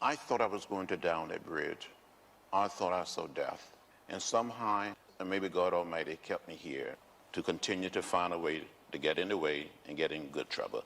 I thought I was going to down that bridge. I thought I saw death. And somehow, maybe God Almighty kept me here to continue to find a way to get in the way and get in good trouble.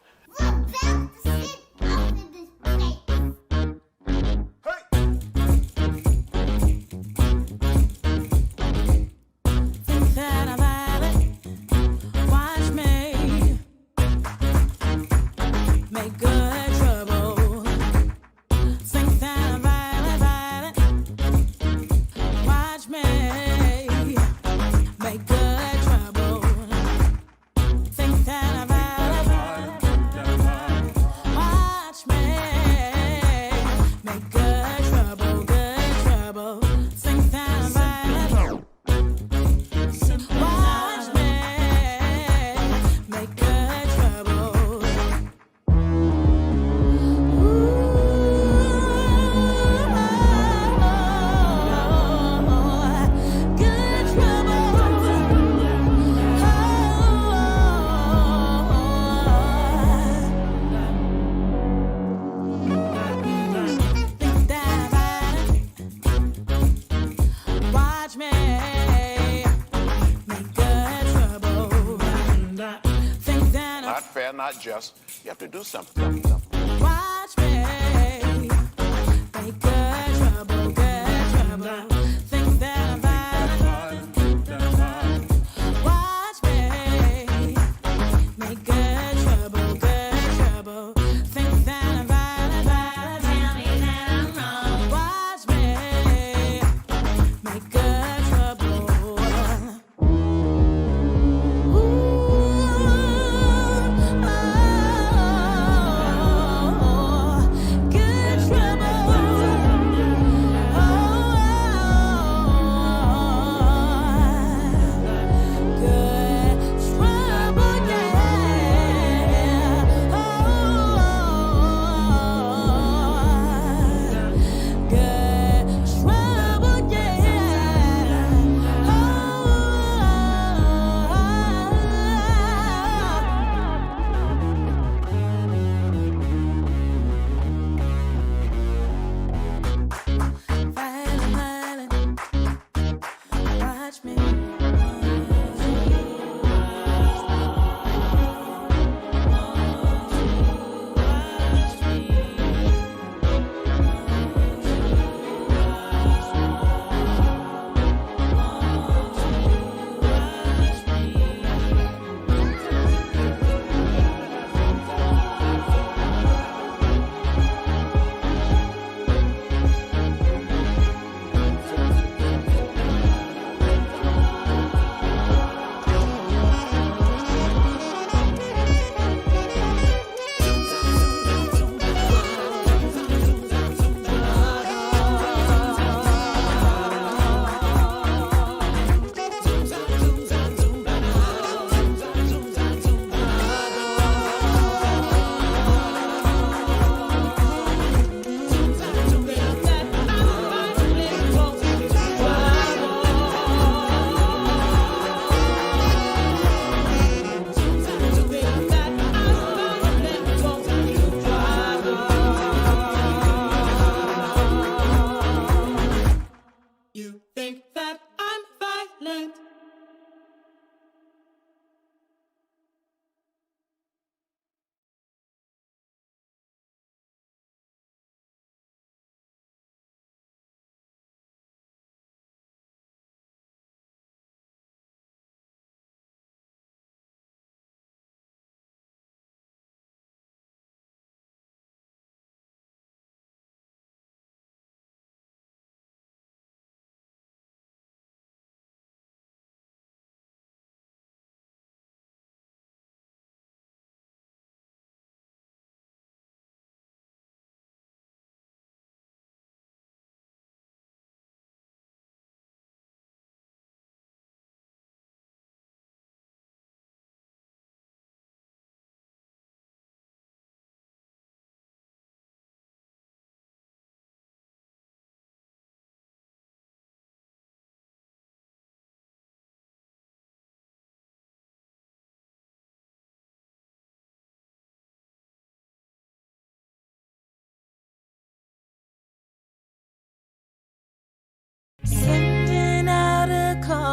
Not just, you have to do something. Watch me make good trouble, think that I'm violent. Watch me make good trouble, think that I'm violent. Tell me that I'm wrong. Watch me make good trouble. Ooh.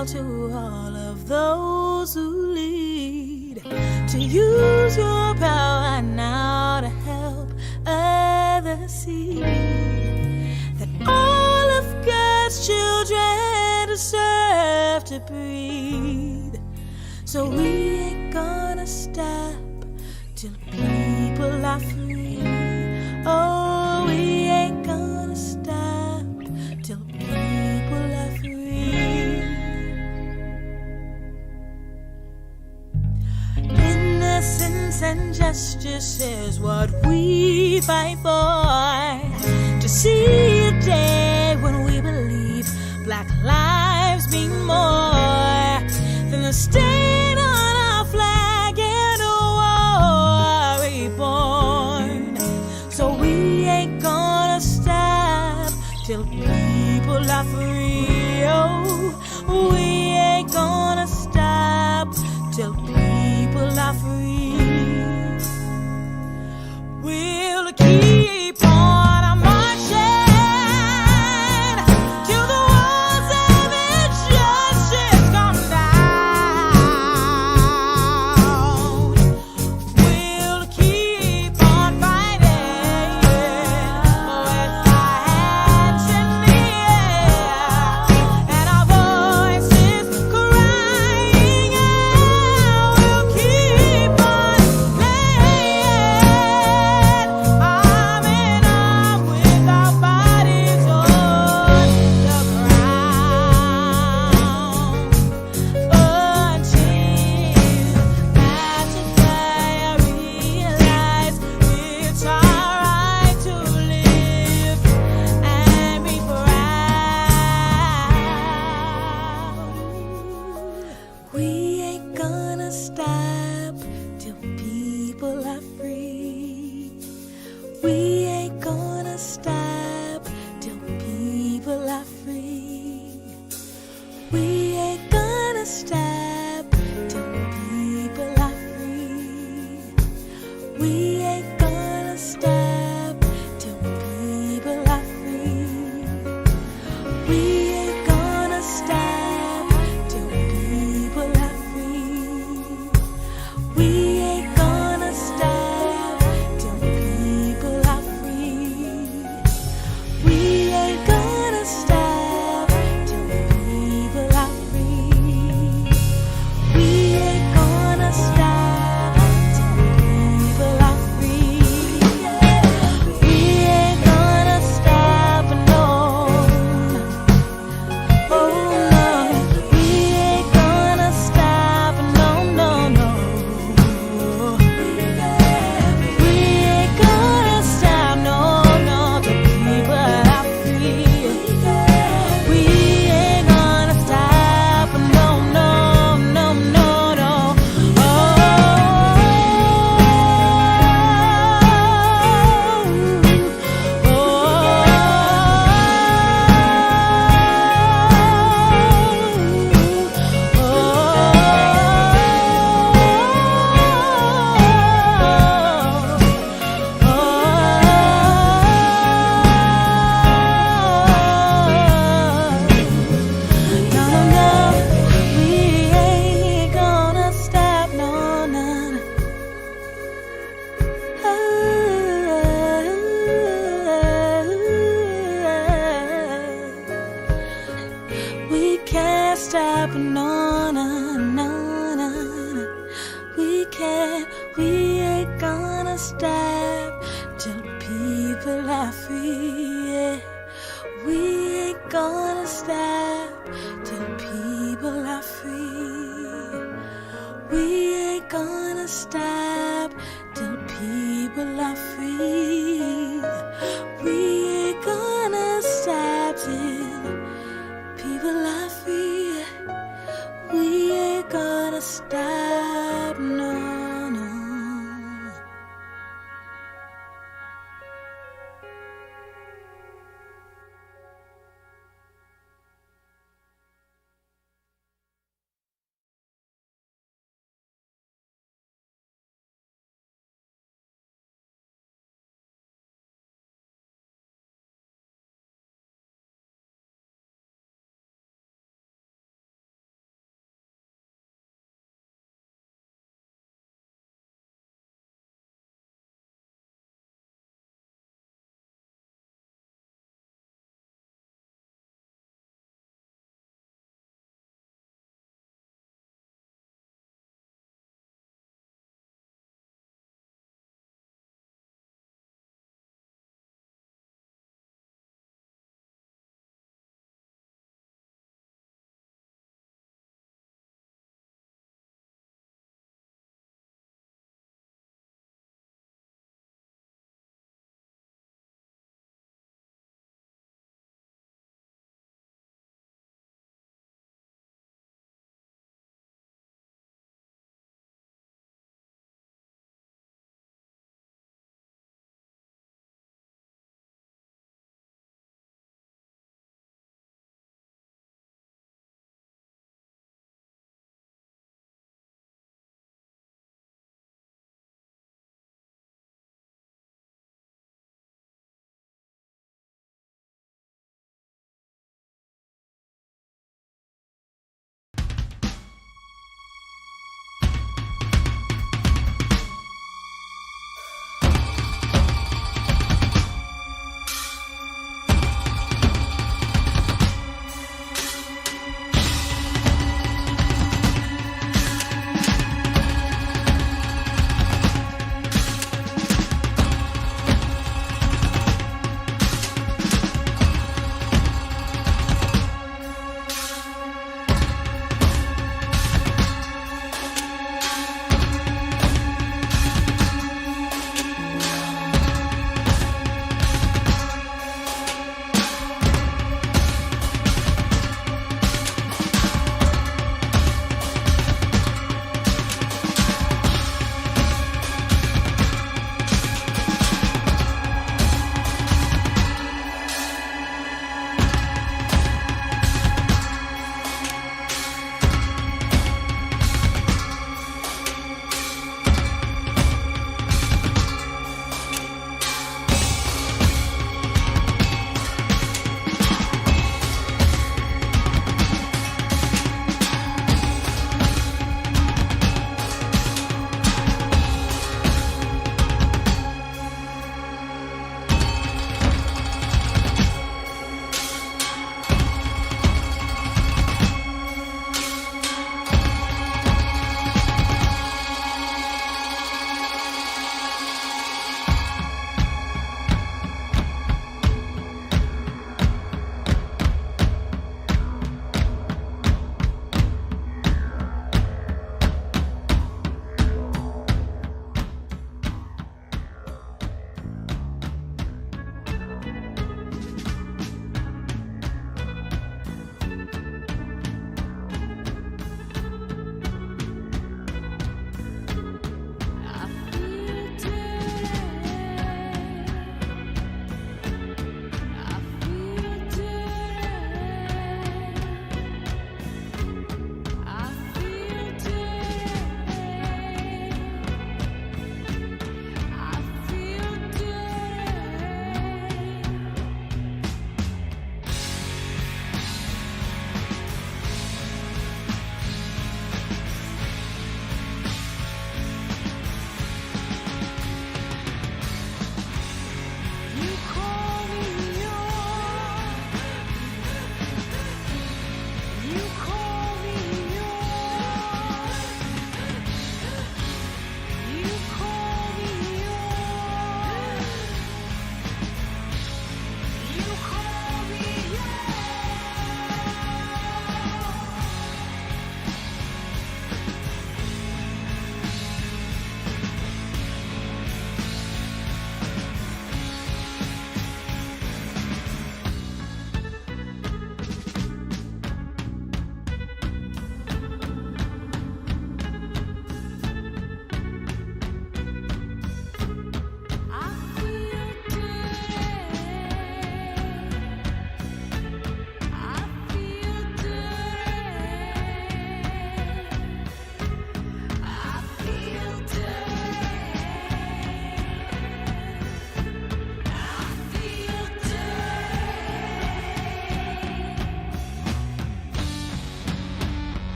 call to all of those who lead to use your power now to help others see that all of God's children deserve to breathe. So we ain't gonna stop till people are free. Oh, we ain't gonna stop till people are free. Innocence and justice is what we fight for. To see a day when we believe Black lives mean more than the stain on our flag and a war reborn. So we ain't gonna stop till people are free. Oh, we ain't gonna stop till people are free. We'll keep on marching till the walls of injustice come down. We'll keep on fighting with our hands in the air and our voices crying out. We'll keep on playing arm in arm with our bodies on the ground until magically realize it's our right to live and be proud. We ain't gonna stop till people are free. We ain't gonna stop till people are free. We ain't gonna stop till people are free. We ain't gonna stop till people are free. We ain't gonna stop till people are free. We ain't gonna stop till people are free. We ain't gonna stop till people are free. We ain't gonna stop till people are free. We ain't gonna stop, no. Oh no, we ain't gonna stop, no, no, no. We ain't gonna stop, no, no, till people are free. We ain't gonna stop, no, no, no, no, no. No, no, we ain't gonna stop, no, no. We can't stop, no, no, no, no. We can't, we ain't gonna stop till people are free. Yeah. We ain't gonna stop till people are free. We ain't gonna stop till people are free. We ain't gonna stop till people are free. We ain't gonna stop, no.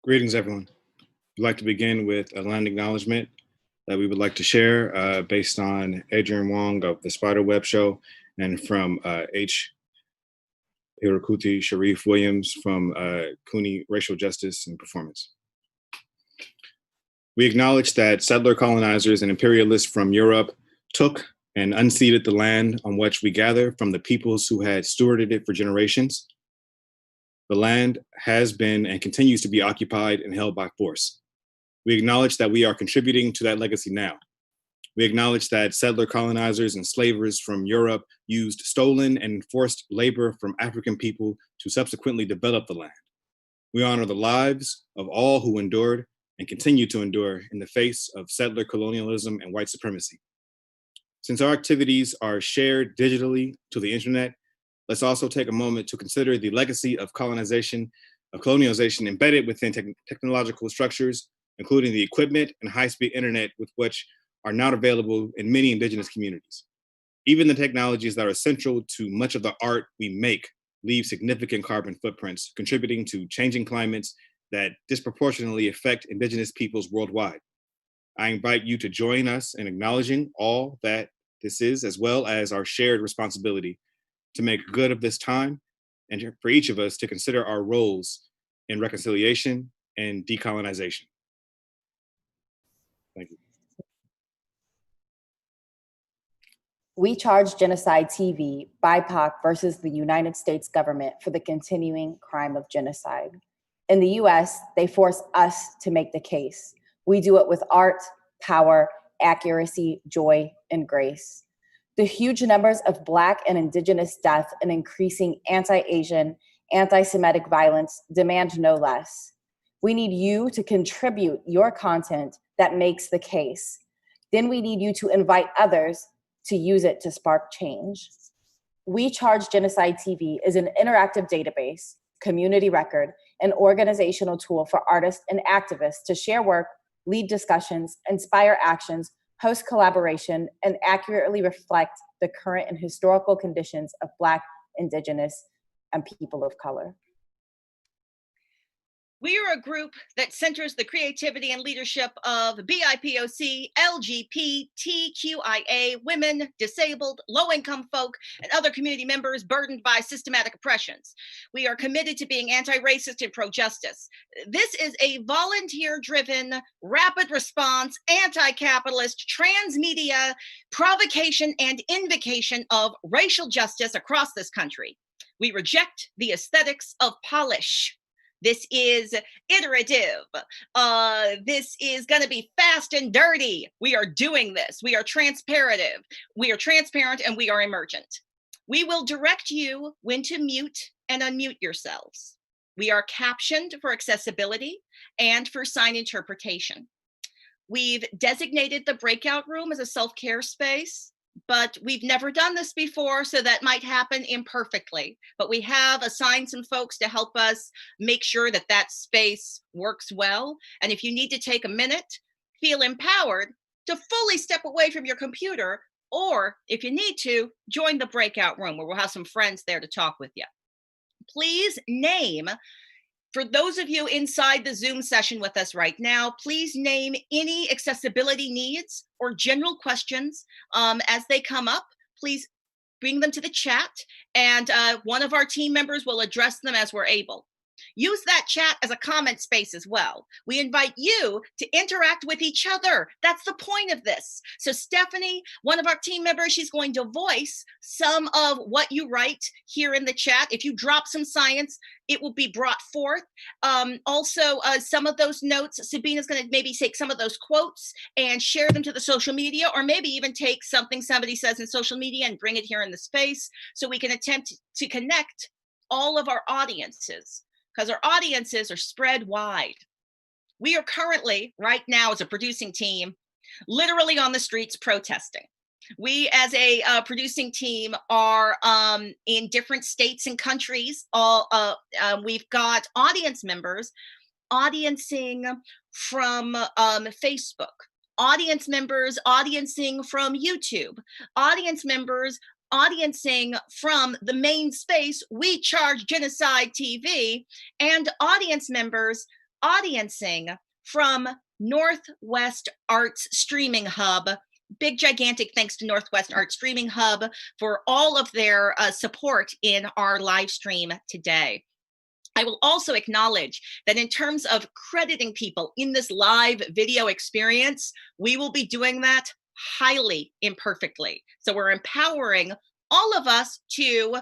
Greetings, everyone. We'd like to begin with a land acknowledgement that we would like to share based on Adrian Wong of the Spiderweb Show and from H. Hirokuti Sharif Williams from CUNY Racial Justice and Performance. We acknowledge that settler colonizers and imperialists from Europe took and unceded the land on which we gather from the peoples who had stewarded it for generations. The land has been and continues to be occupied and held by force. We acknowledge that we are contributing to that legacy now. We acknowledge that settler colonizers and slavers from Europe used stolen and forced labor from African people to subsequently develop the land. We honor the lives of all who endured and continue to endure in the face of settler colonialism and white supremacy. Since our activities are shared digitally to the internet, let's also take a moment to consider the legacy of colonization, of colonialization embedded within technological structures, including the equipment and high-speed internet with which are not available in many indigenous communities. Even the technologies that are central to much of the art we make leave significant carbon footprints, contributing to changing climates that disproportionately affect indigenous peoples worldwide. I invite you to join us in acknowledging all that this is, as well as our shared responsibility to make good of this time, and for each of us to consider our roles in reconciliation and decolonization. Thank you. We Charge Genocide TV, BIPOC versus the United States government for the continuing crime of genocide. In the US, they force us to make the case. We do it with art, power, accuracy, joy, and grace. The huge numbers of Black and Indigenous death and increasing anti-Asian, anti-Semitic violence demand no less. We need you to contribute your content that makes the case. Then we need you to invite others to use it to spark change. We Charge Genocide TV is an interactive database, community record, and organizational tool for artists and activists to share work, lead discussions, inspire actions, host collaboration, and accurately reflect the current and historical conditions of Black, Indigenous, and people of color. We are a group that centers the creativity and leadership of BIPOC, LGBTQIA, women, disabled, low-income folk, and other community members burdened by systematic oppressions. We are committed to being anti-racist and pro-justice. This is a volunteer-driven, rapid response, anti-capitalist, transmedia provocation and invocation of racial justice across this country. We reject the aesthetics of polish. This is iterative. This is going to be fast and dirty. We are doing this. We are transparent. We are transparent and we are emergent. We will direct you when to mute and unmute yourselves. We are captioned for accessibility and for sign interpretation. We've designated the breakout room as a self-care space, but we've never done this before, so that might happen imperfectly. But we have assigned some folks to help us make sure that that space works well. And if you need to take a minute, feel empowered to fully step away from your computer, or if you need to, join the breakout room where we'll have some friends there to talk with you. Please name, for those of you inside the Zoom session with us right now, please name any accessibility needs or general questions as they come up. Please bring them to the chat, and one of our team members will address them as we're able. Use that chat as a comment space as well. We invite you to interact with each other. That's the point of this. So Stephanie, one of our team members, she's going to voice some of what you write here in the chat. If you drop some science, it will be brought forth. Also, some of those notes, Sabina's going to maybe take some of those quotes and share them to the social media, or maybe even take something somebody says in social media and bring it here in the space, so we can attempt to connect all of our audiences, because our audiences are spread wide. We are currently, right now as a producing team, literally on the streets protesting. We as a producing team are in different states and countries. We've got audience members audiencing from Facebook, audience members audiencing from YouTube, audience members audiencing from the main space, We Charge Genocide TV, and audience members audiencing from Northwest Arts Streaming Hub. Big, gigantic thanks to Northwest Arts Streaming Hub for all of their support in our live stream today. I will also acknowledge that in terms of crediting people in this live video experience, we will be doing that highly imperfectly. So we're empowering all of us to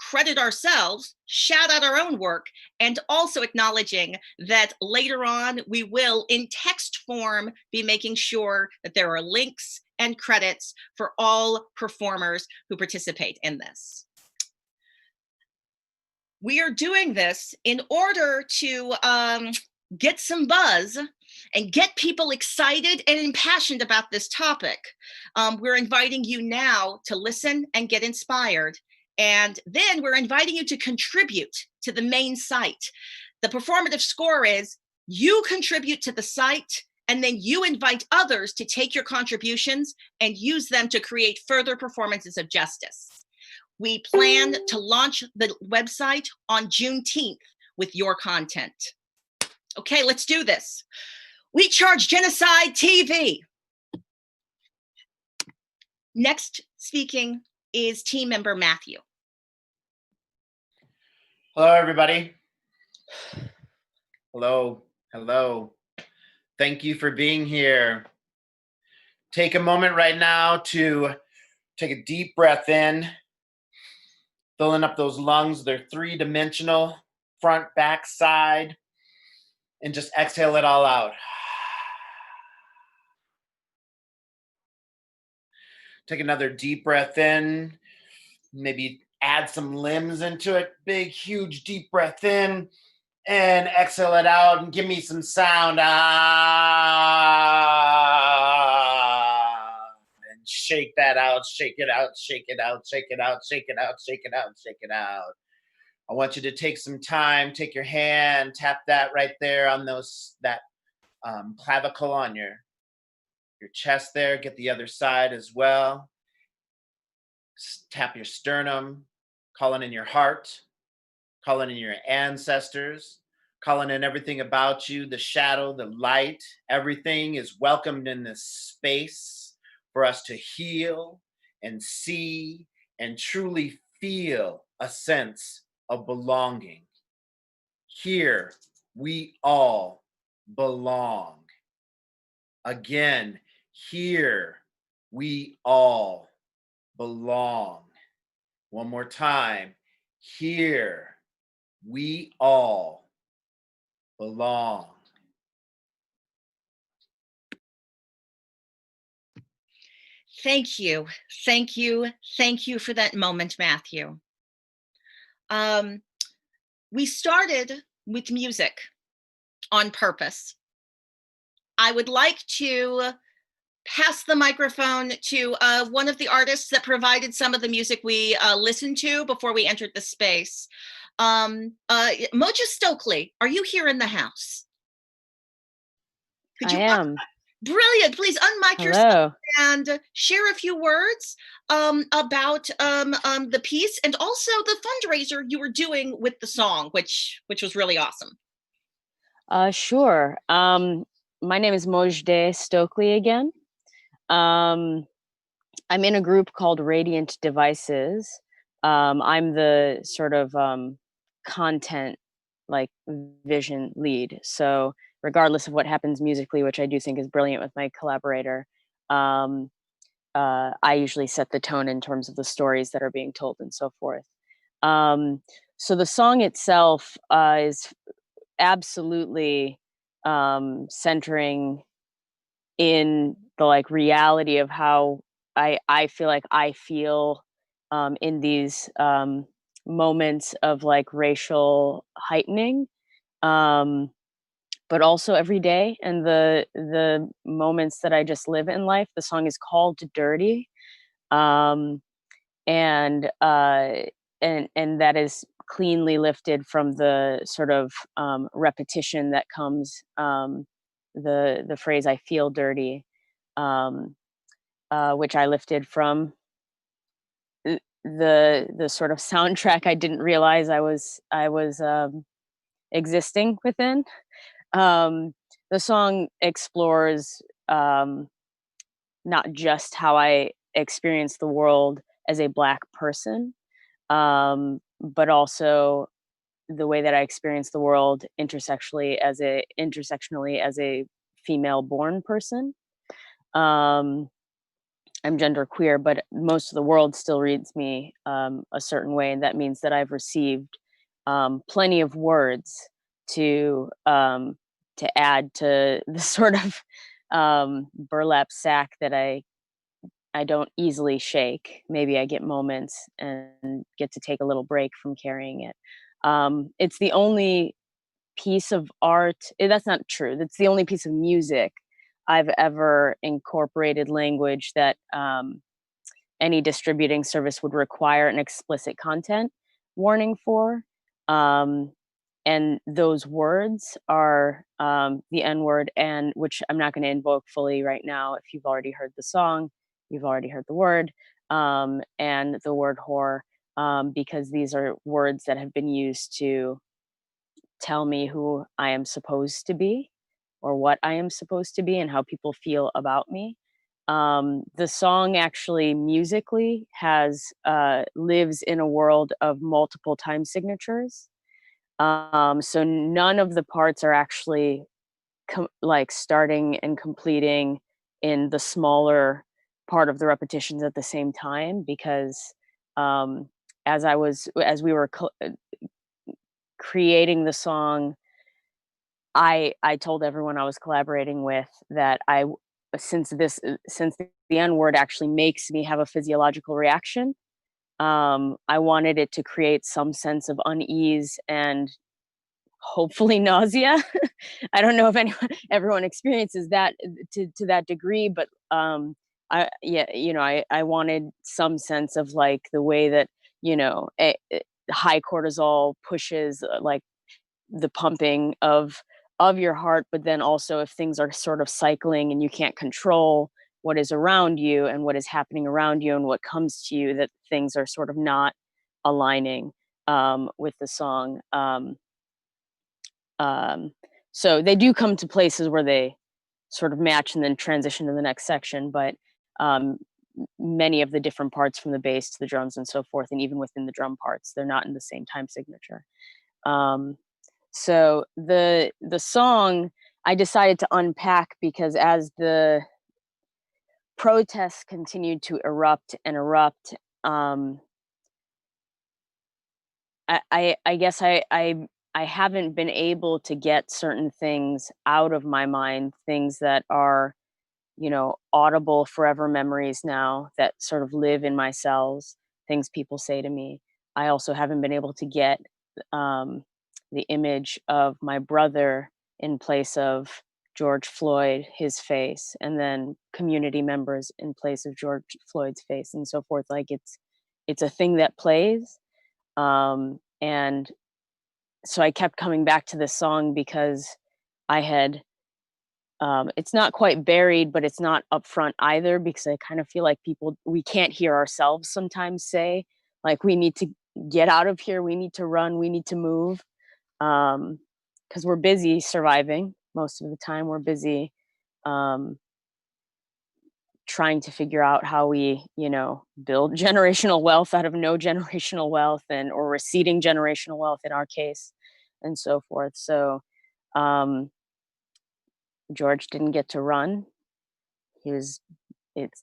credit ourselves, shout out our own work, and also acknowledging that later on we will, in text form, be making sure that there are links and credits for all performers who participate in this. We are doing this in order to get some buzz and get people excited and impassioned about this topic. We're inviting you now to listen and get inspired. And then we're inviting you to contribute to the main site. The performative score is you contribute to the site, and then you invite others to take your contributions and use them to create further performances of justice. We plan to launch the website on Juneteenth with your content. Okay, let's do this. We Charge Genocide TV. Next speaking is team member Matthew. Hello, everybody. Hello, hello. Thank you for being here. Take a moment right now to take a deep breath in, filling up those lungs. They're three-dimensional, front, back, side, and just exhale it all out. Take another deep breath in, maybe add some limbs into it. Big, huge, deep breath in and exhale it out and give me some sound. And shake that out, shake it out, shake it out, shake it out, shake it out, shake it out, shake it out. I want you to take some time, take your hand, tap that right there on that clavicle on your chest there. Get the other side as well. Tap your sternum, calling in your heart, calling in your ancestors, calling in everything about you, the shadow, the light. Everything is welcomed in this space for us to heal and see and truly feel a sense of belonging. Here, we all belong. Again, here, we all belong. One more time. Here, we all belong. Thank you. Thank you. Thank you for that moment, Matthew. We started with music on purpose. I would like to pass the microphone to one of the artists that provided some of the music we listened to before we entered the space. Moja Stokely, are you here in the house? I am. Brilliant. Please unmic yourself and share a few words about the piece and also the fundraiser you were doing with the song, which was really awesome. Sure. My name is Mojdeh Stokely again. I'm in a group called Radiant Devices. I'm the sort of content, like vision lead. So regardless of what happens musically, which I do think is brilliant with my collaborator, I usually set the tone in terms of the stories that are being told and so forth. So the song itself is absolutely centering in the like reality of how I feel like I feel in these moments of like racial heightening, but also every day and the moments that I just live in life. The song is called Dirty, and that is cleanly lifted from the sort of repetition that comes, the phrase "I feel dirty," which I lifted from the sort of soundtrack I didn't realize I was existing within. The song explores not just how I experience the world as a Black person, but also the way that I experience the world intersectionally as a female-born person. Um, I'm genderqueer, but most of the world still reads me a certain way, and that means that I've received plenty of words to add to the sort of burlap sack that I don't easily shake. Maybe I get moments and get to take a little break from carrying it. It's the only piece of art. That's not true. That's the only piece of music I've ever incorporated language that any distributing service would require an explicit content warning for. And those words are the N word, and which I'm not going to invoke fully right now. If you've already heard the song, you've already heard the word, and the word whore, because these are words that have been used to tell me who I am supposed to be or what I am supposed to be and how people feel about me. The song actually musically has lives in a world of multiple time signatures. So none of the parts are actually like starting and completing in the smaller part of the repetitions at the same time, because as we were creating the song, I told everyone I was collaborating with that since the N word actually makes me have a physiological reaction, I wanted it to create some sense of unease and hopefully nausea. I don't know if everyone experiences that to that degree, but I wanted some sense of like the way that high cortisol pushes like the pumping of your heart, but then also if things are sort of cycling and you can't control what is around you and what is happening around you and what comes to you, that things are sort of not aligning with the song. So they do come to places where they sort of match and then transition to the next section, but many of the different parts from the bass to the drums and so forth, and even within the drum parts, they're not in the same time signature. So the song I decided to unpack because as the protests continued to erupt and erupt, I guess I haven't been able to get certain things out of my mind, things that are, audible forever memories now that sort of live in my cells, things people say to me. I also haven't been able to get the image of my brother in place of George Floyd, his face, and then community members in place of George Floyd's face, and so forth. Like it's a thing that plays. And so I kept coming back to this song because I had, it's not quite buried, but it's not upfront either, because I kind of feel like we can't hear ourselves sometimes say, like, we need to get out of here, we need to run, we need to move. Because we're busy surviving most of the time. We're busy trying to figure out how we, build generational wealth out of no generational wealth, or receding generational wealth in our case, and so forth. So George didn't get to run. It's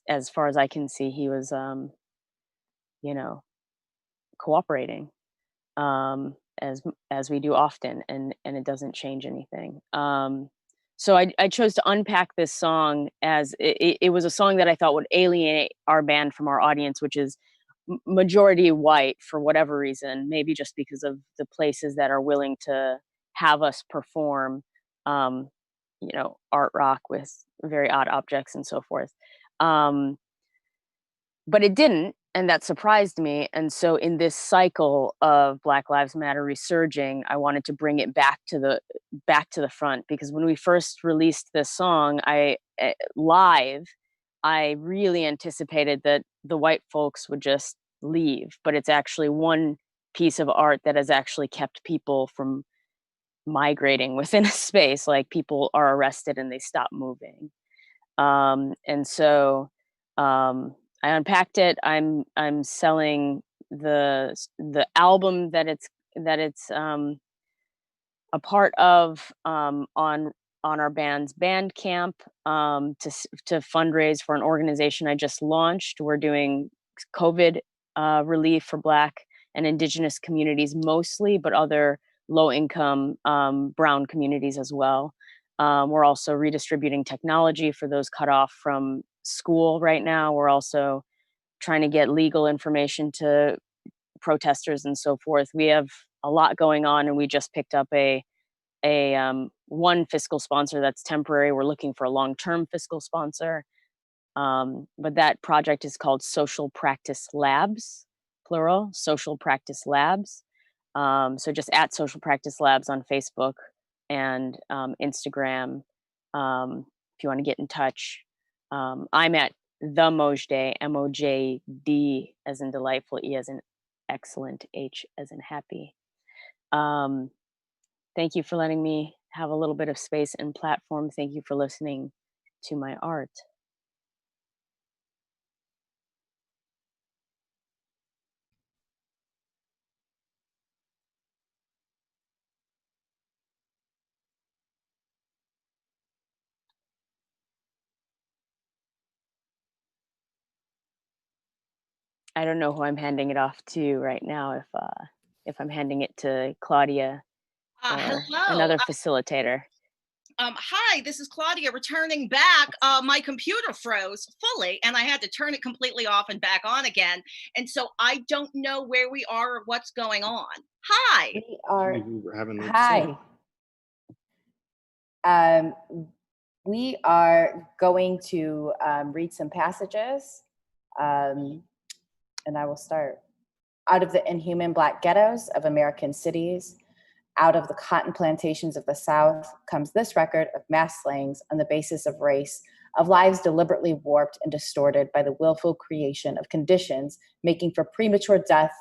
as far as I can see, he was, cooperating. As we do often, and it doesn't change anything. So I chose to unpack this song as it was a song that I thought would alienate our band from our audience, which is majority white for whatever reason, maybe just because of the places that are willing to have us perform, art rock with very odd objects and so forth. But it didn't, and that surprised me. And so in this cycle of Black Lives Matter resurging, I wanted to bring it back to the front, because when we first released this song, live, I really anticipated that the white folks would just leave, but it's actually one piece of art that has actually kept people from migrating within a space, like people are arrested and they stop moving. And so I unpacked it. I'm selling the album that it's a part of on our band's Bandcamp to fundraise for an organization I just launched. We're doing COVID relief for Black and Indigenous communities mostly, but other low income brown communities as well. We're also redistributing technology for those cut off from school right now. We're also trying to get legal information to protesters and so forth. We have a lot going on, and we just picked up a one fiscal sponsor that's temporary. We're looking for a long-term fiscal sponsor. But that project is called Social Practice Labs, plural, Social Practice Labs. So just at Social Practice Labs on Facebook and Instagram, if you want to get in touch. I'm at the Mojd, MOJD as in delightful, E as in excellent, H as in happy. Thank you for letting me have a little bit of space and platform. Thank you for listening to my art. I don't know who I'm handing it off to right now, if I'm handing it to Claudia or Hello. another facilitator. Hi, this is Claudia returning back. My computer froze fully and I had to turn it completely off and back on again. And so I don't know where we are or what's going on. Hi. We are. We were having Hi. We are going to read some passages, and I will start. Out of the inhuman Black ghettos of American cities, out of the cotton plantations of the South, comes this record of mass slayings on the basis of race, of lives deliberately warped and distorted by the willful creation of conditions making for premature death,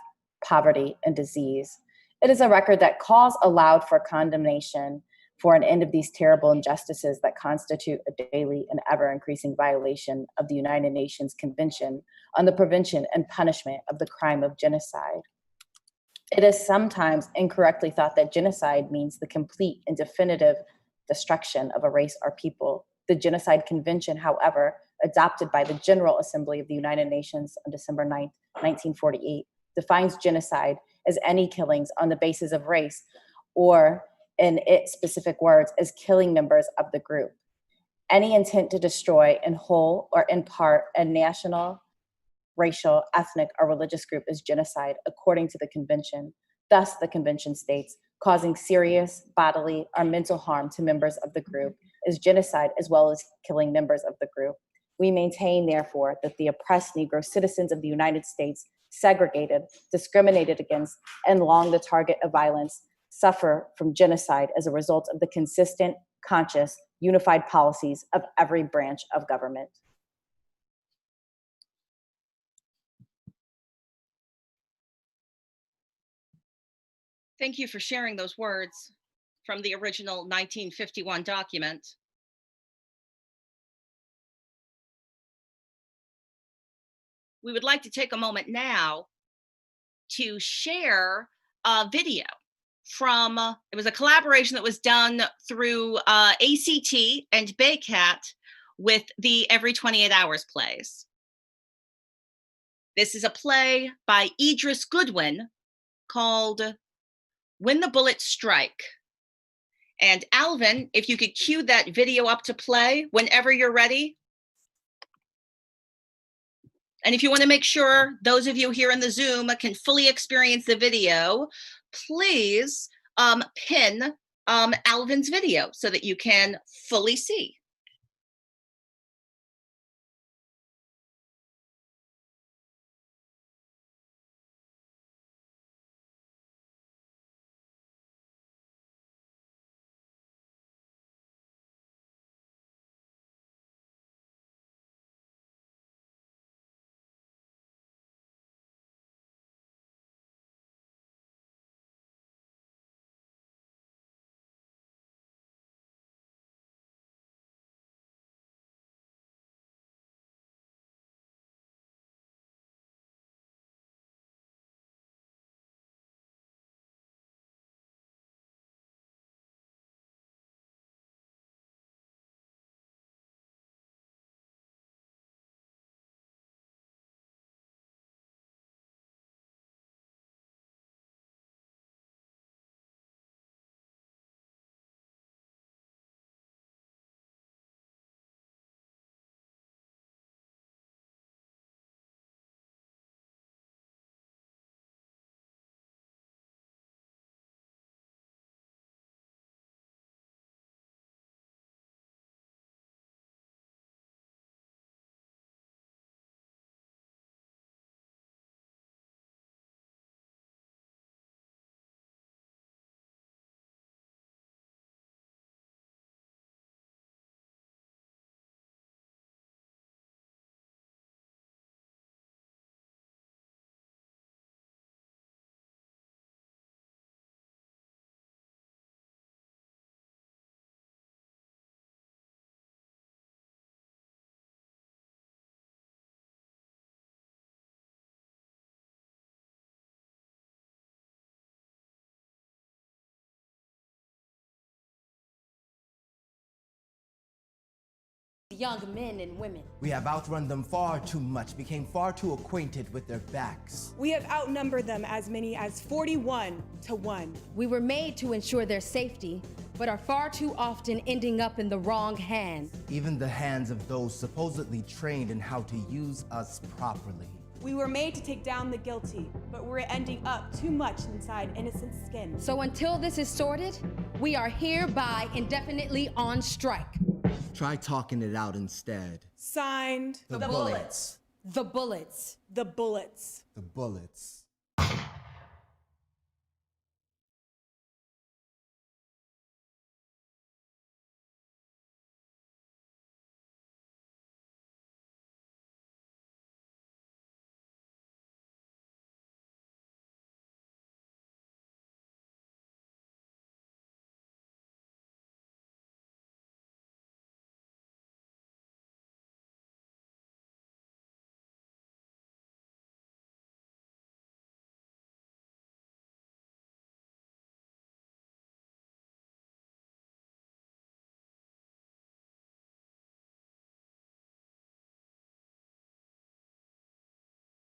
poverty, and disease. It is a record that calls aloud for condemnation, for an end of these terrible injustices that constitute a daily and ever-increasing violation of the United Nations Convention on the Prevention and Punishment of the Crime of Genocide. It is sometimes incorrectly thought that genocide means the complete and definitive destruction of a race or people. The Genocide Convention, however, adopted by the General Assembly of the United Nations on December 9th, 1948, defines genocide as any killings on the basis of race, or in its specific words, as killing members of the group. Any intent to destroy in whole or in part a national, racial, ethnic, or religious group is genocide, according to the convention. Thus, the convention states, causing serious bodily or mental harm to members of the group is genocide, as well as killing members of the group. We maintain, therefore, that the oppressed Negro citizens of the United States, segregated, discriminated against, and long the target of violence, suffer from genocide as a result of the consistent, conscious, unified policies of every branch of government. Thank you for sharing those words from the original 1951 document. We would like to take a moment now to share a video from, it was a collaboration that was done through ACT and Baycat with the Every 28 Hours plays. This is a play by Idris Goodwin called When the Bullets Strike. And Alvin, if you could cue that video up to play whenever you're ready. And if you want to make sure those of you here in the Zoom can fully experience the video, please pin Alvin's video so that you can fully see. young men and women. We have outrun them far too much, became far too acquainted with their backs. We have outnumbered them as many as 41 to 1. We were made to ensure their safety, but are far too often ending up in the wrong hands. Even the hands of those supposedly trained in how to use us properly. We were made to take down the guilty, but we're ending up too much inside innocent skin. So until this is sorted, we are hereby indefinitely on strike. Try talking it out instead. Signed, The bullets. The bullets. the bullets. The bullets.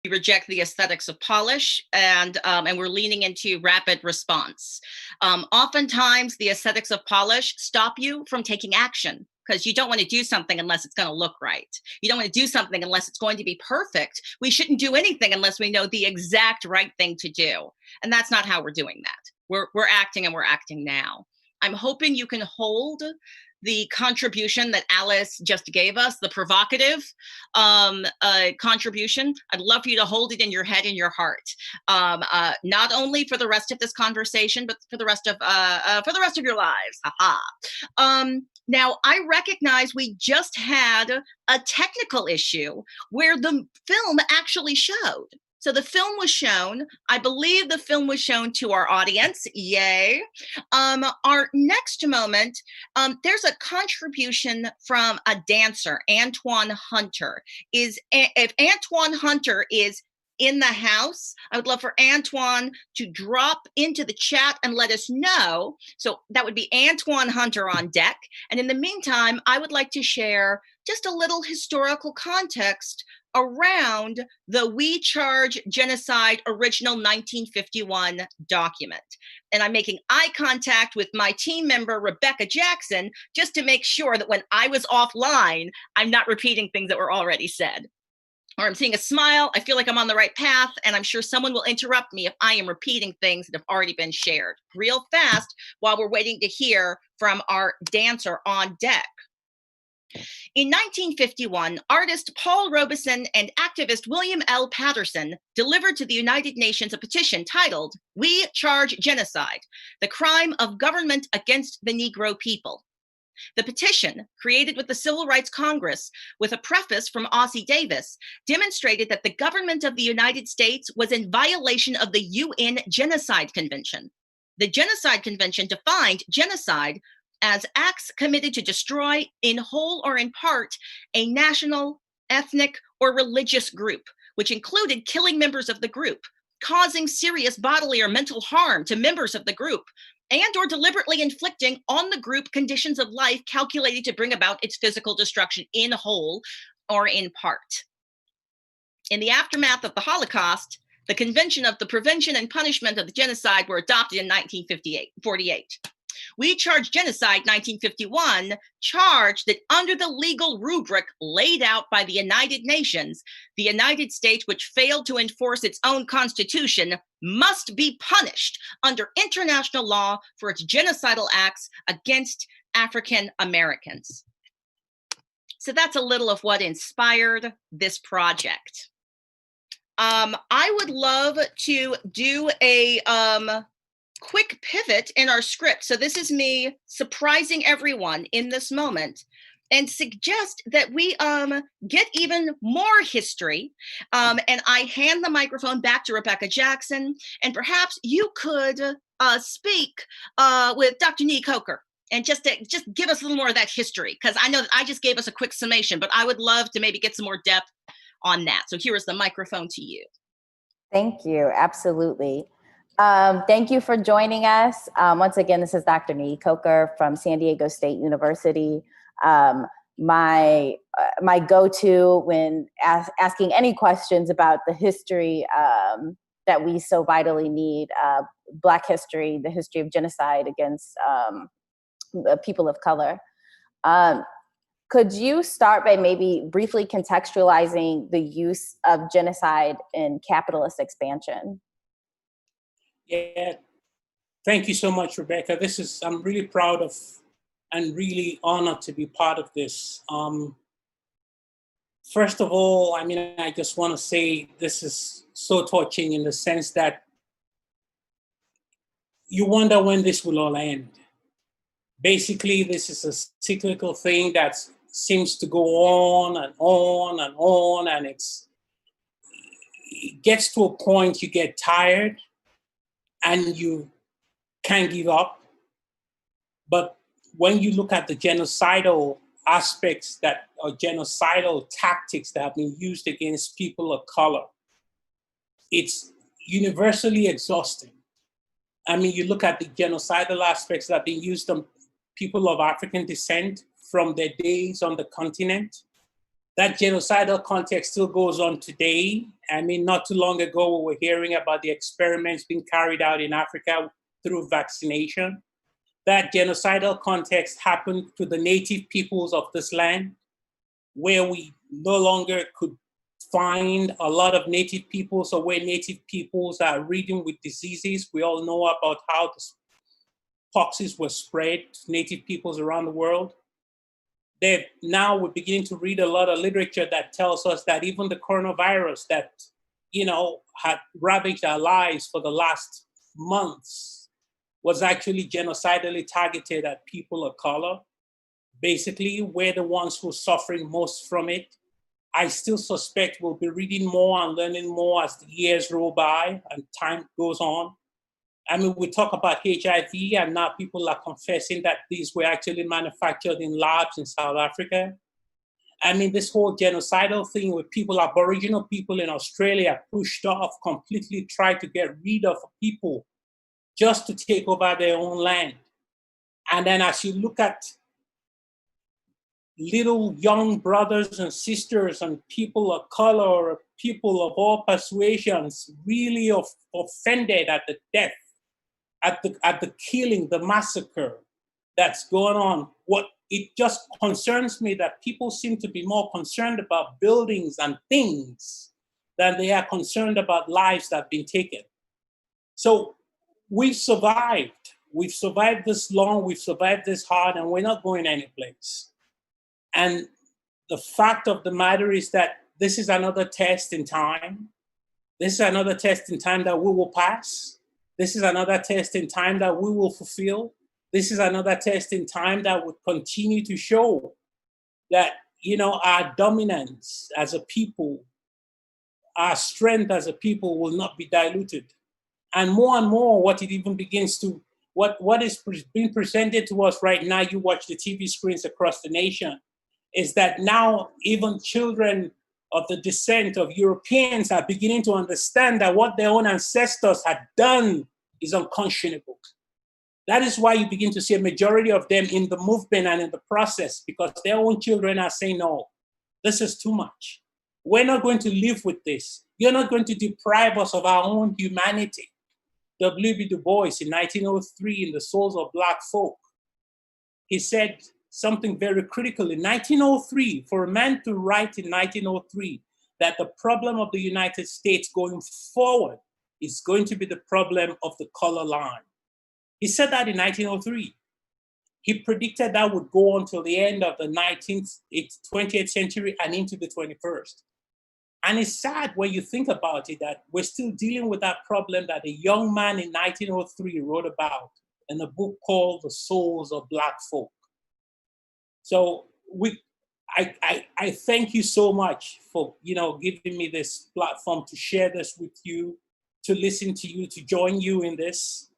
We reject the aesthetics of polish, and we're leaning into rapid response. Oftentimes, the aesthetics of polish stop you from taking action because you don't want to do something unless it's going to look right. You don't want to do something unless it's going to be perfect. We shouldn't do anything unless we know the exact right thing to do. And that's not how we're doing that. We're acting, and we're acting now. I'm hoping you can hold the contribution that Alice just gave us, the provocative contribution. I'd love for you to hold it in your head and your heart, not only for the rest of this conversation, but for the rest of your lives. Now, I recognize we just had a technical issue where the film actually showed. So the film was shown. I believe the film was shown to our audience. Yay. Our next moment, there's a contribution from a dancer, Antoine Hunter. If Antoine Hunter is in the house, I would love for Antoine to drop into the chat and let us know. So that would be Antoine Hunter on deck. And in the meantime, I would like to share just a little historical context around the We Charge Genocide original 1951 document. And I'm making eye contact with my team member, Rebecca Jackson, just to make sure that when I was offline, I'm not repeating things that were already said. Or I'm seeing a smile, I feel like I'm on the right path, and I'm sure someone will interrupt me if I am repeating things that have already been shared real fast while we're waiting to hear from our dancer on deck. In 1951, artist Paul Robeson and activist William L. Patterson delivered to the United Nations a petition titled, "We Charge Genocide, the Crime of Government Against the Negro People." The petition, created with the Civil Rights Congress with a preface from Ossie Davis, demonstrated that the government of the United States was in violation of the UN Genocide Convention. The Genocide Convention defined genocide as acts committed to destroy, in whole or in part, a national, ethnic, or religious group, which included killing members of the group, causing serious bodily or mental harm to members of the group, and or deliberately inflicting on the group conditions of life calculated to bring about its physical destruction in whole or in part. In the aftermath of the Holocaust, the Convention of the Prevention and Punishment of the Genocide were adopted in 1948. We Charge Genocide 1951 charged that under the legal rubric laid out by the United Nations, the United States, which failed to enforce its own constitution, must be punished under international law for its genocidal acts against African Americans. So that's a little of what inspired this project. I would love to do a quick pivot in our script. So this is me surprising everyone in this moment and suggest that we get even more history. And I hand the microphone back to Rebecca Jackson, and perhaps you could speak with Dr. Nee Coker and just give us a little more of that history, because I know that I just gave us a quick summation, but I would love to maybe get some more depth on that. So here is the microphone to you. Thank you. Absolutely. Thank you for joining us. Once again, this is Dr. Nee Coker from San Diego State University. my go-to when asking any questions about the history that we so vitally need, Black history, the history of genocide against the people of color. Could you start by maybe briefly contextualizing the use of genocide in capitalist expansion? Yeah, thank you so much, Rebecca. I'm really proud of and really honored to be part of this. First of all, I mean, I just want to say this is so touching in the sense that you wonder when this will all end. Basically, this is a cyclical thing that seems to go on and on and on, and it gets to a point you get tired and you can't give up. But when you look at the genocidal aspects that are genocidal tactics that have been used against people of color, it's universally exhausting. I mean, you look at the genocidal aspects that have been used on people of African descent from their days on the continent. That genocidal context still goes on today. I mean, not too long ago, we were hearing about the experiments being carried out in Africa through vaccination. That genocidal context happened to the native peoples of this land, where we no longer could find a lot of native peoples, or where native peoples are ridden with diseases. We all know about how the poxes were spread to native peoples around the world. Now we're beginning to read a lot of literature that tells us that even the coronavirus that, had ravaged our lives for the last months was actually genocidally targeted at people of color. Basically, we're the ones who are suffering most from it. I still suspect we'll be reading more and learning more as the years roll by and time goes on. I mean, we talk about HIV, and now people are confessing that these were actually manufactured in labs in South Africa. I mean, this whole genocidal thing with people, Aboriginal people in Australia, pushed off, completely tried to get rid of people just to take over their own land. And then as you look at little young brothers and sisters and people of color, people of all persuasions, really offended at the death, at the killing, the massacre that's going on. It just concerns me that people seem to be more concerned about buildings and things than they are concerned about lives that have been taken. So we've survived. We've survived this long, we've survived this hard, and we're not going anyplace. And the fact of the matter is that this is another test in time. This is another test in time that we will pass. This is another test in time that we will fulfill. This is another test in time that will continue to show that, our dominance as a people, our strength as a people will not be diluted. And more, what it even begins to, what is being presented to us right now, you watch the TV screens across the nation, is that now even children of the descent of Europeans are beginning to understand that what their own ancestors had done is unconscionable. That is why you begin to see a majority of them in the movement and in the process, because their own children are saying, no, this is too much. We're not going to live with this. You're not going to deprive us of our own humanity. W.B. Du Bois in 1903 in The Souls of Black Folk, he said something very critical in 1903, for a man to write in 1903 that the problem of the United States going forward is going to be the problem of the color line. He said that in 1903. He predicted that would go on till the end of the 20th century and into the 21st. And it's sad when you think about it that we're still dealing with that problem that a young man in 1903 wrote about in a book called The Souls of Black Folk. So I thank you so much for giving me this platform to share this with you, to listen to you, to join you in this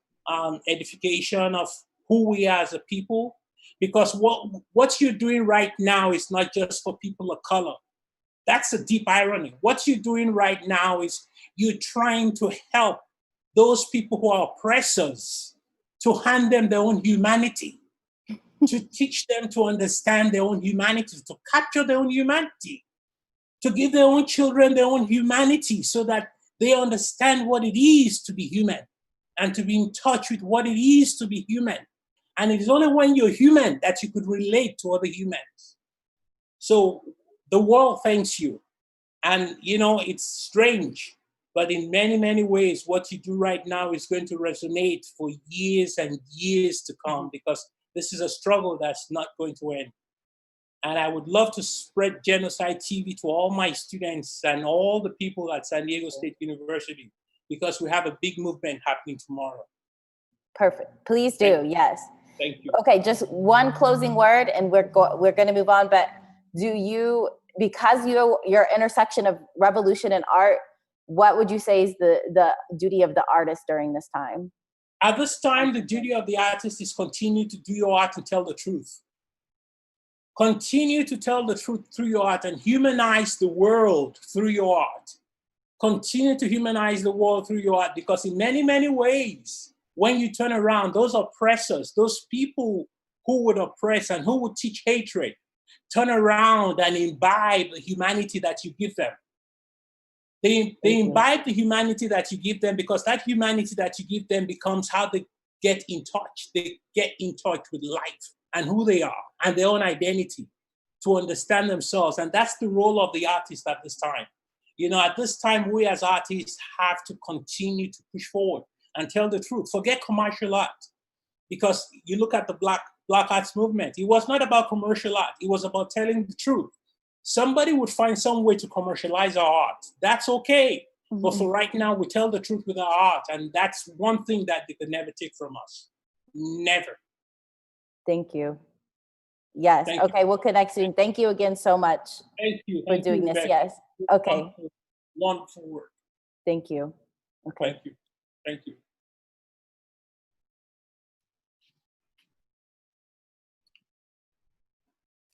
edification of who we are as a people. Because what you're doing right now is not just for people of color. That's a deep irony. What you're doing right now is you're trying to help those people who are oppressors to hand them their own humanity. to teach them to understand their own humanity, to capture their own humanity, to give their own children their own humanity so that they understand what it is to be human and to be in touch with what it is to be human. And it is only when you're human that you could relate to other humans. So the world thanks you. And, you know, it's strange, but in many, many ways, what you do right now is going to resonate for years and years to come, because this is a struggle that's not going to end. And I would love to spread Genocide TV to all my students and all the people at San Diego State University, because we have a big movement happening tomorrow. Perfect. Please do. Yes. Thank you. Okay, just one closing word, and we're going to move on. But do you, because your intersection of revolution and art, what would you say is the duty of the artist during this time? At this time, the duty of the artist is continue to do your art and tell the truth. Continue to tell the truth through your art and humanize the world through your art. Continue to humanize the world through your art, because in many, many ways, when you turn around, those oppressors, those people who would oppress and who would teach hatred, turn around and imbibe the humanity that you give them. They imbibe the humanity that you give them, because that humanity that you give them becomes how they get in touch. They get in touch with life and who they are and their own identity, to understand themselves. And that's the role of the artist at this time. You know, at this time, we as artists have to continue to push forward and tell the truth. Forget commercial art, because you look at the Black arts movement. It was not about commercial art. It was about telling the truth. Somebody would find some way to commercialize our art. That's okay. Mm-hmm. But for right now, we tell the truth with our art. And that's one thing that they could never take from us. Never. Thank you. Yes. Thank okay, you. We'll connect soon. Thank you again so much. Thank you. For doing this. Yes. Okay. Wonderful work. Thank you. Okay. Thank you. Thank you.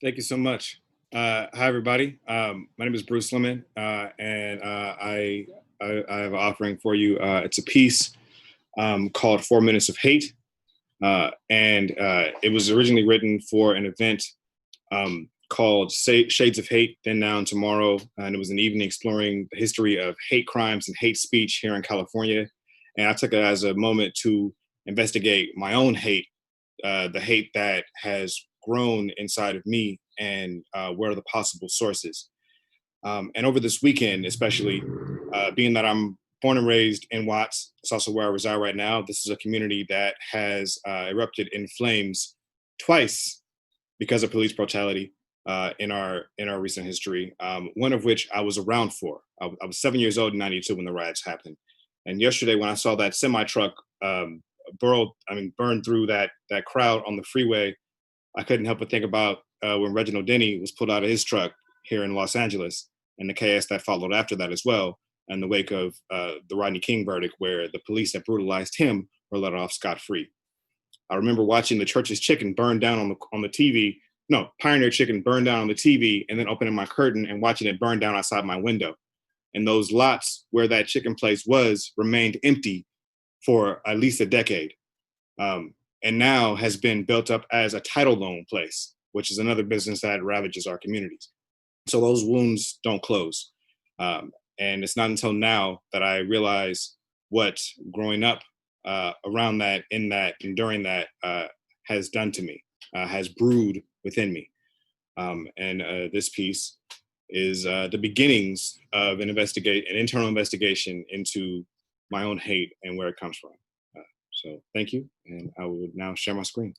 Thank you so much. Hi, everybody. My name is Bruce Lemon, and I have an offering for you. It's a piece called 4 Minutes of Hate. And it was originally written for an event called Shades of Hate, Then, Now, and Tomorrow. And it was an evening exploring the history of hate crimes and hate speech here in California. And I took it as a moment to investigate my own hate, the hate that has grown inside of me, and where are the possible sources. And over this weekend, especially, being that I'm born and raised in Watts, it's also where I reside right now. This is a community that has erupted in flames twice because of police brutality in our recent history. One of which I was around for. I was 7 years old in '92 when the riots happened. And yesterday, when I saw that semi truck burn through that crowd on the freeway, I couldn't help but think about when Reginald Denny was pulled out of his truck here in Los Angeles, and the chaos that followed after that as well, in the wake of the Rodney King verdict, where the police that brutalized him were let off scot-free. I remember watching the Church's Chicken burn down on the TV. No, Pioneer Chicken burn down on the TV, and then opening my curtain and watching it burn down outside my window. And those lots where that chicken place was remained empty for at least a decade. And now has been built up as a title loan place, which is another business that ravages our communities. So those wounds don't close. And it's not until now that I realize what growing up around that, in that, and during that has done to me, has brewed within me. And this piece is the beginnings of an internal investigation into my own hate and where it comes from. So thank you, and I will now share my screen.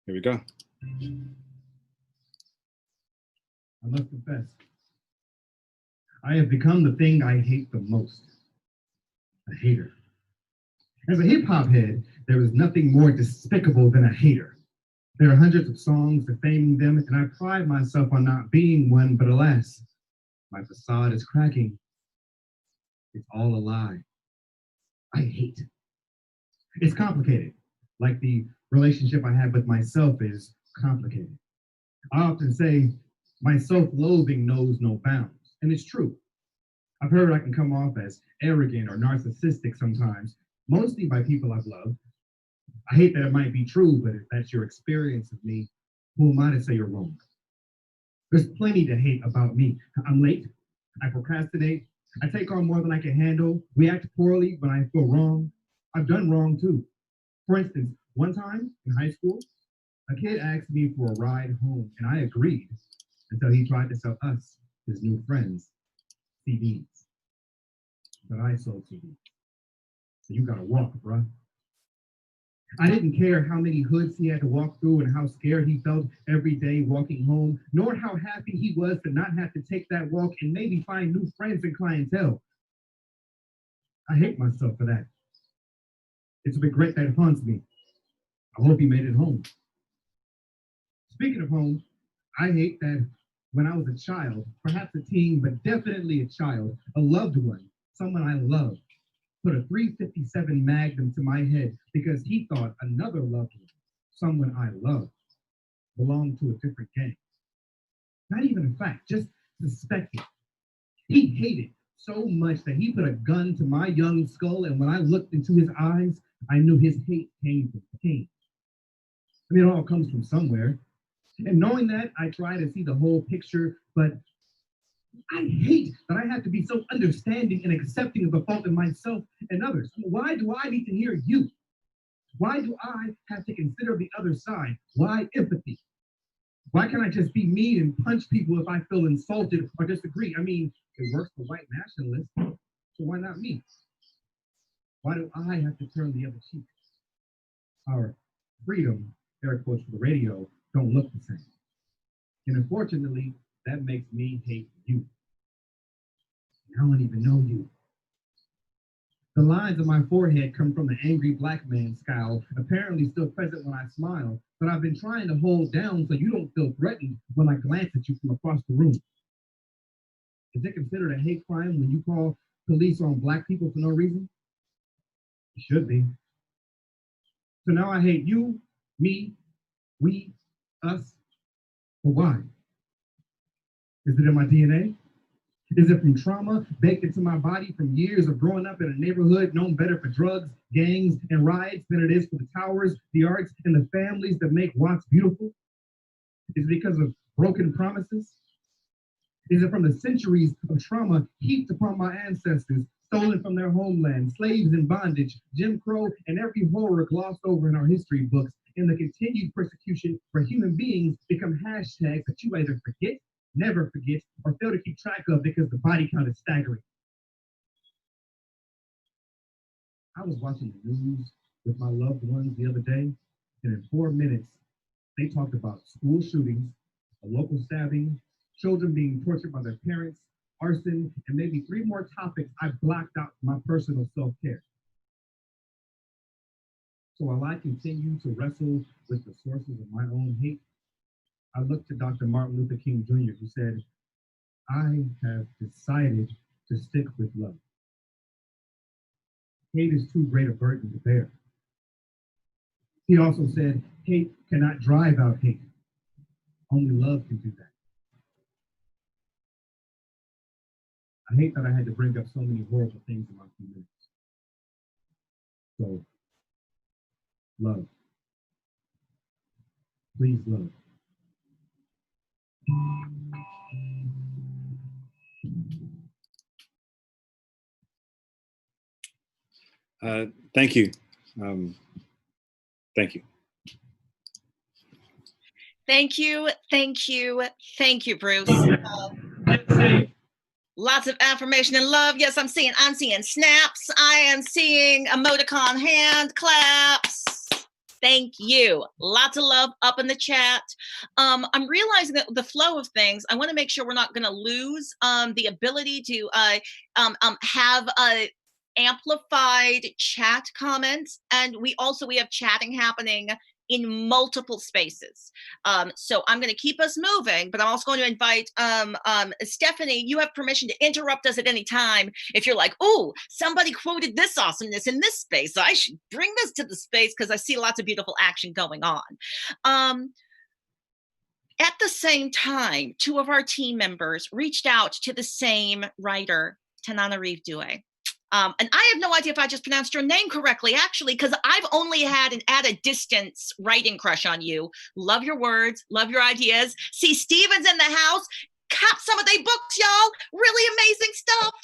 Here we go. I must confess, I have become the thing I hate the most, a hater. As a hip hop head, there is nothing more despicable than a hater. There are hundreds of songs defaming them, and I pride myself on not being one, but alas, my facade is cracking. It's all a lie. I hate. It's complicated, like the relationship I have with myself is complicated. I often say, My self-loathing knows no bounds, and it's true. I've heard I can come off as arrogant or narcissistic sometimes, mostly by people I've loved. I hate that it might be true, but if that's your experience of me, who am I to say you're wrong? There's plenty to hate about me. I'm late, I procrastinate, I take on more than I can handle, react poorly when I feel wrong. I've done wrong too. For instance, one time in high school, a kid asked me for a ride home, and I agreed until he tried to sell us, his new friends, CDs. But I sold CDs. So you gotta walk, bruh. I didn't care how many hoods he had to walk through and how scared he felt every day walking home, nor how happy he was to not have to take that walk and maybe find new friends and clientele. I hate myself for that. It's a regret that haunts me. I hope he made it home. Speaking of home, I hate that when I was a child, perhaps a teen, but definitely a child, a loved one, someone I loved, put a .357 Magnum to my head because he thought another loved one, someone I loved, belonged to a different gang. Not even a fact, just suspected. He hated so much that he put a gun to my young skull, and when I looked into his eyes, I knew his hate came from pain. I mean, it all comes from somewhere. And knowing that, I try to see the whole picture, but I hate that I have to be so understanding and accepting of the fault in myself and others. Why do I need to hear you? Why do I have to consider the other side? Why empathy? Why can't I just be mean and punch people if I feel insulted or disagree? I mean, it works for white nationalists, so why not me? Why do I have to turn the other cheek? Our freedom, air quotes for the radio, don't look the same. And unfortunately, that makes me hate you. I don't even know you. The lines on my forehead come from the angry black man scowl, apparently still present when I smile, but I've been trying to hold down so you don't feel threatened when I glance at you from across the room. Is it considered a hate crime when you call police on black people for no reason? It should be. So now I hate you, me, we, us. But why? Is it in my DNA? Is it from trauma baked into my body from years of growing up in a neighborhood known better for drugs, gangs, and riots than it is for the towers, the arts, and the families that make Watts beautiful? Is it because of broken promises? Is it from the centuries of trauma heaped upon my ancestors, stolen from their homeland, slaves in bondage, Jim Crow, and every horror glossed over in our history books, and the continued persecution where human beings become hashtags that you either forget, never forget, or fail to keep track of because the body count is staggering? I was watching the news with my loved ones the other day, and in 4 minutes, they talked about school shootings, a local stabbing, children being tortured by their parents, arson, and maybe 3 more topics I blocked out for my personal self-care. So while I continue to wrestle with the sources of my own hate, I look to Dr. Martin Luther King Jr., who said, I have decided to stick with love. Hate is too great a burden to bear. He also said, hate cannot drive out hate. Only love can do that. I hate that I had to bring up so many horrible things in my few minutes. So, love. Please love. Thank you. Thank you. Thank you, thank you, thank you, Bruce. Lots of affirmation and love. Yes, I'm seeing snaps. I am seeing emoticon hand claps. Thank you. Lots of love up in the chat. I'm realizing that the flow of things, I want to make sure we're not going to lose the ability to have amplified chat comments. And we have chatting happening in multiple spaces. So I'm going to keep us moving, but I'm also going to invite Stephanie, you have permission to interrupt us at any time. If you're like, oh, somebody quoted this awesomeness in this space, so I should bring this to the space because I see lots of beautiful action going on. At the same time, two of our team members reached out to the same writer, Tananarive Due. And I have no idea if I just pronounced your name correctly, actually, because I've only had an at a distance writing crush on you. Love your words, love your ideas. See, Steven's in the house. Cop some of their books, y'all. Really amazing stuff.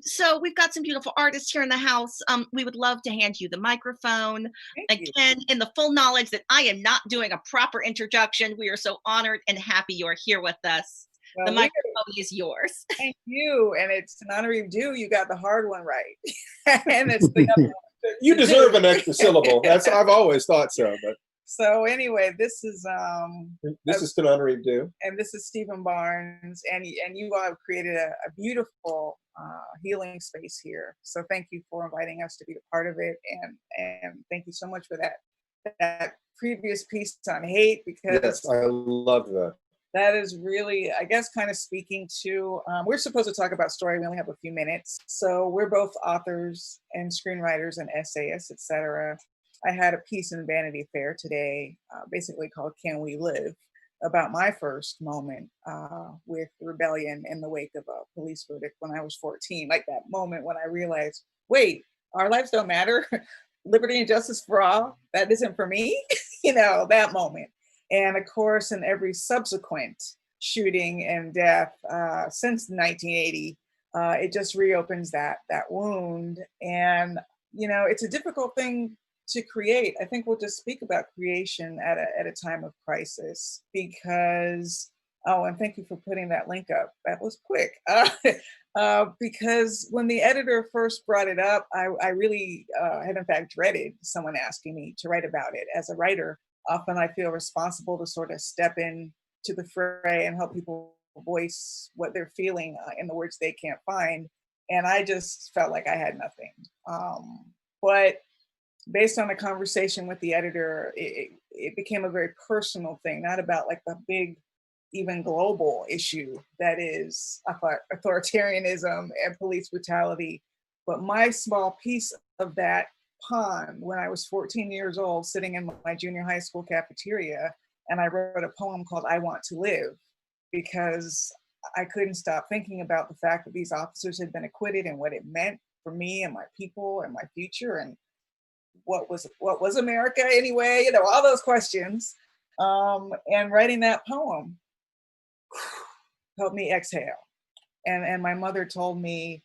So we've got some beautiful artists here in the house. We would love to hand you the microphone. Again, in the full knowledge that I am not doing a proper introduction, we are so honored and happy you are here with us. Well, the microphone is yours. Thank you. And it's Tananarive Due. You got the hard one right. And it's the other one. You deserve an extra syllable. I've always thought so. But so anyway, this is Tananarive Due. And this is Stephen Barnes. And you all have created a beautiful healing space here. So thank you for inviting us to be a part of it. And thank you so much for that previous piece on hate, because yes, I love that. That is really, I guess, kind of speaking to, we're supposed to talk about story. We only have a few minutes. So we're both authors and screenwriters and essayists, etc. I had a piece in Vanity Fair today, basically called Can We Live? About my first moment with rebellion in the wake of a police verdict when I was 14. Like that moment when I realized, wait, our lives don't matter. Liberty and justice for all, that isn't for me. That moment. And of course, in every subsequent shooting and death since 1980, it just reopens that wound. And, it's a difficult thing to create. I think we'll just speak about creation at a time of crisis because, and thank you for putting that link up. That was quick. Because when the editor first brought it up, I really had in fact dreaded someone asking me to write about it. As a writer, often I feel responsible to sort of step in to the fray and help people voice what they're feeling in the words they can't find. And I just felt like I had nothing. But based on a conversation with the editor, it became a very personal thing, not about like the big, even global issue that is authoritarianism and police brutality. But my small piece of that pond when I was 14 years old, sitting in my junior high school cafeteria, and I wrote a poem called I Want to Live, because I couldn't stop thinking about the fact that these officers had been acquitted and what it meant for me and my people and my future and what was America anyway, all those questions. And writing that poem helped me exhale. And my mother told me,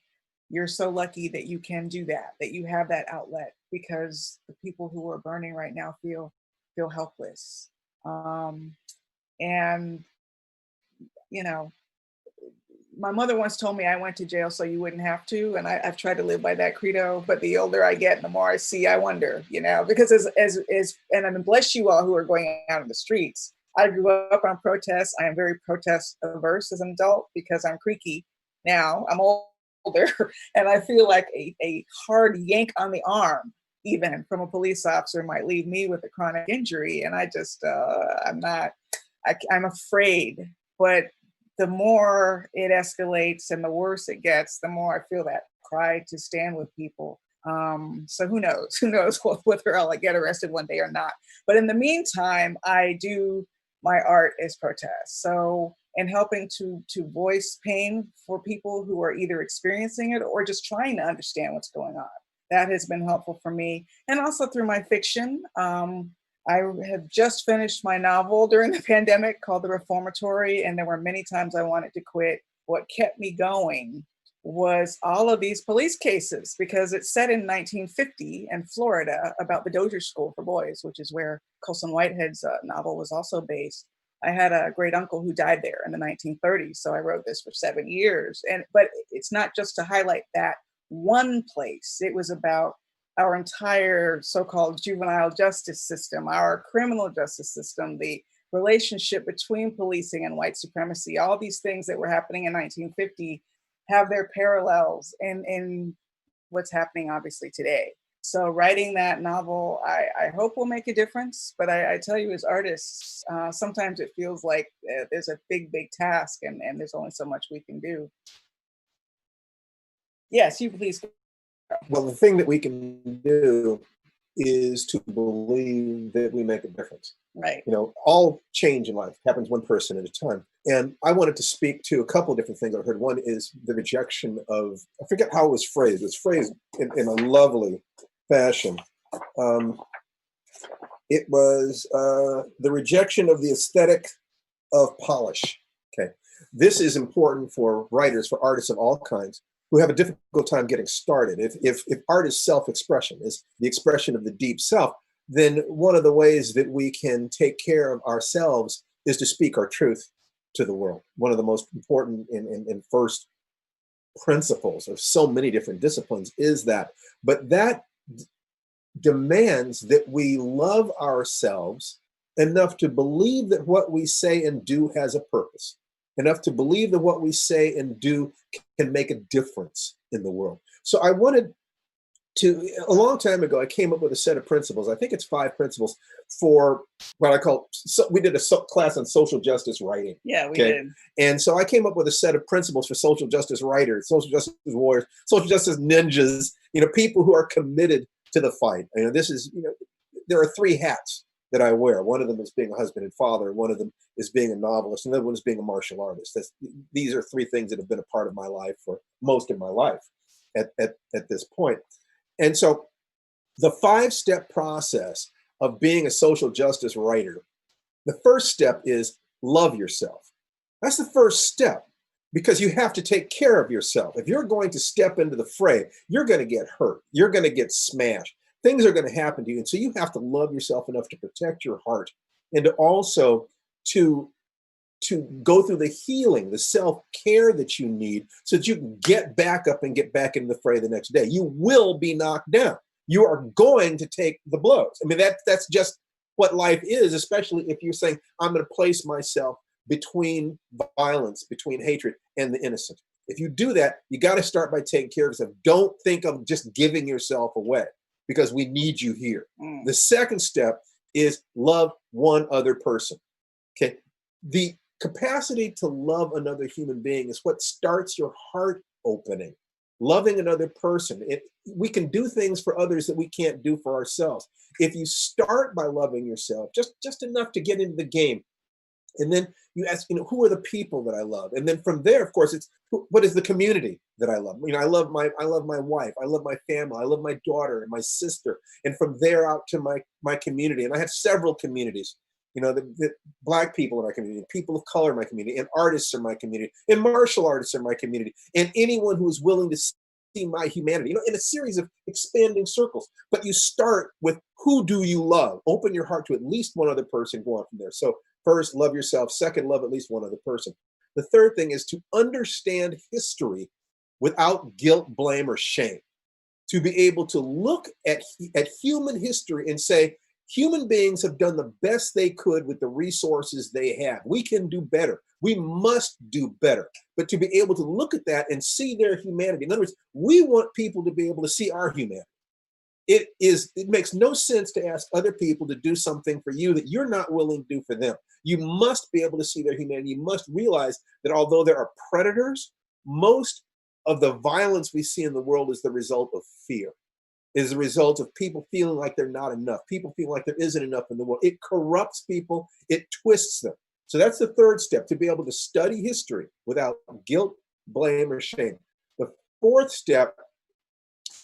you're so lucky that you can do that you have that outlet, because the people who are burning right now feel helpless. My mother once told me I went to jail so you wouldn't have to, and I've tried to live by that credo. But the older I get, the more I see, I wonder, because and I bless you all who are going out in the streets. I grew up on protests. I am very protest averse as an adult because I'm creaky now. I'm older, and I feel like a hard yank on the arm, even from a police officer, might leave me with a chronic injury. And I just, I'm afraid. But the more it escalates and the worse it gets, the more I feel that cry to stand with people. So who knows? Who knows whether I'll get arrested one day or not. But in the meantime, my art is protest. So, and helping to voice pain for people who are either experiencing it or just trying to understand what's going on. That has been helpful for me. And also through my fiction. I have just finished my novel during the pandemic called The Reformatory, and there were many times I wanted to quit. What kept me going was all of these police cases, because it's set in 1950 in Florida about the Dozier School for Boys, which is where Colson Whitehead's novel was also based. I had a great uncle who died there in the 1930s, so I wrote this for 7 years. But it's not just to highlight that one place. It was about our entire so-called juvenile justice system, our criminal justice system, the relationship between policing and white supremacy. All these things that were happening in 1950 have their parallels in what's happening obviously today. So writing that novel, I hope will make a difference. But I tell you, as artists, sometimes it feels like there's a big, big task and there's only so much we can do. Yes, you please. Well, the thing that we can do is to believe that we make a difference. Right. You know, all change in life happens one person at a time. And I wanted to speak to a couple of different things I heard. One is the rejection of, I forget how it was phrased. It was phrased in a lovely fashion. It was the rejection of the aesthetic of polish. Okay. This is important for writers, for artists of all kinds who have a difficult time getting started. If art is self-expression, is the expression of the deep self, then one of the ways that we can take care of ourselves is to speak our truth to the world. One of the most important and first principles of so many different disciplines is that. But that demands that we love ourselves enough to believe that what we say and do has a purpose, enough to believe that what we say and do can make a difference in the world. So I wanted to, a long time ago, I came up with a set of principles. I think it's 5 principles for what I call, so we did a class on social justice writing. Yeah, we did. And so I came up with a set of principles for social justice writers, social justice warriors, social justice ninjas, you know, people who are committed to the fight. You know, this is, you know, there are 3 hats that I wear. One of them is being a husband and father. One of them is being a novelist. Another one is being a martial artist. These are 3 things that have been a part of my life for most of my life at this point. And so the 5-step process of being a social justice writer, the first step is love yourself. That's the first step, because you have to take care of yourself. If you're going to step into the fray, you're going to get hurt. You're going to get smashed. Things are going to happen to you. And so you have to love yourself enough to protect your heart and to also to go through the healing, the self-care that you need so that you can get back up and get back into the fray the next day. You will be knocked down. You are going to take the blows. I mean, that's just what life is, especially if you're saying, I'm going to place myself between violence, between hatred and the innocent. If you do that, you got to start by taking care of yourself. Don't think of just giving yourself away, because we need you here. The second step is love one other person. Okay. The capacity to love another human being is what starts your heart opening. Loving another person. We can do things for others that we can't do for ourselves. If you start by loving yourself, just enough to get into the game, and then you ask, you know, who are the people that I love? And then from there, of course, it's what is the community that I love? You know, I love my wife, I love my family, I love my daughter and my sister, and from there out to my community. And I have several communities. You know, the Black people in my community, people of color in my community, and artists in my community, and martial artists in my community, and anyone who is willing to see my humanity, you know, in a series of expanding circles. But you start with, who do you love? Open your heart to at least one other person, go on from there. So first, love yourself. Second, love at least one other person. The third thing is to understand history without guilt, blame, or shame. To be able to look at human history and say, human beings have done the best they could with the resources they have. We can do better. We must do better. But to be able to look at that and see their humanity. In other words, we want people to be able to see our humanity. It makes no sense to ask other people to do something for you that you're not willing to do for them. You must be able to see their humanity. You must realize that although there are predators, most of the violence we see in the world is the result of fear. Is the result of people feeling like they're not enough, people feeling like there isn't enough in the world. It corrupts people, it twists them. So that's the third step, to be able to study history without guilt, blame, or shame. The fourth step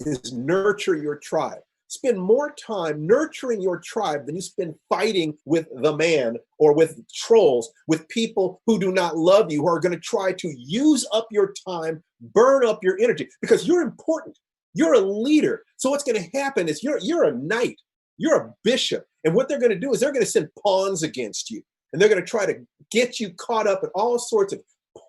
is nurture your tribe. Spend more time nurturing your tribe than you spend fighting with the man or with trolls, with people who do not love you, who are going to try to use up your time, burn up your energy, because you're important. You're a leader. So what's going to happen is you're a knight, you're a bishop. And what they're going to do is they're going to send pawns against you. And they're going to try to get you caught up in all sorts of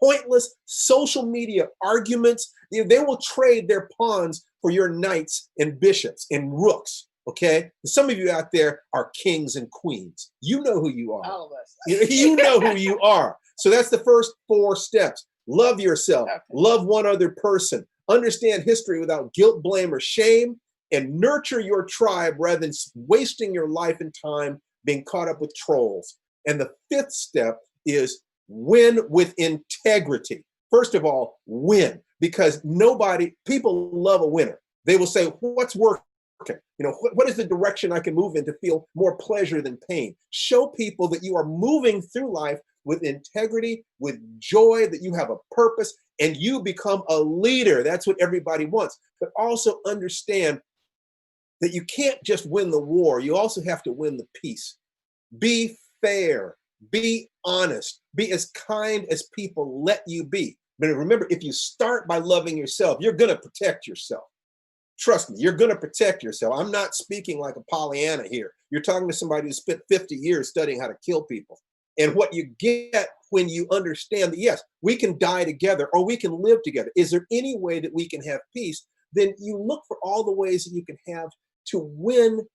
pointless social media arguments. They will trade their pawns for your knights and bishops and rooks. Okay. Some of you out there are kings and queens. You know who you are. All of us. You know who you are. So that's the first 4 steps. Love yourself. Okay. Love one other person. Understand history without guilt, blame, or shame, and nurture your tribe rather than wasting your life and time being caught up with trolls. And the 5th step is win with integrity. First of all, win, because people love a winner. They will say, what's working? You know, what is the direction I can move in to feel more pleasure than pain? Show people that you are moving through life with integrity, with joy, that you have a purpose, and you become a leader. That's what everybody wants. But also understand that you can't just win the war. You also have to win the peace. Be fair, be honest, be as kind as people let you be. But remember, if you start by loving yourself, you're going to protect yourself. Trust me, you're going to protect yourself. I'm not speaking like a Pollyanna here. You're talking to somebody who spent 50 years studying how to kill people. And what you get when you understand that, yes, we can die together or we can live together. Is there any way that we can have peace? Then you look for all the ways that you can have to win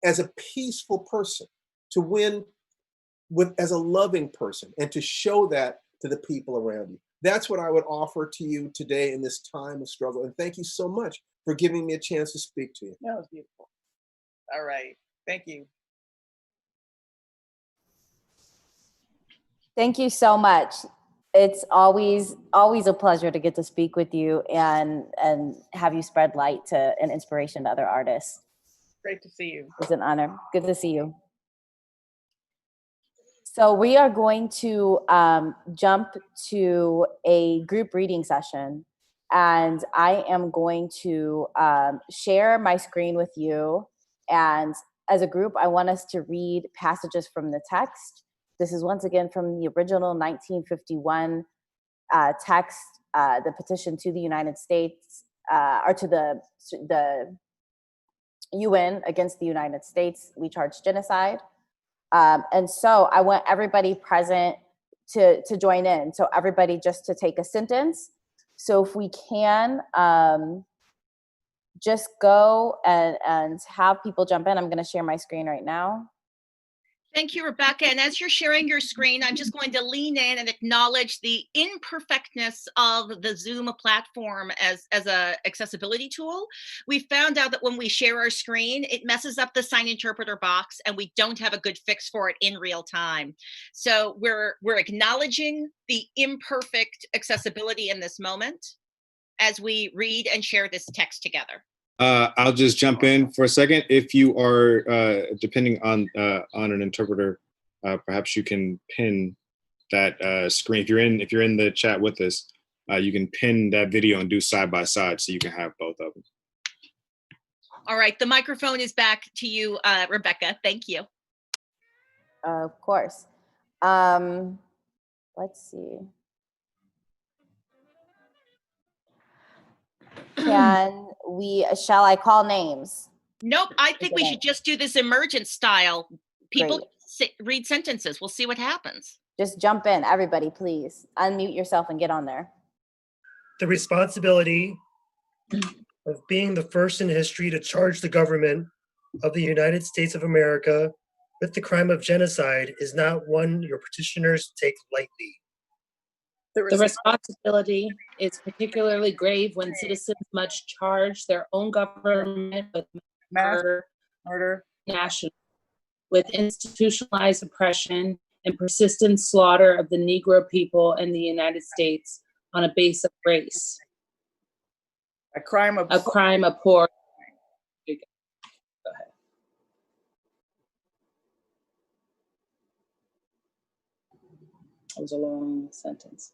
as a peaceful person, to win as a loving person, and to show that to the people around you. That's what I would offer to you today in this time of struggle. And thank you so much for giving me a chance to speak to you. That was beautiful. All right. Thank you. Thank you so much. It's always a pleasure to get to speak with you and have you spread light to and inspiration to other artists. Great to see you. It's an honor. Good to see you. So we are going to jump to a group reading session, and I am going to share my screen with you. And as a group, I want us to read passages from the text. This is once again from the original 1951 text, the petition to the United States, or to the UN against the United States. We charge genocide. And so I want everybody present to join in. So everybody just to take a sentence. So if we can just go and have people jump in. I'm going to share my screen right now. Thank you, Rebecca. And as you're sharing your screen, I'm just going to lean in and acknowledge the imperfectness of the Zoom platform as a accessibility tool. We found out that when we share our screen, it messes up the sign interpreter box, and we don't have a good fix for it in real time. So we're acknowledging the imperfect accessibility in this moment as we read and share this text together. I'll just jump in for a second. If you are depending on an interpreter, perhaps you can pin that screen. If you're in the chat with us, you can pin that video and do side by side, so you can have both of them. All right, the microphone is back to you, Rebecca. Thank you. Of course. Let's see. Shall I call names? Nope, I think we should just do this emergent style. People read sentences. We'll see what happens. Just jump in, everybody, please. Unmute yourself and get on there. The responsibility of being the first in history to charge the government of the United States of America with the crime of genocide is not one your petitioners take lightly. The responsibility is particularly grave when citizens must charge their own government with murder, national, with institutionalized oppression and persistent slaughter of the Negro people in the United States on a base of race. A crime of abhorrent. Go ahead. That was a long sentence.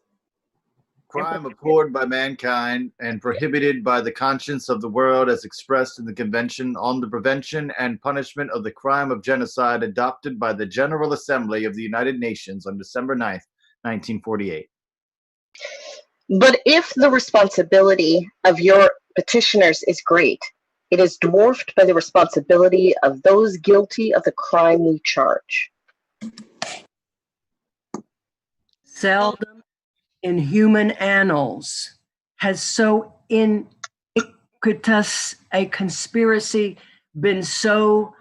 Crime abhorred by mankind and prohibited by the conscience of the world as expressed in the Convention on the Prevention and Punishment of the Crime of Genocide adopted by the General Assembly of the United Nations on December 9th, 1948. But if the responsibility of your petitioners is great, it is dwarfed by the responsibility of those guilty of the crime we charge. Seldom in human annals has so iniquitous a conspiracy been so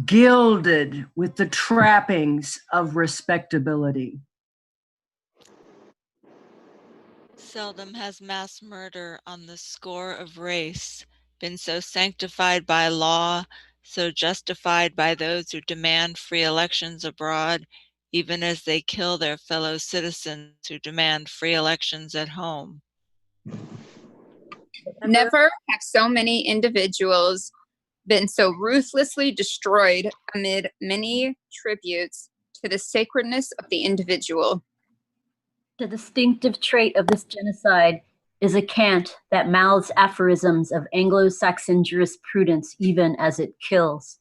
gilded with the trappings of respectability. Seldom has mass murder on the score of race been so sanctified by law, so justified by those who demand free elections abroad, even as they kill their fellow citizens who demand free elections at home. Never have so many individuals been so ruthlessly destroyed amid many tributes to the sacredness of the individual. The distinctive trait of this genocide is a cant that mouths aphorisms of Anglo-Saxon jurisprudence even as it kills.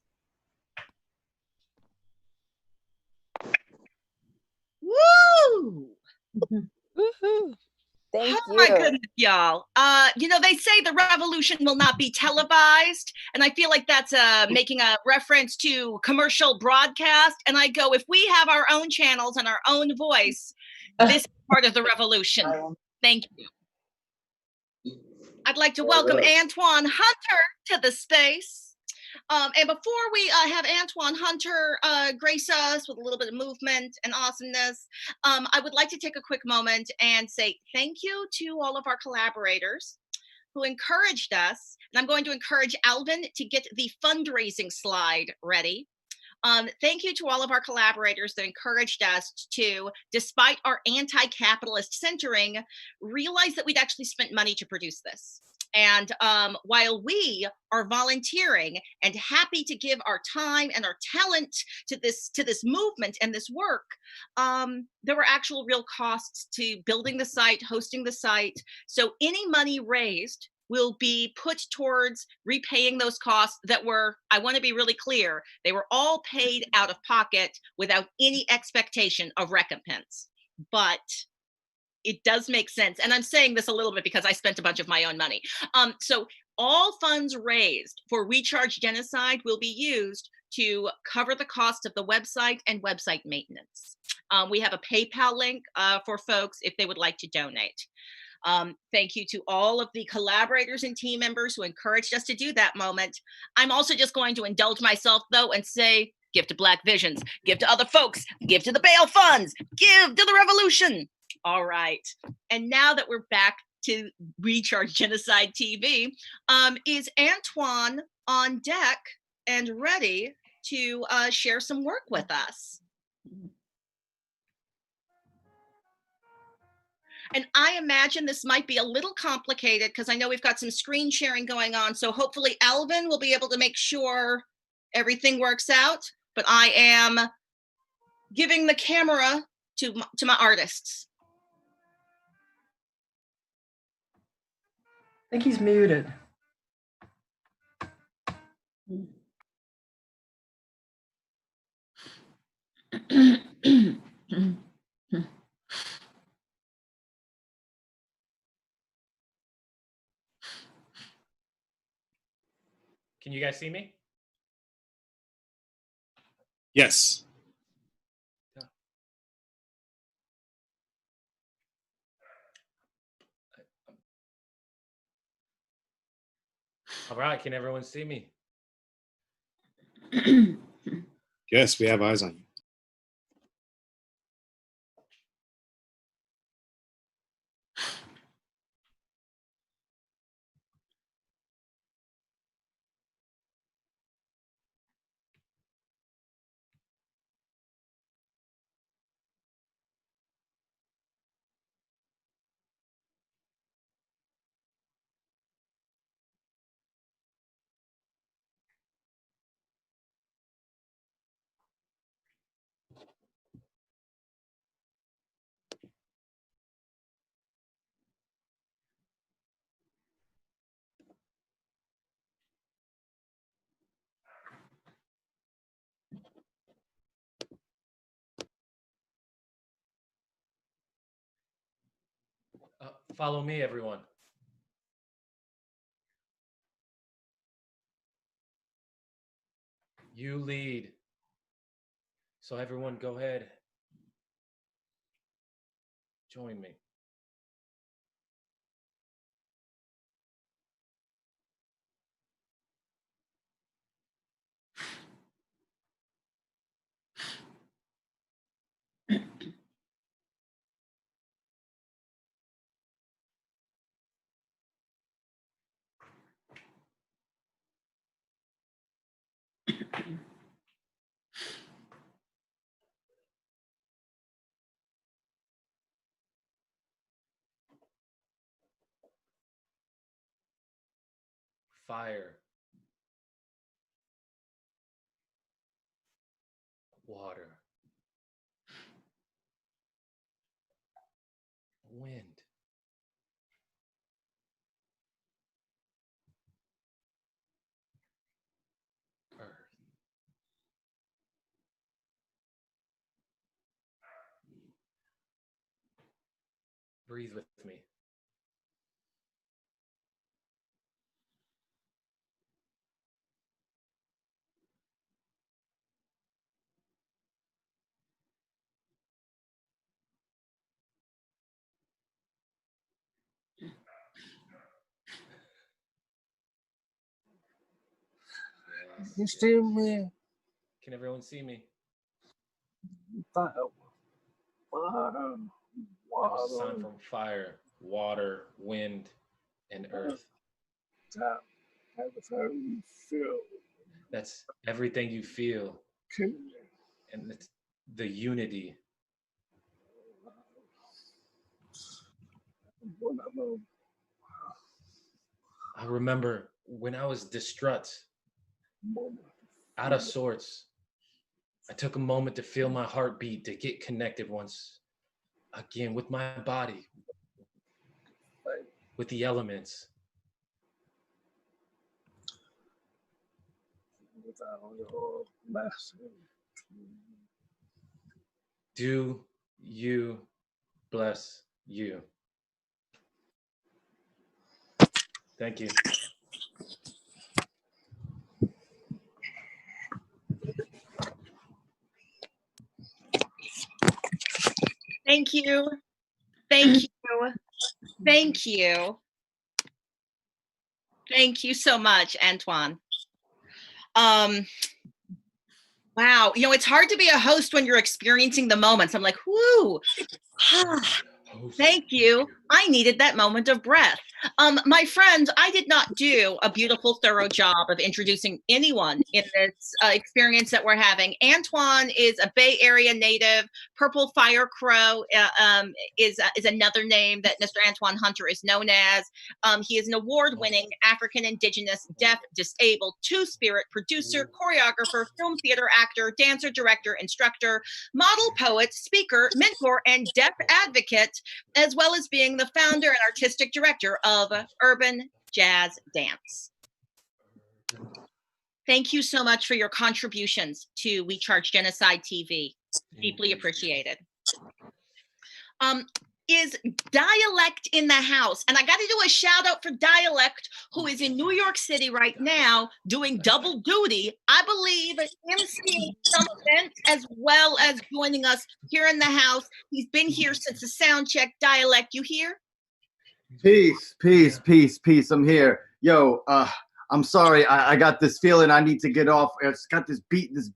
Woo! Woohoo! Thank Oh my goodness, y'all. You know, they say the revolution will not be televised, and I feel like that's making a reference to commercial broadcast. And I go, if we have our own channels and our own voice, this is part of the revolution. Thank you. I'd like to welcome Antoine Hunter to the space. And before we have Antoine Hunter grace us with a little bit of movement and awesomeness, I would like to take a quick moment and say thank you to all of our collaborators who encouraged us. And I'm going to encourage Alvin to get the fundraising slide ready. Thank you to all of our collaborators that encouraged us to, despite our anti-capitalist centering, realize that we'd actually spent money to produce this. And while we are volunteering and happy to give our time and our talent to this movement and this work, there were actual real costs to building the site, hosting the site. So any money raised will be put towards repaying those costs that were, I want to be really clear, they were all paid out of pocket without any expectation of recompense. But it does make sense. And I'm saying this a little bit because I spent a bunch of my own money. So all funds raised for We Charge Genocide will be used to cover the cost of the website and website maintenance. We have a PayPal link for folks if they would like to donate. Thank you to all of the collaborators and team members who encouraged us to do that moment. I'm also just going to indulge myself though and say, give to Black Visions, give to other folks, give to the bail funds, give to the revolution. All right. And now that we're back to Recharge Genocide TV, is Antoine on deck and ready to share some work with us? And I imagine this might be a little complicated because I know we've got some screen sharing going on. So hopefully Alvin will be able to make sure everything works out. But I am giving the camera to my artists. I think he's muted. Can you guys see me? Yes. All right, can everyone see me? Yes, we have eyes on you. Follow me, everyone. You lead. So everyone go ahead. Join me. Fire. water, wind, earth. Breathe with me. You see me? Can everyone see me? Water, That was a sound from fire, water, wind, and earth. everything you feel. That's everything you feel. And it's the unity. I remember when I was distraught, out of sorts, I took a moment to feel my heartbeat, to get connected once again with my body, with the elements. Do you bless you? Thank you. Thank you. Thank you. Thank you. Thank you so much, Antoine. Wow, you know, it's hard to be a host when you're experiencing the moments. I'm like, whoo. Thank you. I needed that moment of breath. My friends, I did not do a beautiful, thorough job of introducing anyone in this experience that we're having. Antoine is a Bay Area native. Purple Fire Crow is another name that Mr. Antoine Hunter is known as. He is an award-winning African, Indigenous, deaf, disabled, two-spirit producer, choreographer, film theater actor, dancer, director, instructor, model, poet, speaker, mentor, and deaf advocate, as well as being the founder and artistic director of Urban Jazz Dance. Thank you so much for your contributions to We Charge Genocide TV. Deeply appreciated. Is Dialect in the house? And I got to do a shout out for Dialect, who is in New York City right now doing double duty. I believe emceeing some events as well as joining us here in the house. He's been here since the sound check. Dialect, you here? Peace, peace, peace, peace. I'm here. Yo, I'm sorry. I got this feeling I need to get off. It's got this beat is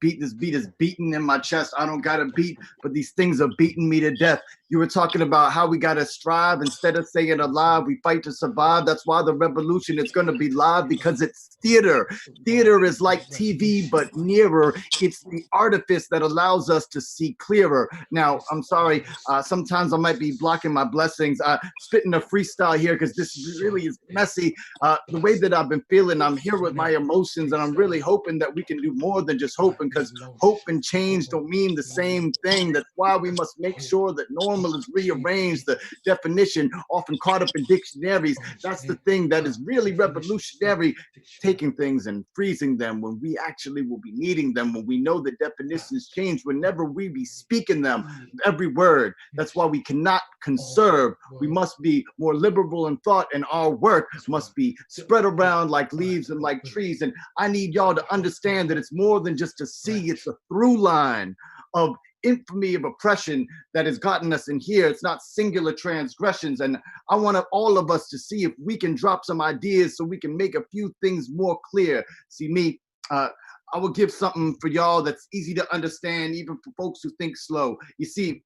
beating in my chest. I don't got a beat, but these things are beating me to death. You were talking about how we got to strive instead of saying alive. We fight to survive. That's why the revolution is going to be live, because it's theater. Theater is like TV, but nearer. It's the artifice that allows us to see clearer. Now, I'm sorry. Sometimes I might be blocking my blessings. Spitting a freestyle here because this really is messy. The way that I've been feeling, I'm here with my emotions, and I'm really hoping that we can do more than just hoping, because hope and change don't mean the same thing. That's why we must make sure that normal is rearranged. The definition often caught up in dictionaries. That's the thing that is really revolutionary, taking things and freezing them when we actually will be needing them, when we know the definitions change whenever we be speaking them, every word. That's why we cannot conserve. We must be more liberal in thought, and our work must be spread around like leaves and like trees. And I need y'all to understand that it's more than just a sea. It's a through line of infamy of oppression that has gotten us in here. It's not singular transgressions. And I want all of us to see if we can drop some ideas so we can make a few things more clear. See, me, I will give something for y'all that's easy to understand, even for folks who think slow. You see,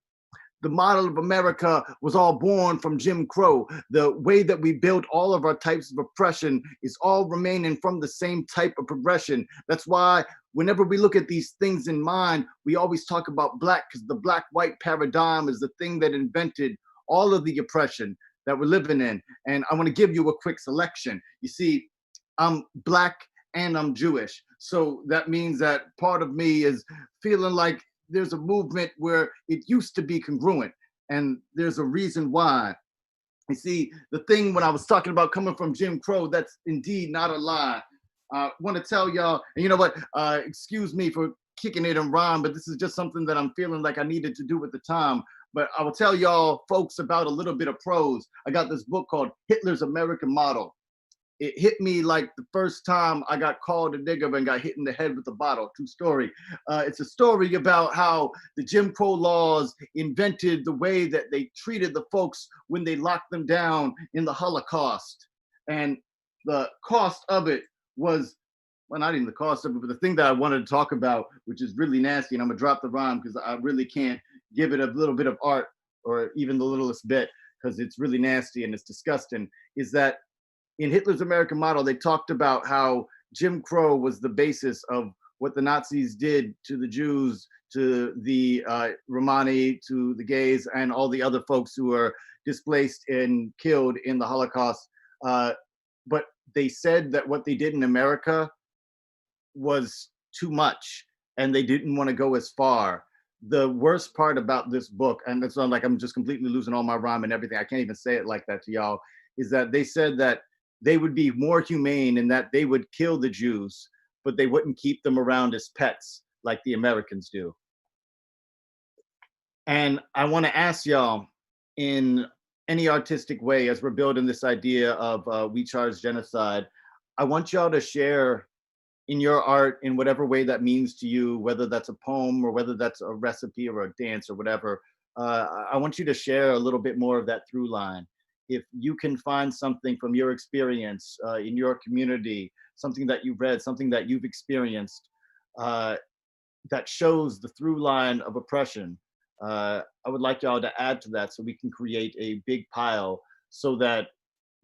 the model of America was all born from Jim Crow. The way that we built all of our types of oppression is all remaining from the same type of progression. That's why whenever we look at these things in mind, we always talk about black, because the black-white paradigm is the thing that invented all of the oppression that we're living in. And I want to give you a quick selection. You see, I'm black and I'm Jewish. So that means that part of me is feeling like there's a movement where it used to be congruent, and there's a reason why. You see, the thing when I was talking about coming from Jim Crow, that's indeed not a lie. I want to tell y'all, and you know what, excuse me for kicking it in rhyme, but this is just something that I'm feeling like I needed to do at the time. But I will tell y'all folks about a little bit of prose. I got this book called Hitler's American Model. It hit me like the first time I got called a nigger and got hit in the head with a bottle. True story. It's a story about how the Jim Crow laws invented the way that they treated the folks when they locked them down in the Holocaust. And the cost of it was, well, not even the cost of it, but the thing that I wanted to talk about, which is really nasty, and I'm gonna drop the rhyme because I really can't give it a little bit of art or even the littlest bit because it's really nasty and it's disgusting, is that in Hitler's American Model, they talked about how Jim Crow was the basis of what the Nazis did to the Jews, to the Romani, to the gays, and all the other folks who were displaced and killed in the Holocaust. But they said that what they did in America was too much, and they didn't want to go as far. The worst part about this book, and it's not like I'm just completely losing all my rhyme and everything, I can't even say it like that to y'all, is that they said that they would be more humane in that they would kill the Jews, but they wouldn't keep them around as pets like the Americans do. And I want to ask y'all, in any artistic way, as we're building this idea of We Charge Genocide, I want y'all to share in your art in whatever way that means to you, whether that's a poem or whether that's a recipe or a dance or whatever. I want you to share a little bit more of that through line. If you can find something from your experience in your community, something that you've read, something that you've experienced that shows the through line of oppression, I would like y'all to add to that so we can create a big pile so that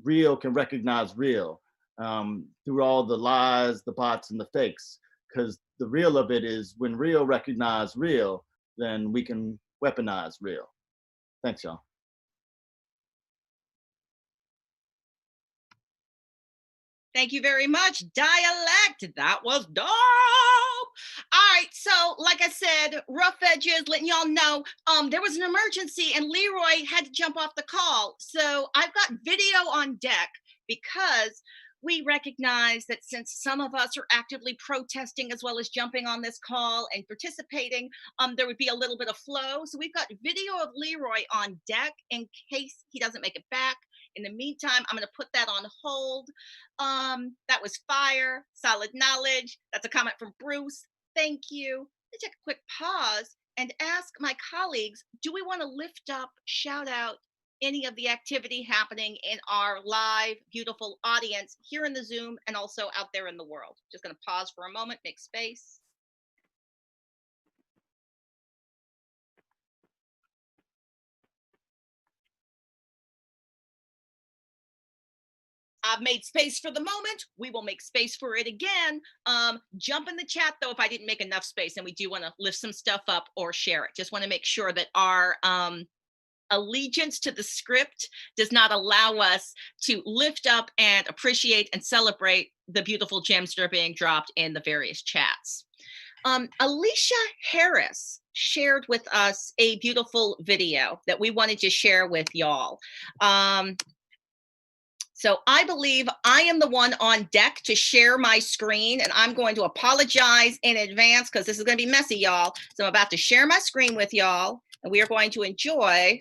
real can recognize real through all the lies, the bots, and the fakes. Because the real of it is when real recognize real, then we can weaponize real. Thanks, y'all. Thank you very much, Dialect. That was dope. All right, so like I said, rough edges, letting y'all know, there was an emergency and Leroy had to jump off the call. So I've got video on deck because we recognize that since some of us are actively protesting as well as jumping on this call and participating, there would be a little bit of flow. So we've got video of Leroy on deck in case he doesn't make it back. In the meantime, I'm going to put that on hold. That was fire, solid knowledge. That's a comment from Bruce. Thank you. Let's take a quick pause and ask my colleagues, do we want to lift up, shout out any of the activity happening in our live, beautiful audience here in the Zoom and also out there in the world? Just going to pause for a moment, make space. I've made space for the moment. We will make space for it again. Jump in the chat though if I didn't make enough space and we do want to lift some stuff up or share it. Just want to make sure that our allegiance to the script does not allow us to lift up and appreciate and celebrate the beautiful gems that are being dropped in the various chats. Alicia Harris shared with us a beautiful video that we wanted to share with y'all. So I believe I am the one on deck to share my screen, and I'm going to apologize in advance because this is going to be messy, y'all. So I'm about to share my screen with y'all, and we are going to enjoy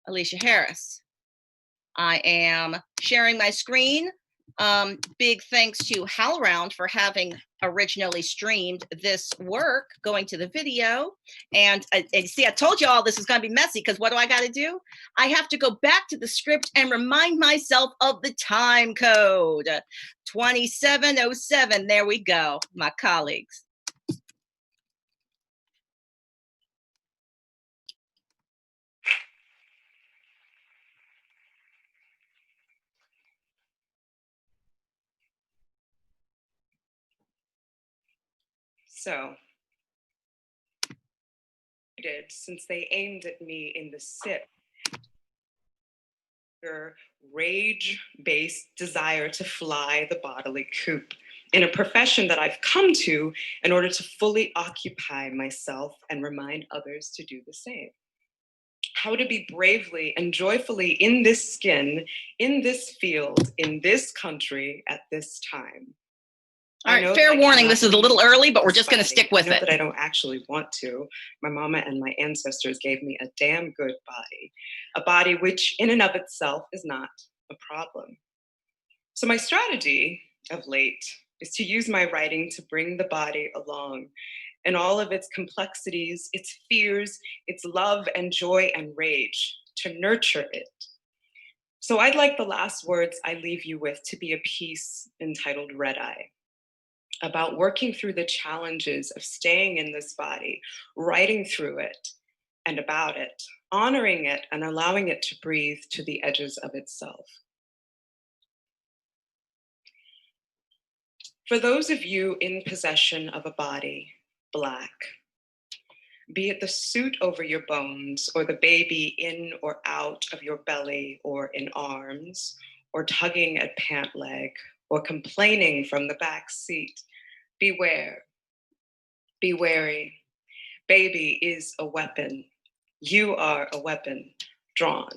Alicia Harris. I am sharing my screen. Big thanks to HowlRound for having originally streamed this work, going to the video. And see, I told you all this is going to be messy because what do I got to do? I have to go back to the script and remind myself of the time code. 2707, there we go, my colleagues. So, since they aimed at me in the SIP, your rage-based desire to fly the bodily coop in a profession that I've come to in order to fully occupy myself and remind others to do the same. How to be bravely and joyfully in this skin, in this field, in this country at this time. All right, fair warning, this is a little early, but we're just going to stick with I know it. that I don't actually want to. My mama and my ancestors gave me a damn good body, a body which in and of itself is not a problem. So my strategy of late is to use my writing to bring the body along in all of its complexities, its fears, its love and joy and rage, to nurture it. So I'd like the last words I leave you with to be a piece entitled Red Eye, about working through the challenges of staying in this body, writing through it and about it, honoring it and allowing it to breathe to the edges of itself. For those of you in possession of a body, Black, be it the suit over your bones or the baby in or out of your belly or in arms, or tugging at pant leg, or complaining from the back seat, beware, be wary. Baby is a weapon. You are a weapon drawn.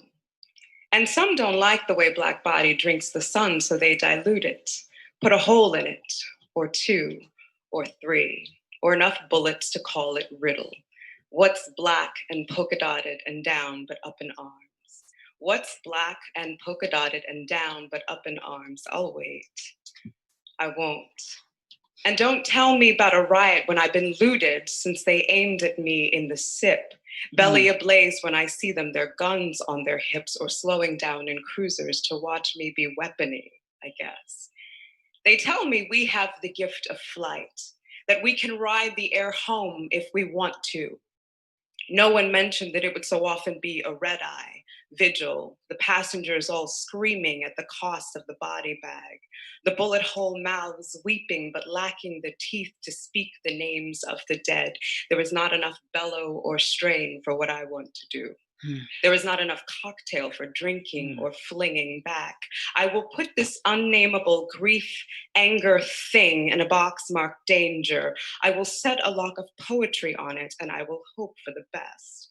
And some don't like the way Black body drinks the sun, so they dilute it, put a hole in it, or two, or three, or enough bullets to call it riddle. What's Black and polka dotted and down but up in arms? What's Black and polka dotted and down but up in arms? I'll wait. I won't. And don't tell me about a riot when I've been looted since they aimed at me in the sip. Belly ablaze when I see them, their guns on their hips or slowing down in cruisers to watch me be weapony, I guess. They tell me we have the gift of flight, that we can ride the air home if we want to. No one mentioned that it would so often be a red eye, vigil, the passengers all screaming at the cost of the body bag, the bullet hole mouths weeping but lacking the teeth to speak the names of the dead. There was not enough bellow or strain for what I want to do. There was not enough cocktail for drinking or flinging back. I will put this unnameable grief, anger thing in a box marked danger. I will set a lock of poetry on it and I will hope for the best.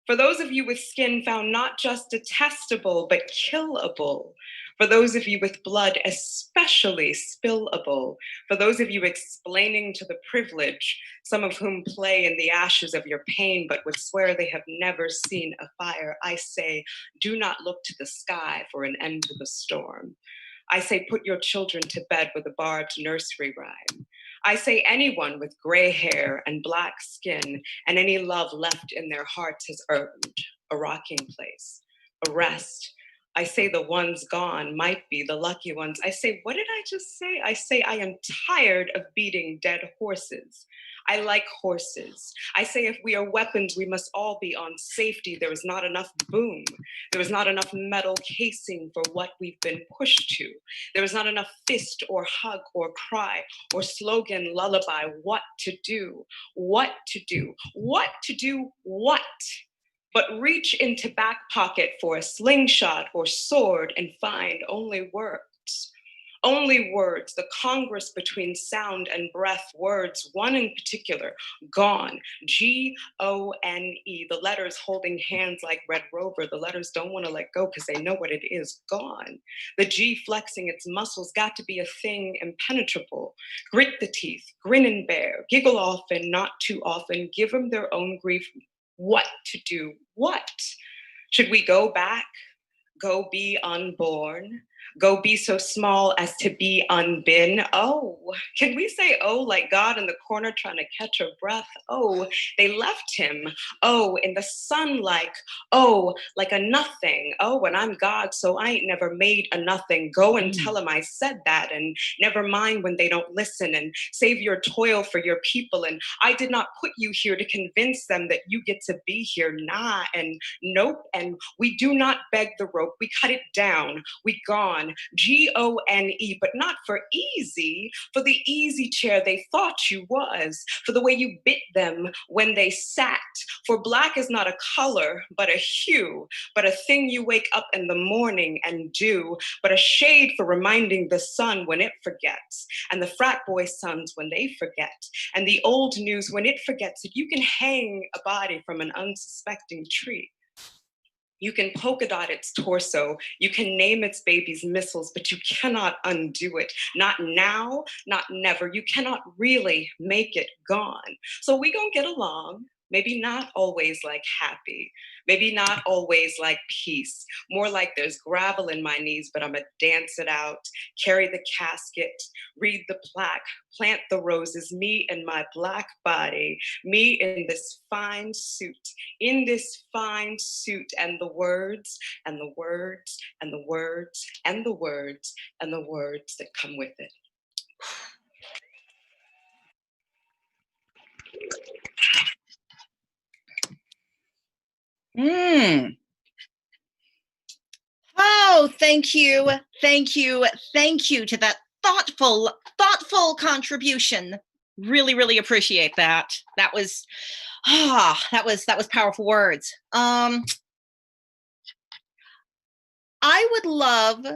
For those of you with skin found not just detestable, but killable. For those of you with blood, especially spillable. For those of you explaining to the privileged, some of whom play in the ashes of your pain, but would swear they have never seen a fire, I say, do not look to the sky for an end to the storm. I say, put your children to bed with a barbed nursery rhyme. I say anyone with gray hair and Black skin and any love left in their hearts has earned a rocking place, a rest. I say the ones gone might be the lucky ones. I say, what did I just say? I say, I am tired of beating dead horses. I like horses. I say if we are weapons, we must all be on safety. There is not enough boom. There is not enough metal casing for what we've been pushed to. There is not enough fist or hug or cry or slogan lullaby. What to do, what to do, what to do, what? But reach into back pocket for a slingshot or sword and find only words. Only words, the congress between sound and breath, words, one in particular, gone, G-O-N-E, the letters holding hands like Red Rover, the letters don't want to let go because they know what it is, gone. The G flexing its muscles got to be a thing impenetrable. Grit the teeth, grin and bear, giggle often, not too often, give them their own grief. What to do, what? Should we go back, go be unborn? Go be so small as to be unbeen. Oh, can we say, oh, like God in the corner trying to catch her breath? Oh, they left him. Oh, in the sun like a nothing. Oh, and I'm God, so I ain't never made a nothing. Go and tell him I said that, and never mind when they don't listen, and save your toil for your people. And I did not put you here to convince them that you get to be here. Nah, and nope, and we do not beg the rope. We cut it down. We gone. gone, Gone, but not for easy, for the easy chair they thought you was, for the way you bit them when they sat. For black is not a color, but a hue, but a thing you wake up in the morning and do, but a shade for reminding the sun when it forgets, and the frat boy sons when they forget, and the old news when it forgets that you can hang a body from an unsuspecting tree. You can polka dot its torso, you can name its baby's missiles, but you cannot undo it. Not now, not never. You cannot really make it gone. So we gonna get along. Maybe not always like happy, maybe not always like peace, more like there's gravel in my knees, but I'ma dance it out, carry the casket, read the plaque, plant the roses, me and my black body, me in this fine suit, and the words, and the words, and the words, and the words, and the words that come with it. Oh, thank you, thank you, thank you to that thoughtful contribution. Really, really appreciate that. That was powerful words. I would love,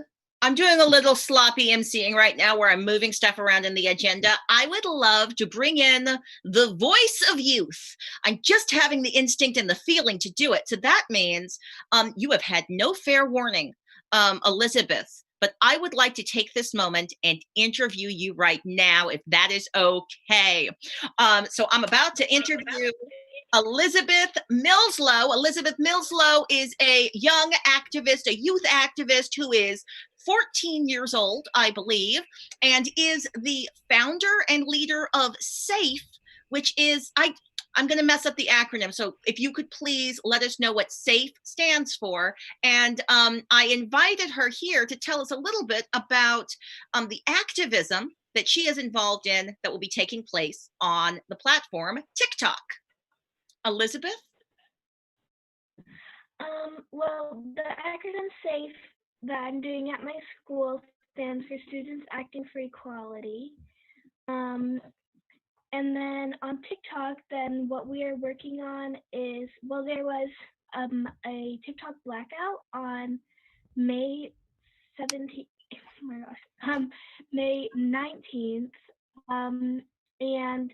I'm doing a little sloppy emceeing right now where I'm moving stuff around in the agenda. I would love to bring in the voice of youth. I'm just having the instinct and the feeling to do it. So that means you have had no fair warning, Elizabeth, but I would like to take this moment and interview you right now, if that is okay. So I'm about to interview Elizabeth Millslow. Elizabeth Millslow is a young activist, a youth activist who is 14 years old, I believe, and is the founder and leader of SAFE, which is, I'm going to mess up the acronym. So if you could please let us know what SAFE stands for. And I invited her here to tell us a little bit about the activism that she is involved in that will be taking place on the platform TikTok. Elizabeth? Well, the acronym SAFE that I'm doing at my school stands for Students Acting for Equality. And then on TikTok, then what we are working on is, well, there was a TikTok blackout on May 17th, oh my gosh, May 19th. And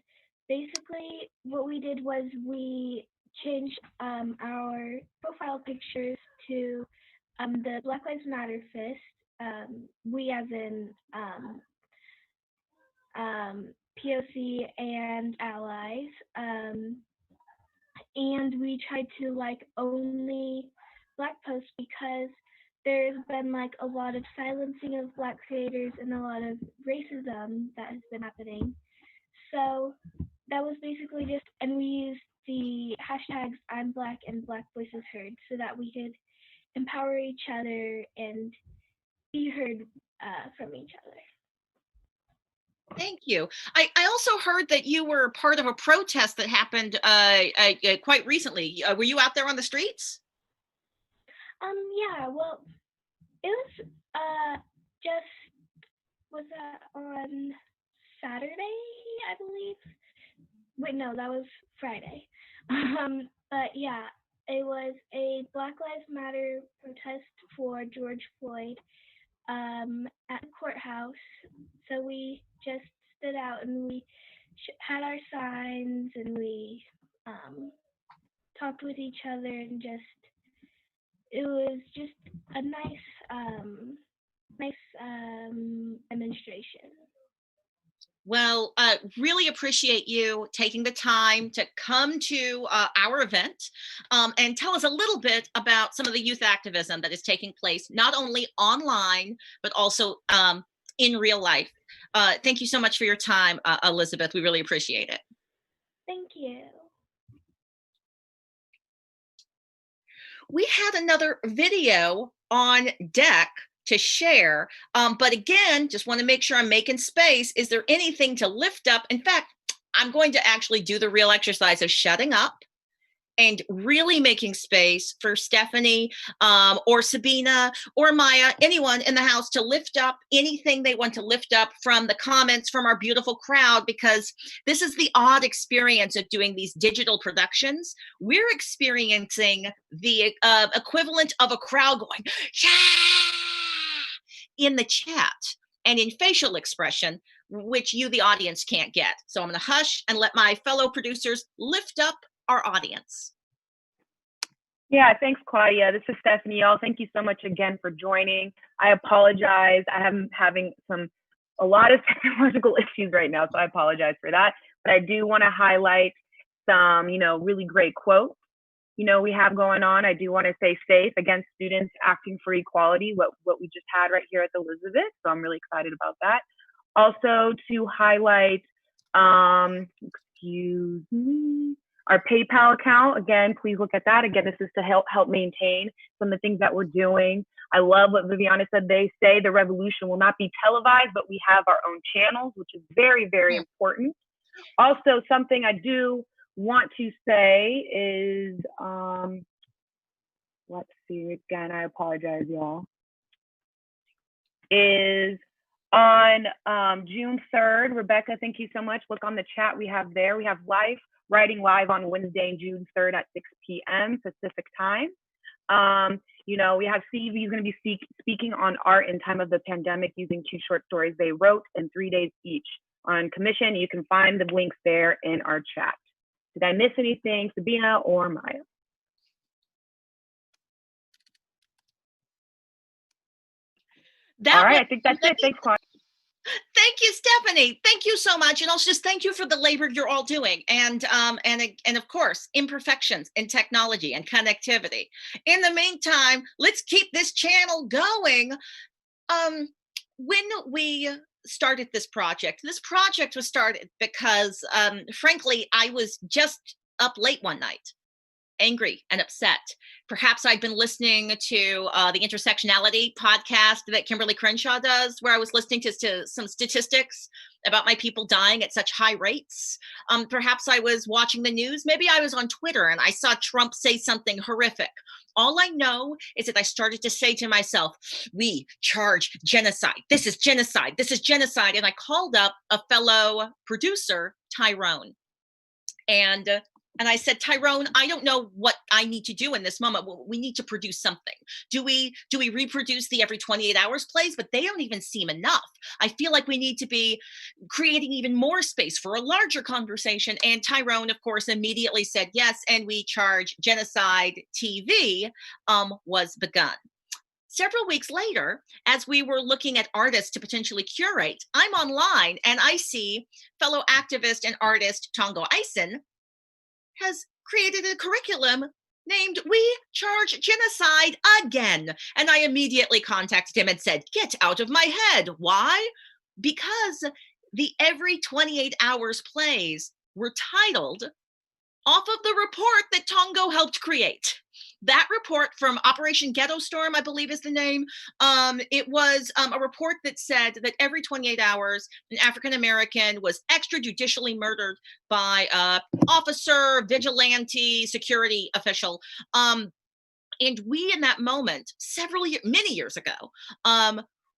basically what we did was we changed our profile pictures to the Black Lives Matter fist, we as in POC and allies, and we tried to like only Black posts because there's been like a lot of silencing of Black creators and a lot of racism that has been happening. So that was basically just, and we used the hashtags I'm Black and Black Voices Heard so that we could empower each other and be heard from each other. Thank you. I also heard that you were part of a protest that happened quite recently. Were you out there on the streets? Yeah, well, it was was that on Saturday, I believe? Wait, no, that was Friday. But yeah, it was a Black Lives Matter protest for George Floyd at the courthouse. So we just stood out and we had our signs and we talked with each other and just, it was just a nice demonstration. Well, really appreciate you taking the time to come to our event and tell us a little bit about some of the youth activism that is taking place, not only online, but also in real life. Thank you so much for your time, Elizabeth. We really appreciate it. Thank you. We had another video on deck to share, but again, just want to make sure I'm making space. Is there anything to lift up? In fact, I'm going to actually do the real exercise of shutting up and really making space for Stephanie or Sabina or Maya, anyone in the house, to lift up anything they want to lift up from the comments from our beautiful crowd, because this is the odd experience of doing these digital productions. We're experiencing the equivalent of a crowd going, yeah, in the chat and in facial expression, which you, the audience, can't get. So I'm going to hush and let my fellow producers lift up our audience. Yeah, thanks, Claudia. This is Stephanie. Y'all, thank you so much again for joining. I apologize. I'm having a lot of technological issues right now, so I apologize for that. But I do want to highlight some, really great quotes, we have going on. I do want to say safe against students acting for equality, what we just had right here at the Elizabeth. So I'm really excited about that. Also to highlight, excuse me, our PayPal account. Again, please look at that. Again, this is to help maintain some of the things that we're doing. I love what Viviana said. They say the revolution will not be televised, but we have our own channels, which is very, very important. Also, something I do want to say is, let's see, again, I apologize, y'all, is on June 3rd, Rebecca, thank you so much. Look on the chat we have there. We have Writing Live on Wednesday, June 3rd at 6 p.m. Pacific time. We have Steve, he's going to be speaking on art in time of the pandemic using 2 short stories they wrote in 3 days each on commission. You can find the links there in our chat. Did I miss anything, Sabina or Maya? All right, I think that's it. Thanks, Claudia. Thank you, Stephanie. Thank you so much. And also just thank you for the labor you're all doing. And of course, imperfections in technology and connectivity. In the meantime, let's keep this channel going. When we started this project was started because, frankly, I was just up late one night, angry and upset. Perhaps I'd been listening to the Intersectionality podcast that Kimberly Crenshaw does, where I was listening to some statistics about my people dying at such high rates. Perhaps I was watching the news. Maybe I was on Twitter and I saw Trump say something horrific. All I know is that I started to say to myself, we charge genocide. This is genocide. This is genocide. And I called up a fellow producer, Tyrone. And I said, Tyrone, I don't know what I need to do in this moment. We need to produce something. Do we reproduce the every 28 hours plays? But they don't even seem enough. I feel like we need to be creating even more space for a larger conversation. And Tyrone, of course, immediately said yes. And We Charge Genocide TV was begun. Several weeks later, as we were looking at artists to potentially curate, I'm online and I see fellow activist and artist Tongo Eisen has created a curriculum named We Charge Genocide again. And I immediately contacted him and said, get out of my head. Why? Because the every 28 hours plays were titled off of the report that Tongo helped create. That report from Operation Ghetto Storm, I believe is the name. It was a report that said that every 28 hours, an African-American was extrajudicially murdered by an officer, vigilante, security official. And we, in that moment, many years ago,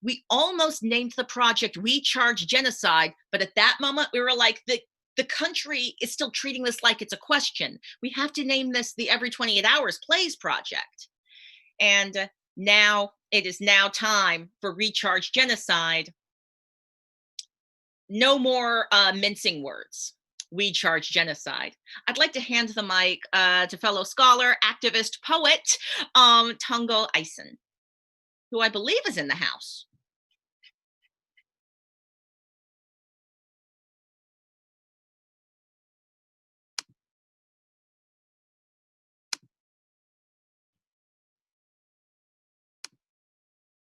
we almost named the project We Charge Genocide, but at that moment, we were like, the country is still treating this like it's a question. We have to name this the Every 28 Hours Plays Project. And now it is now time for Recharge Genocide. No more mincing words. We Charge Genocide. I'd like to hand the mic to fellow scholar, activist, poet, Tongo Eisen, who I believe is in the house.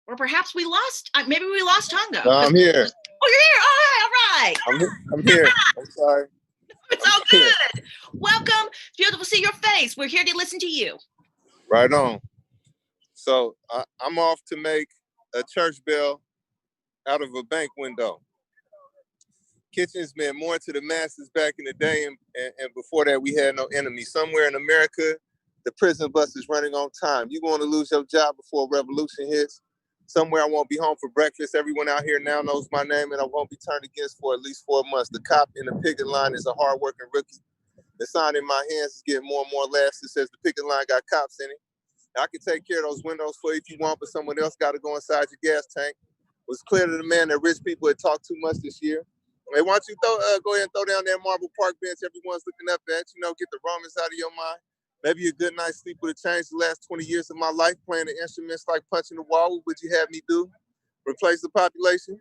Or perhaps we lost, maybe we lost Tongo. No, I'm here. Oh, you're here. All right. I'm here. I'm sorry. It's all good. Welcome. It's beautiful to see your face. We're here to listen to you. Right on. So I'm off to make a church bell out of a bank window. Kitchens meant more to the masses back in the day, and before that, we had no enemy. Somewhere in America, the prison bus is running on time. You're going to lose your job before revolution hits. Somewhere I won't be home for breakfast. Everyone out here now knows my name, and I won't be turned against for at least 4 months. The cop in the picket line is a hardworking rookie. The sign in my hands is getting more and more laughs. It says the picket line got cops in it. I can take care of those windows for you if you want, but someone else got to go inside your gas tank. It was clear to the man that rich people had talked too much this year. Hey, why don't you go ahead and throw down that marble park bench everyone's looking up at, get the Romans out of your mind. Maybe a good night's sleep would have changed the last 20 years of my life. Playing the instruments like punching the wall. What would you have me do? Replace the population?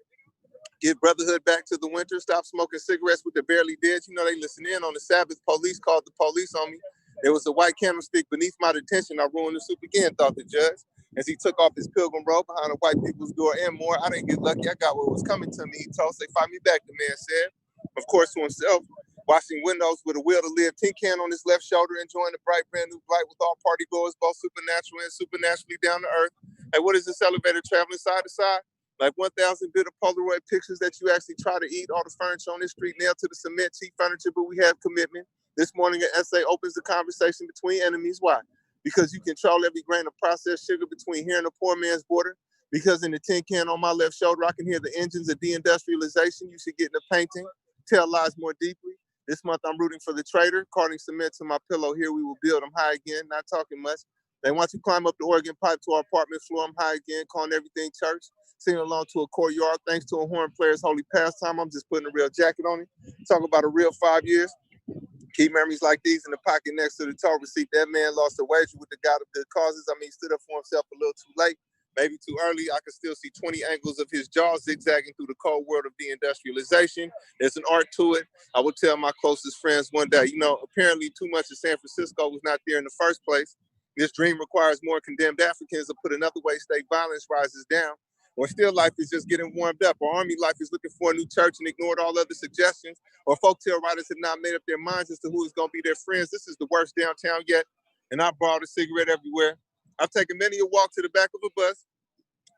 Give brotherhood back to the winter? Stop smoking cigarettes with the barely dead? They listen in on the Sabbath. Police called the police on me. There was a white candlestick beneath my detention. I ruined the soup again, thought the judge. As he took off his pilgrim robe behind the white people's door and more. I didn't get lucky. I got what was coming to me. He told, say, fight me back, the man said. Of course, to himself, washing windows with a will to live, tin can on his left shoulder, enjoying the bright, brand new light with all party goers, both supernatural and supernaturally down to earth. Hey, what is this elevator traveling side to side? Like 1,000 bit of Polaroid pictures that you actually try to eat. All the furniture on this street nailed to the cement, cheap furniture, but we have commitment. This morning, an essay opens the conversation between enemies. Why? Because you control every grain of processed sugar between here and the poor man's border. Because in the tin can on my left shoulder, I can hear the engines of deindustrialization. You should get in the painting, tell lies more deeply. This month, I'm rooting for the traitor, carting cement to my pillow. Here we will build. I'm high again, not talking much. They want you to climb up the organ pipe to our apartment floor. I'm high again, calling everything church. Singing along to a courtyard, thanks to a horn player's holy pastime. I'm just putting a real jacket on it. Talk about a real 5 years. Keep memories like these in the pocket next to the toll receipt. That man lost a wager with the God of good causes. He stood up for himself a little too late, maybe too early. I could still see 20 angles of his jaw zigzagging through the cold world of deindustrialization. There's an art to it. I would tell my closest friends one day, apparently too much of San Francisco was not there in the first place. This dream requires more condemned Africans, to put another way, state violence rises down. Or still life is just getting warmed up. Or army life is looking for a new church and ignored all other suggestions. Or folktale writers have not made up their minds as to who is going to be their friends. This is the worst downtown yet. And I borrowed a cigarette everywhere. I've taken many a walk to the back of a bus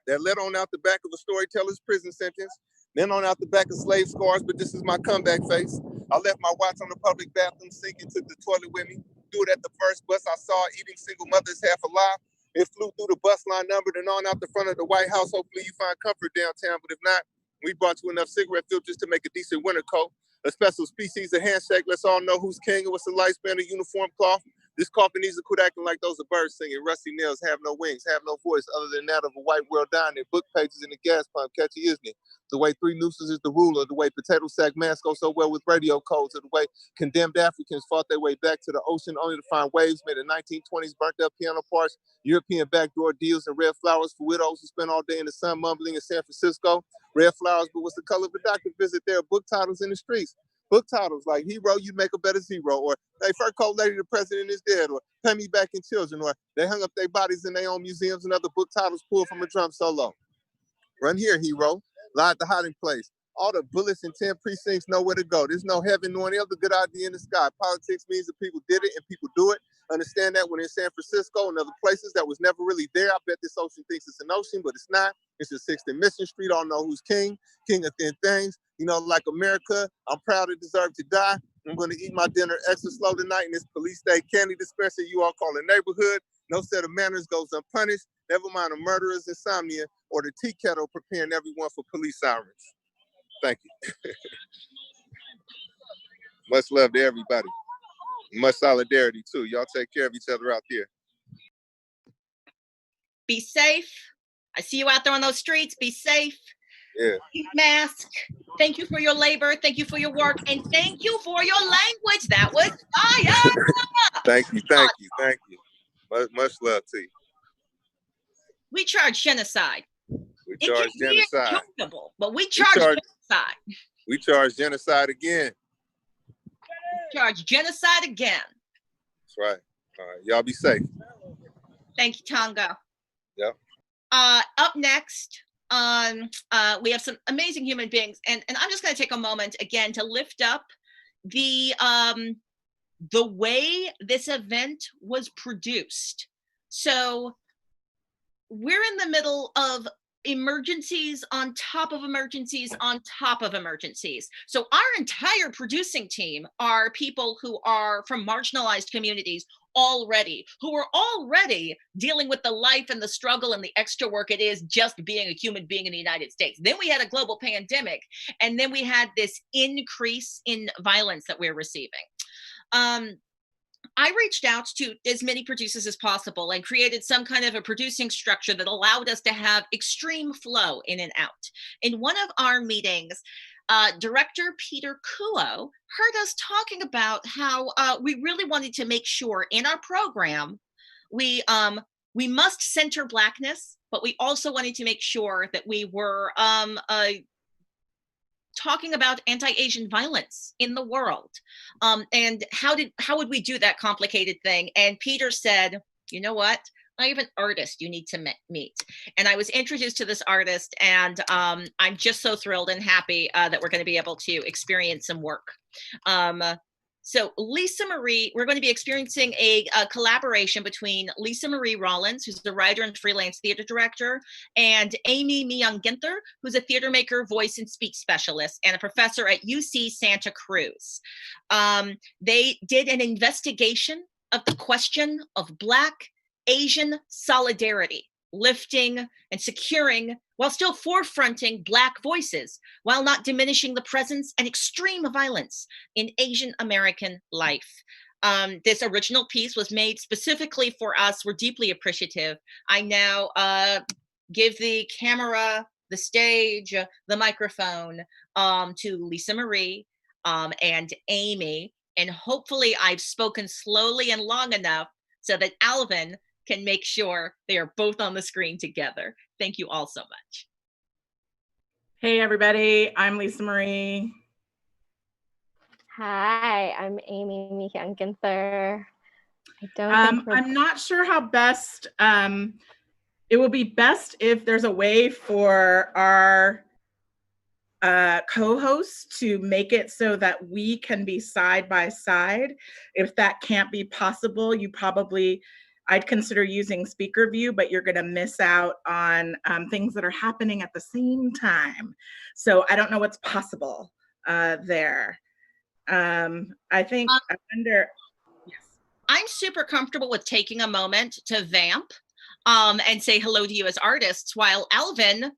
that led on out the back of a storyteller's prison sentence, then on out the back of slave scars, but this is my comeback face. I left my watch on the public bathroom sink and took the toilet with me. Threw it at the first bus I saw, eating single mothers half alive. It flew through the bus line numbered and on out the front of the White House. Hopefully you find comfort downtown, but if not, we brought you enough cigarette filters to make a decent winter coat. A special species of handshake, let's all know who's king and what's the lifespan of uniform cloth. This coffin needs to quit acting like those are birds singing. Rusty nails have no wings, have no voice other than that of a white world dying. Their book pages in the gas pump, catchy, isn't it? The way three nooses is the ruler, the way potato sack masks go so well with radio codes, or the way condemned Africans fought their way back to the ocean only to find waves made in 1920s, burnt up piano parts, European backdoor deals, and red flowers for widows who spent all day in the sun mumbling in San Francisco. Red flowers, but what's the color of a doctor visit? There are book titles in the streets. Book titles like Hero, You Make a Better Zero, or Hey, Fur Coat Lady, the President is Dead, or Pay Me Back in Children, or They Hung Up Their Bodies in Their Own Museums, and other book titles pulled from a drum solo. Run here, hero. Lie at the hiding place. All the bullets in 10 precincts know where to go. There's no heaven nor any other good idea in the sky. Politics means that people did it and people do it. Understand that when in San Francisco and other places that was never really there. I bet this ocean thinks it's an ocean, but it's not. It's just 6th and Mission Street. All know who's king. King of thin things. Like America, I'm proud to deserve to die. I'm going to eat my dinner extra slow tonight in this police state candy dispenser you all call a neighborhood. No set of manners goes unpunished. Never mind a murderer's insomnia or the tea kettle preparing everyone for police sirens. Thank you. Much love to everybody. Much solidarity too. Y'all take care of each other out there. Be safe. I see you out there on those streets. Be safe. Yeah. Keep mask. Thank you for your labor. Thank you for your work. And thank you for your language. That was fire. Thank you. Thank you. Thank you. Much love to you. We charge genocide. We charge genocide. But we charge genocide. We charge genocide again. We charge genocide again. That's right. All right. Y'all be safe. Thank you, Tonga. Yep. Up next, we have some amazing human beings, and I'm just going to take a moment again to lift up the way this event was produced. So we're in the middle of emergencies on top of emergencies on top of emergencies. So our entire producing team are people who are from marginalized communities already, who are already dealing with the life and the struggle and the extra work it is just being a human being in the United States. Then we had a global pandemic, and then we had this increase in violence that we're receiving. I reached out to as many producers as possible and created some kind of a producing structure that allowed us to have extreme flow in and out. In one of our meetings, Director Peter Kuo heard us talking about how we really wanted to make sure in our program, we must center Blackness, but we also wanted to make sure that we were talking about anti-Asian violence in the world. And how would we do that complicated thing? And Peter said, you know what? I have an artist you need to meet. And I was introduced to this artist, and I'm just so thrilled and happy that we're going to be able to experience some work. So Lisa Marie, we're going to be experiencing a collaboration between Lisa Marie Rollins, who's the writer and freelance theater director, and Amy Myung-Ginther, who's a theater maker, voice and speech specialist, and a professor at UC Santa Cruz. They did an investigation of the question of Black Asian solidarity, lifting and securing while still forefronting Black voices, while not diminishing the presence and extreme violence in Asian American life. This original piece was made specifically for us. We're deeply appreciative. I now give the camera, the stage, the microphone to Lisa Marie and Amy. And hopefully I've spoken slowly and long enough so that Alvin can make sure they are both on the screen together. Thank you all so much. Hey everybody, I'm Lisa Marie. Hi, I'm Amy Myung-Ginther. I'm not sure how best, it would be best if there's a way for our co-hosts to make it so that we can be side by side. If that can't be possible, I'd consider using speaker view, but you're going to miss out on things that are happening at the same time. So I don't know what's possible there. I think, I wonder, yes. I'm super comfortable with taking a moment to vamp and say hello to you as artists while Alvin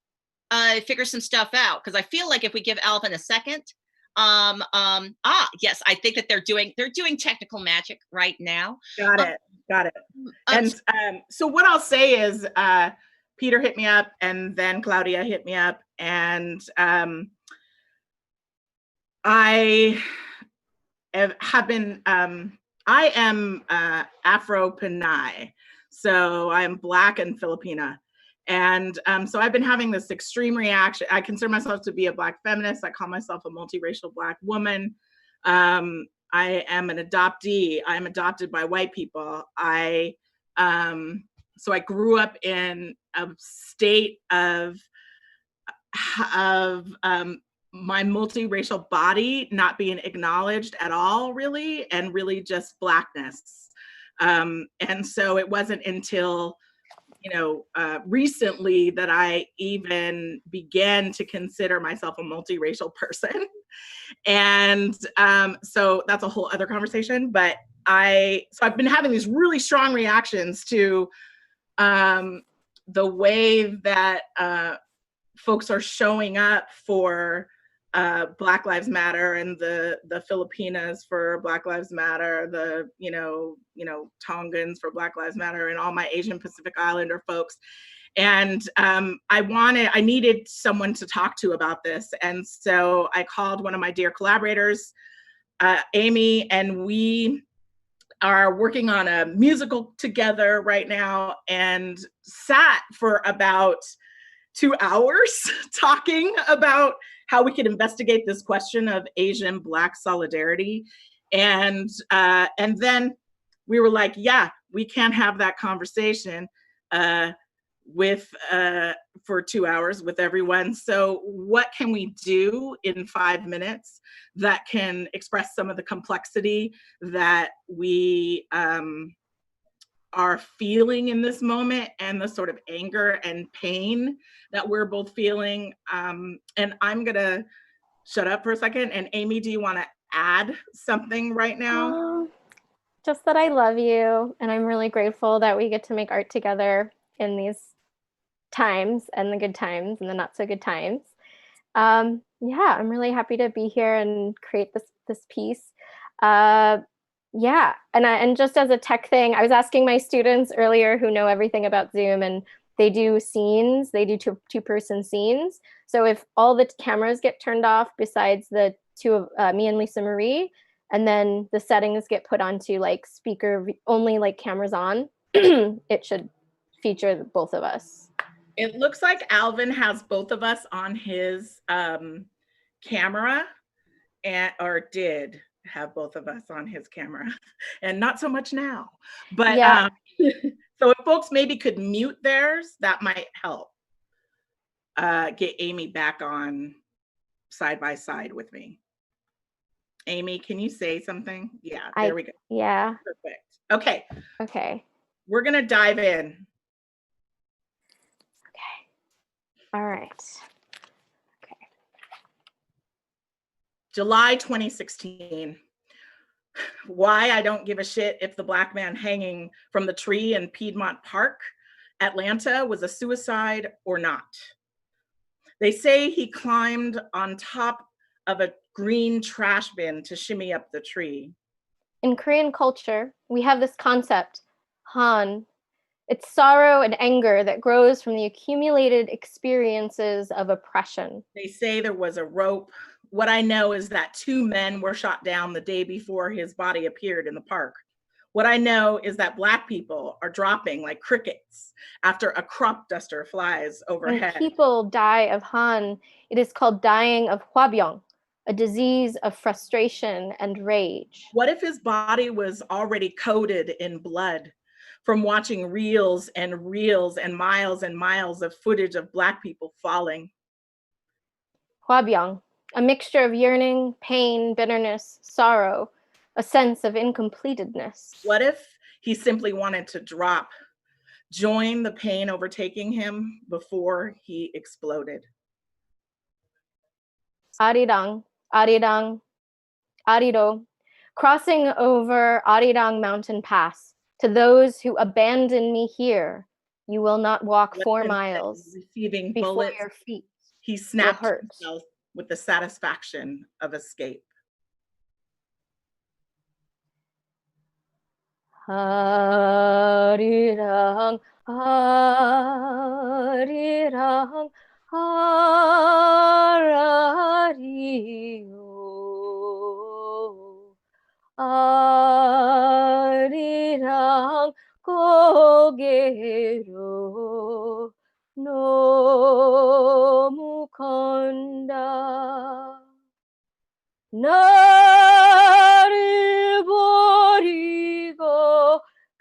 figures some stuff out. Because I feel like if we give Alvin a second, yes, I think that they're doing technical magic right now. Got it. And so what I'll say is Peter hit me up, and then Claudia hit me up, and I am Afro-Pinay, so I'm Black and Filipina. And so I've been having this extreme reaction. I consider myself to be a Black feminist. I call myself a multiracial Black woman. I am an adoptee. I'm adopted by white people. So I grew up in a state of my multiracial body not being acknowledged at all, really, and really just Blackness. And so it wasn't until recently that I even began to consider myself a multiracial person. And so that's a whole other conversation, but I've been having these really strong reactions to the way that folks are showing up for Black Lives Matter, and the Filipinas for Black Lives Matter, the Tongans for Black Lives Matter, and all my Asian Pacific Islander folks. And I needed someone to talk to about this. And so I called one of my dear collaborators, Amy, and we are working on a musical together right now, and sat for about 2 hours talking about how we could investigate this question of Asian Black solidarity. And then we were like, yeah, we can't have that conversation for 2 hours with everyone. So what can we do in 5 minutes that can express some of the complexity that we are feeling in this moment and the sort of anger and pain that we're both feeling. And I'm gonna shut up for a second. And Amy, do you want to add something right now? Just that I love you, and I'm really grateful that we get to make art together in these times, and the good times and the not so good times. Yeah, I'm really happy to be here and create this piece. Yeah, and just as a tech thing, I was asking my students earlier who know everything about Zoom, and they do scenes, they do two-person scenes. So if all the cameras get turned off besides the two of me and Lisa Marie, and then the settings get put onto like speaker only, like cameras on, it should feature both of us. It looks like Alvin has both of us on his camera, or did have both of us on his camera, and not so much now. But yeah. So if folks maybe could mute theirs, that might help get Amy back on side by side with me. Amy, can you say something? Yeah, there we go. Yeah. Perfect. Okay. Okay. We're gonna dive in. All right. Okay. July 2016. Why I don't give a shit if the Black man hanging from the tree in Piedmont Park, Atlanta, was a suicide or not. They say he climbed on top of a green trash bin to shimmy up the tree. In Korean culture, we have this concept, Han. It's sorrow and anger that grows from the accumulated experiences of oppression. They say there was a rope. What I know is that 2 men were shot down the day before his body appeared in the park. What I know is that Black people are dropping like crickets after a crop duster flies overhead. When people die of Han, it is called dying of hwabyong, a disease of frustration and rage. What if his body was already coated in blood from watching reels and miles and miles of footage of Black people falling? Hwabyong, a mixture of yearning, pain, bitterness, sorrow, a sense of incompletedness. What if he simply wanted to drop, join the pain overtaking him before he exploded? Arirang, Arirang, Ariro, crossing over Arirang Mountain Pass. To those who abandon me here, you will not walk 4 miles. Receiving before bullets, your feet he snapped will hurt. himself with the satisfaction of escape. Arirang, Arirang, Arario. Arirang 고개로 너무 건다. 나를 버리고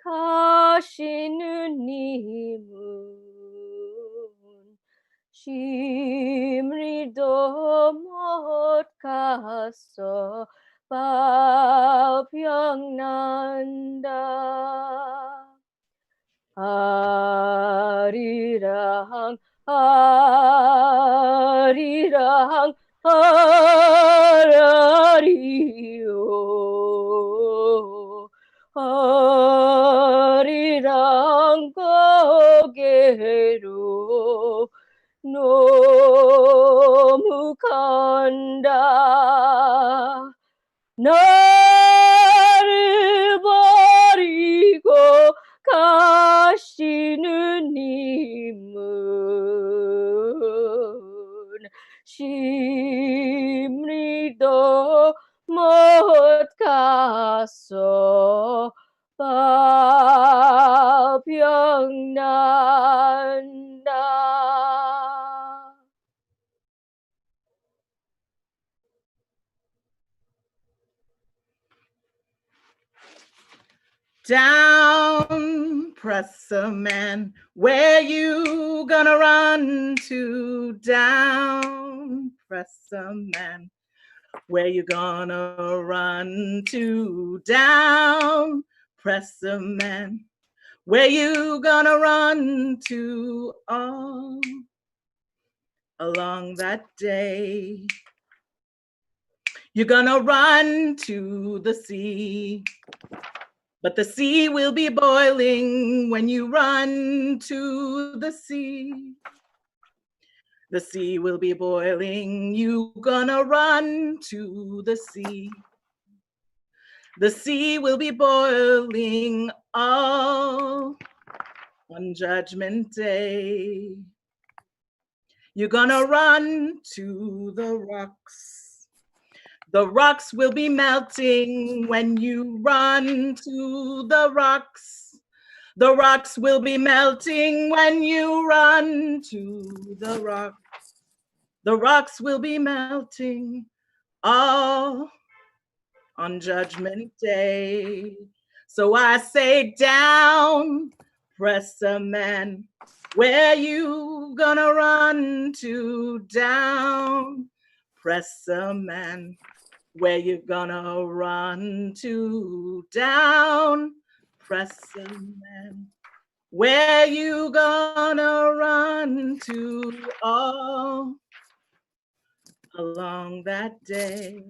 가시는 님은 심리도 못 갔어 밥병난다. 아리랑 아리랑 아라리요 아리랑 고개로 너무 간다. 나를 버리고 가시는 님은 심리도 못 가서 밥병난다. Down, presser man, where you gonna run to? Down, presser man, where you gonna run to? Down, presser man, Where you gonna run to all along that day? You're gonna run to the sea, but the sea will be boiling when you run to the sea. The sea will be boiling, you gonna run to the sea. The sea will be boiling all on Judgment Day. You're gonna run to the rocks. The rocks will be melting when you run to the rocks. The rocks will be melting when you run to the rocks. The rocks will be melting all on Judgment Day. So I say down, press a man. Where you gonna run to? Down, press a man. Where you gonna run to? Down, press a man. Where you gonna run to? All along that day.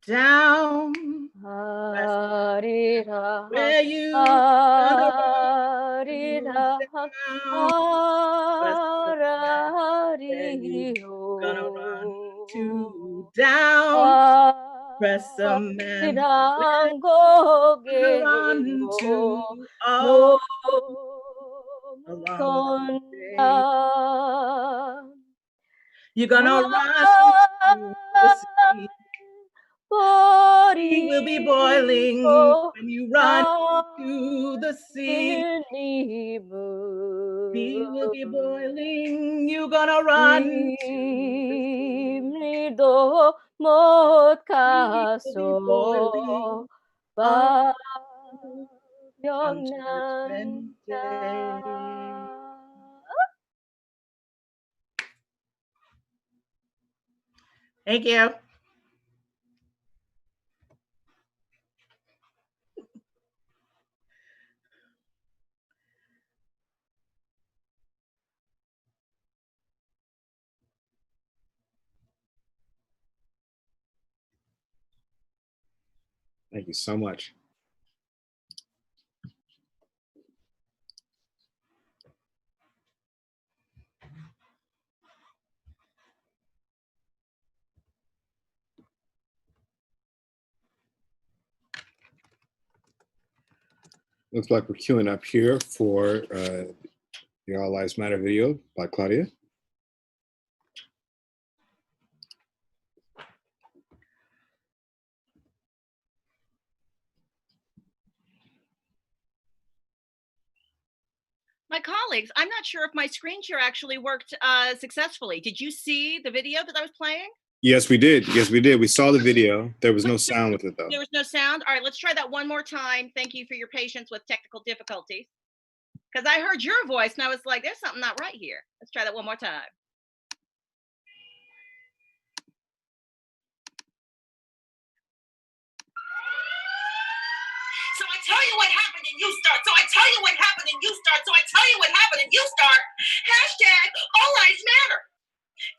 Down, where you gonna run to? Down, press a man. Run to all along the day. You're gonna run to the sea. Sea will be boiling when you run to the sea. Sea will be boiling. You're gonna run to the sea. Will be boiling on Judgment Day. Thank you. Thank you so much. Looks like we're queuing up here for the All Lives Matter video by Claudia. My colleagues, I'm not sure if my screen share actually worked successfully. Did you see the video that I was playing? Yes, we did. Yes, we did. We saw the video. There was no sound with it, though. There was no sound? All right, let's try that one more time. Thank you for your patience with technical difficulties. Because I heard your voice and I was like, there's something not right here. Let's try that one more time. So I tell you what happened and you start. So I tell you what happened and you start. So I tell you what happened and you start. Hashtag All Lives Matter.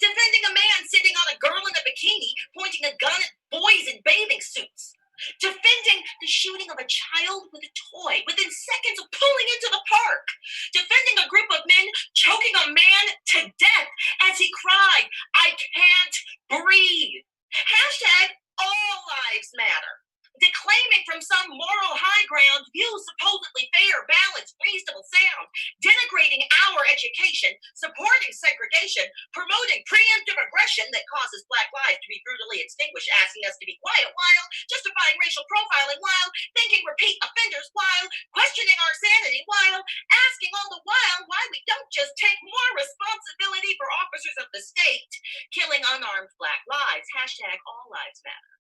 Defending a man sitting on a girl in a bikini, pointing a gun at boys in bathing suits. Defending the shooting of a child with a toy within seconds of pulling into the park. Defending a group of men choking a man to death as he cried, "I can't breathe." Hashtag All Lives Matter. Declaiming from some moral high ground views supposedly fair, balanced, reasonable sound, denigrating our education, supporting segregation, promoting preemptive aggression that causes Black lives to be brutally extinguished, asking us to be quiet while justifying racial profiling, while thinking repeat offenders, while questioning our sanity, while asking all the while why we don't just take more responsibility for officers of the state killing unarmed Black lives. Hashtag All Lives Matter.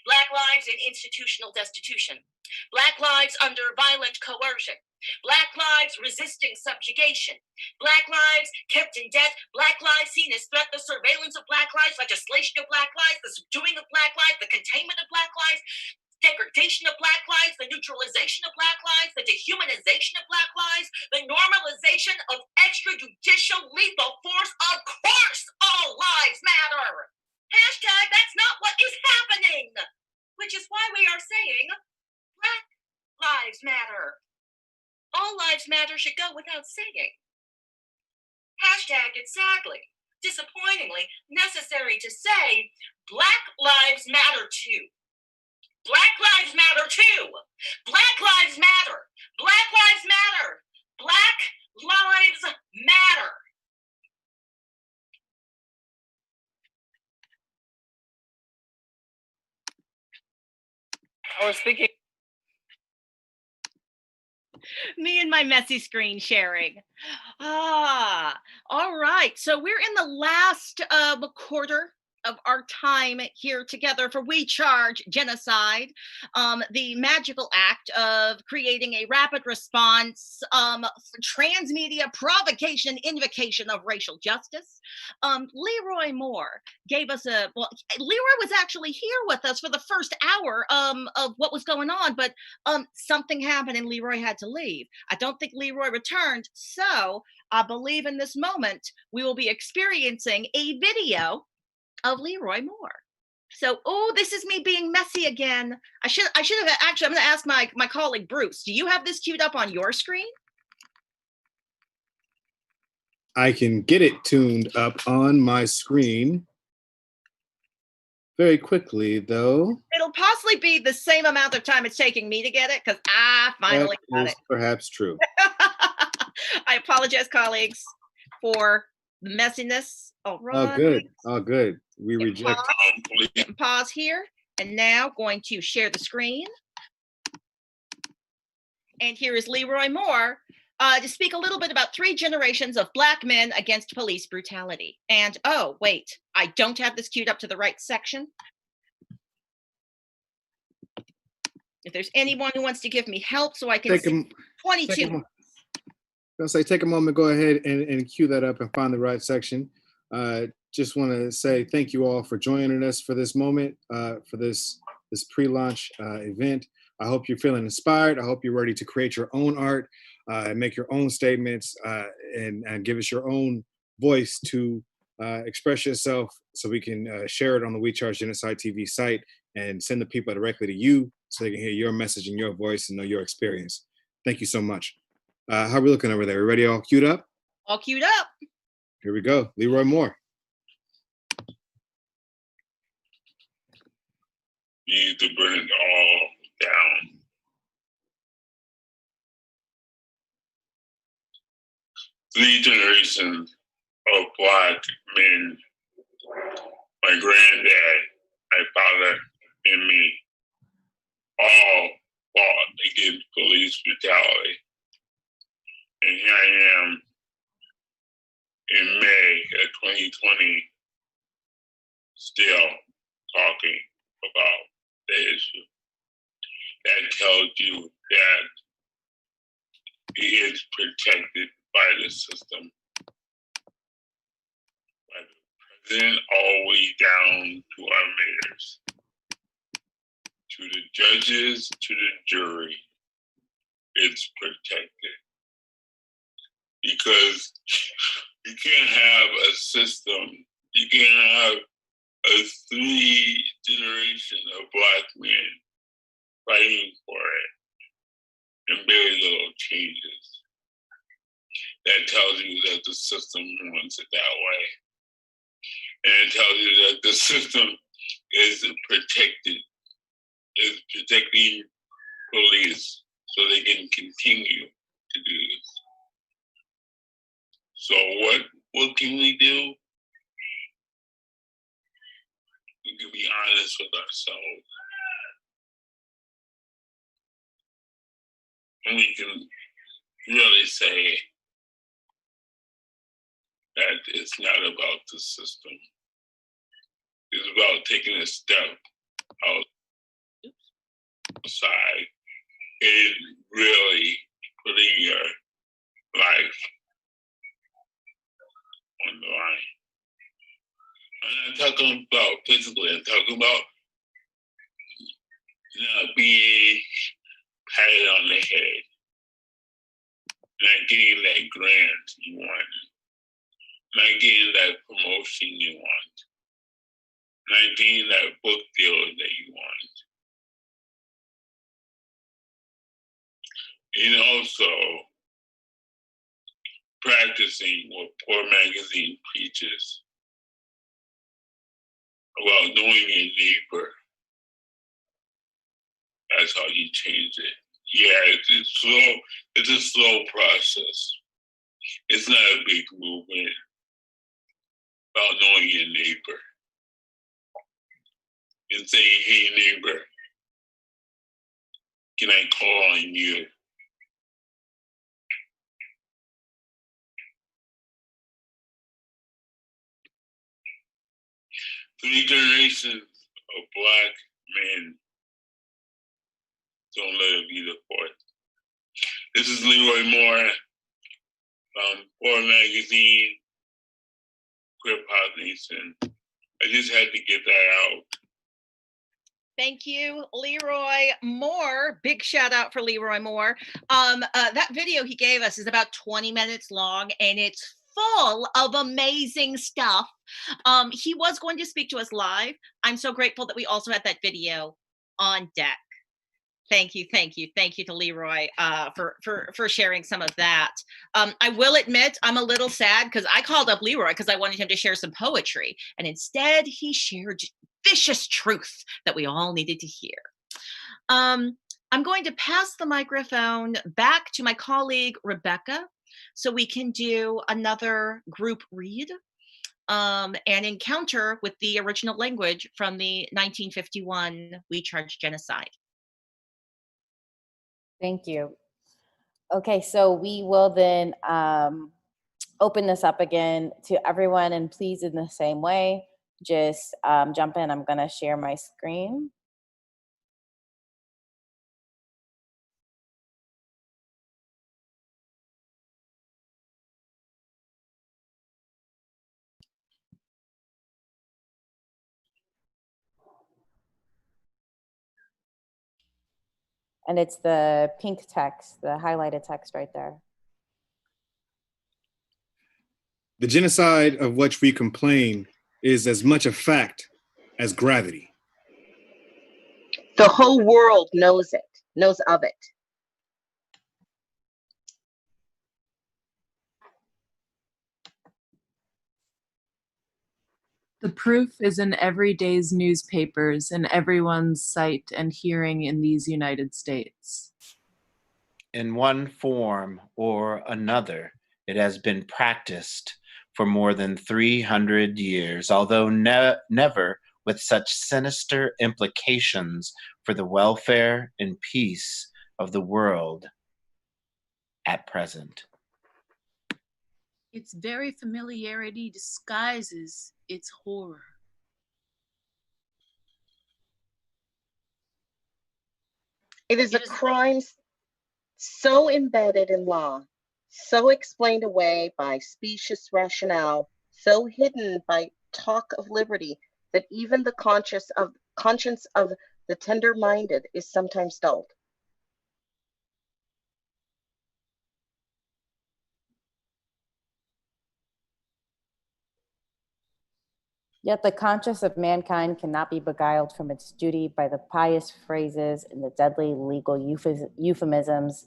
Black lives in institutional destitution. Black lives under violent coercion. Black lives resisting subjugation. Black lives kept in debt. Black lives seen as threat. The surveillance of Black lives, legislation of Black lives, the subduing of Black lives, the containment of Black lives, degradation of Black lives, the neutralization of Black lives, the dehumanization of Black lives, the normalization of extrajudicial lethal force. Of course, all lives matter. Hashtag that's not what is happening, which is why we are saying Black lives matter. All lives matter should go without saying. Hashtag it's sadly, disappointingly necessary to say Black lives matter too. Black lives matter too. Black lives matter. Black lives matter. Black lives matter. I was thinking me and my messy screen sharing. All right. So we're in the last quarter of our time here together for We Charge Genocide, the magical act of creating a rapid response, transmedia provocation invocation of racial justice. Leroy Moore gave us Leroy was actually here with us for the first hour of what was going on, but something happened and Leroy had to leave. I don't think Leroy returned, so I believe in this moment we will be experiencing a video of Leroy Moore. So, this is me being messy again. I should have actually, I'm gonna ask my colleague Bruce, do you have this queued up on your screen? I can get it tuned up on my screen very quickly, though. It'll possibly be the same amount of time it's taking me to get it, because I finally got it. Perhaps true. I apologize, colleagues, for the messiness. All right. All good. We reject. Pause here, and now going to share the screen. And here is Leroy Moore to speak a little bit about 3 generations of Black men against police brutality. And oh, wait, I don't have this queued up to the right section. If there's anyone who wants to give me help so I can see 22. I'll say take a moment, go ahead and cue that up and find the right section. Just want to say thank you all for joining us for this moment, for this pre-launch event. I hope you're feeling inspired. I hope you're ready to create your own art and make your own statements and give us your own voice to express yourself so we can share it on the We Charge Genocide TV site and send the people directly to you so they can hear your message and your voice and know your experience. Thank you so much. How are we looking over there? We ready? All queued up? All queued up. Here we go. Leroy Moore. Need to burn it all down. 3 generations of Black men, my granddad, my father, and me, all fought against police brutality. And here I am in May of 2020, still talking about the issue. That tells you that he is protected by the system, by the president, all the way down to our mayors, to the judges, to the jury. It's protected. Because you can't have a system, you can't have a 3 generation of Black men fighting for it and very little changes. That tells you that the system wants it that way. And it tells you that the system is protecting police so they can continue to do this. So what can we do? We can be honest with ourselves. And we can really say that it's not about the system. It's about taking a step out side is really putting your life on the line. I'm not talking about physically, I'm talking about not being patted on the head, not getting that grant you want, not getting that promotion you want, not getting that book deal that you want. And also practicing what Poor Magazine preaches about knowing your neighbor. That's how you change it. Yeah, it's slow. It's a slow process. It's not a big movement. About knowing your neighbor and saying, "Hey, neighbor, can I call on you?" Three generations of Black men. Don't let it be the fourth. This is Leroy Moore from Poor Magazine, Queer Pop Nation. I just had to get that out. Thank you, Leroy Moore. Big shout out for Leroy Moore. That video he gave us is about 20 minutes long, and it's full of amazing stuff. He was going to speak to us live. I'm so grateful that we also had that video on deck. Thank you to Leroy for sharing some of that. I will admit I'm a little sad because I called up Leroy because I wanted him to share some poetry, and instead he shared vicious truth that we all needed to hear. I'm going to pass the microphone back to my colleague Rebecca so we can do another group read and encounter with the original language from the 1951 We Charge Genocide. Thank you. Okay, so we will then open this up again to everyone, and please, in the same way, just jump in. I'm gonna share my screen. And it's the pink text, the highlighted text right there. The genocide of which we complain is as much a fact as gravity. The whole world knows of it. The proof is in every day's newspapers and everyone's sight and hearing in these United States. In one form or another, it has been practiced for more than 300 years, although never with such sinister implications for the welfare and peace of the world at present. Its very familiarity disguises its horror. It is a crime so embedded in law, so explained away by specious rationale, so hidden by talk of liberty, that even the conscience of the tender-minded is sometimes dulled. Yet the conscience of mankind cannot be beguiled from its duty by the pious phrases and the deadly legal euphemisms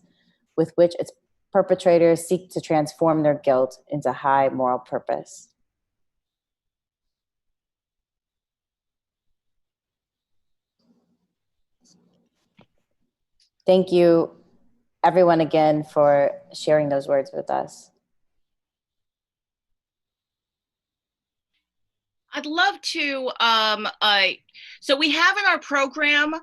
with which its perpetrators seek to transform their guilt into high moral purpose. Thank you, everyone, again for sharing those words with us. I'd love to, so we have in our program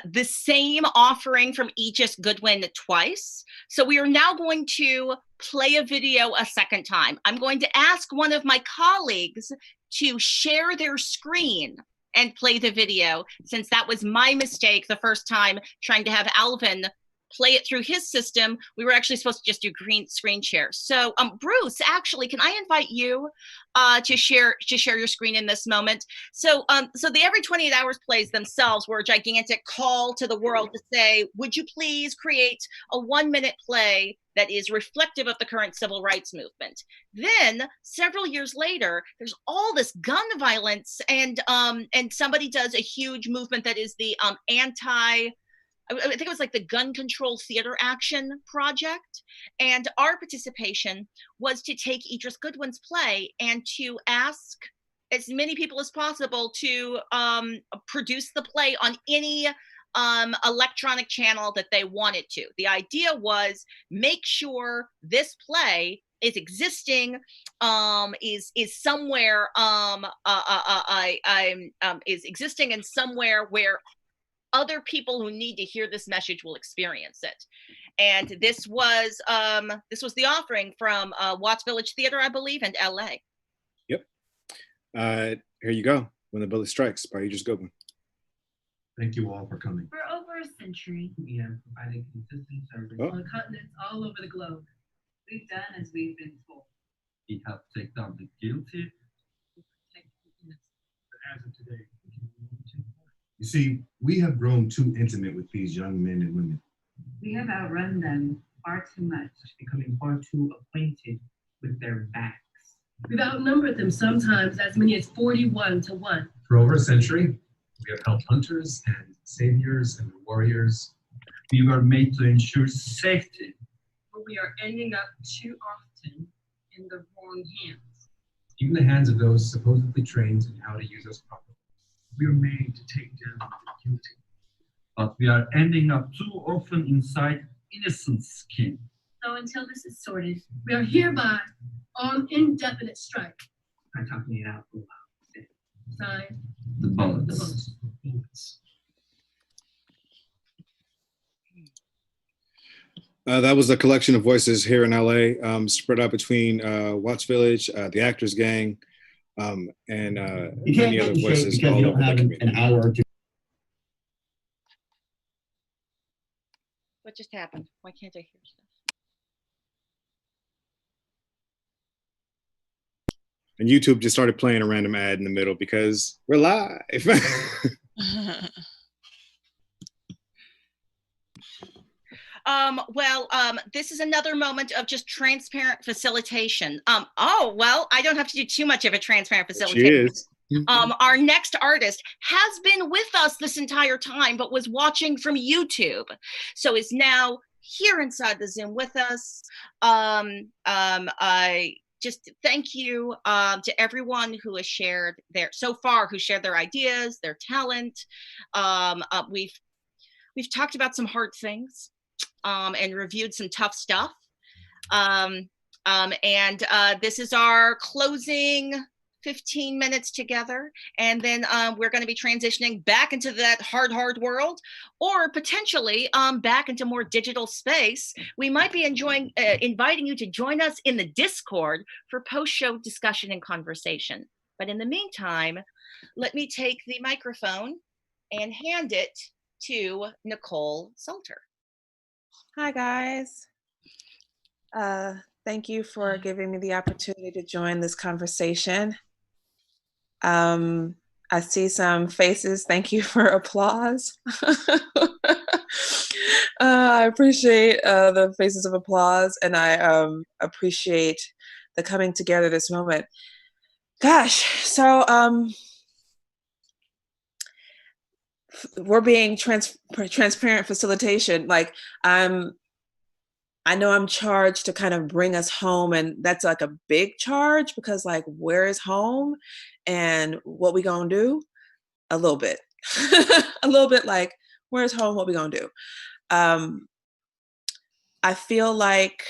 the same offering from Aegis Goodwin twice. So we are now going to play a video a second time. I'm going to ask one of my colleagues to share their screen and play the video, since that was my mistake the first time trying to have Alvin play it through his system. We were actually supposed to just do green screen share. So Bruce, actually, can I invite you to share your screen in this moment? So so the Every 28 Hours plays themselves were a gigantic call to the world to say, would you please create a 1-minute play that is reflective of the current civil rights movement? Then several years later, there's all this gun violence, and somebody does a huge movement that is the I think it was like the Gun Control Theater Action Project. And our participation was to take Idris Goodwin's play and to ask as many people as possible to produce the play on any electronic channel that they wanted to. The idea was make sure this play is existing, is somewhere, is existing in somewhere where other people who need to hear this message will experience it. And this was the offering from Watts Village Theater, I believe, and LA. Yep. Here you go. When the Bullet Strikes by Idris Goodwin. Thank you all for coming. For over a century, we have provided consistent service on continents all over the globe. We've done as we've been told. We have taken down the guilty. As of today, we can move to. You see, we have grown too intimate with these young men and women. We have outrun them far too much, becoming far too acquainted with their backs. We've outnumbered them sometimes as many as 41 to 1. For over a century, we have helped hunters and saviors and warriors. We were made to ensure safety. But we are ending up too often in the wrong hands. Even the hands of those supposedly trained in how to use us properly. We are made to take down the guilty. But we are ending up too often inside innocent skin. So until this is sorted, we are hereby on indefinite strike. I'm talking it out loud. Signed. The bullets. The bullets. That was a collection of voices here in LA, spread out between Watts Village, the Actors Gang, and many other voices all over the community. An hour or two. What just happened? Why can't I hear stuff? And YouTube just started playing a random ad in the middle because we're live. This is another moment of just transparent facilitation. Well, I don't have to do too much of a transparent facilitation. Our next artist has been with us this entire time, but was watching from YouTube. So is now here inside the Zoom with us. I just thank you to everyone who has shared their ideas, their talent. We've talked about some hard things and reviewed some tough stuff. This is our closing 15 minutes together, and then we're going to be transitioning back into that hard world, or potentially back into more digital space. We might be inviting you to join us in the Discord for post-show discussion and conversation. But in the meantime, let me take the microphone and hand it to Nicole Salter. Hi, guys. Thank you for giving me the opportunity to join this conversation. I see some faces. Thank you for applause. I appreciate the faces of applause, and I appreciate the coming together this moment. Gosh, so we're being transparent facilitation. Like I know I'm charged to kind of bring us home, and that's like a big charge because like, where is home and what we gonna do? A little bit, a little bit like, where's home? What we gonna do? I feel like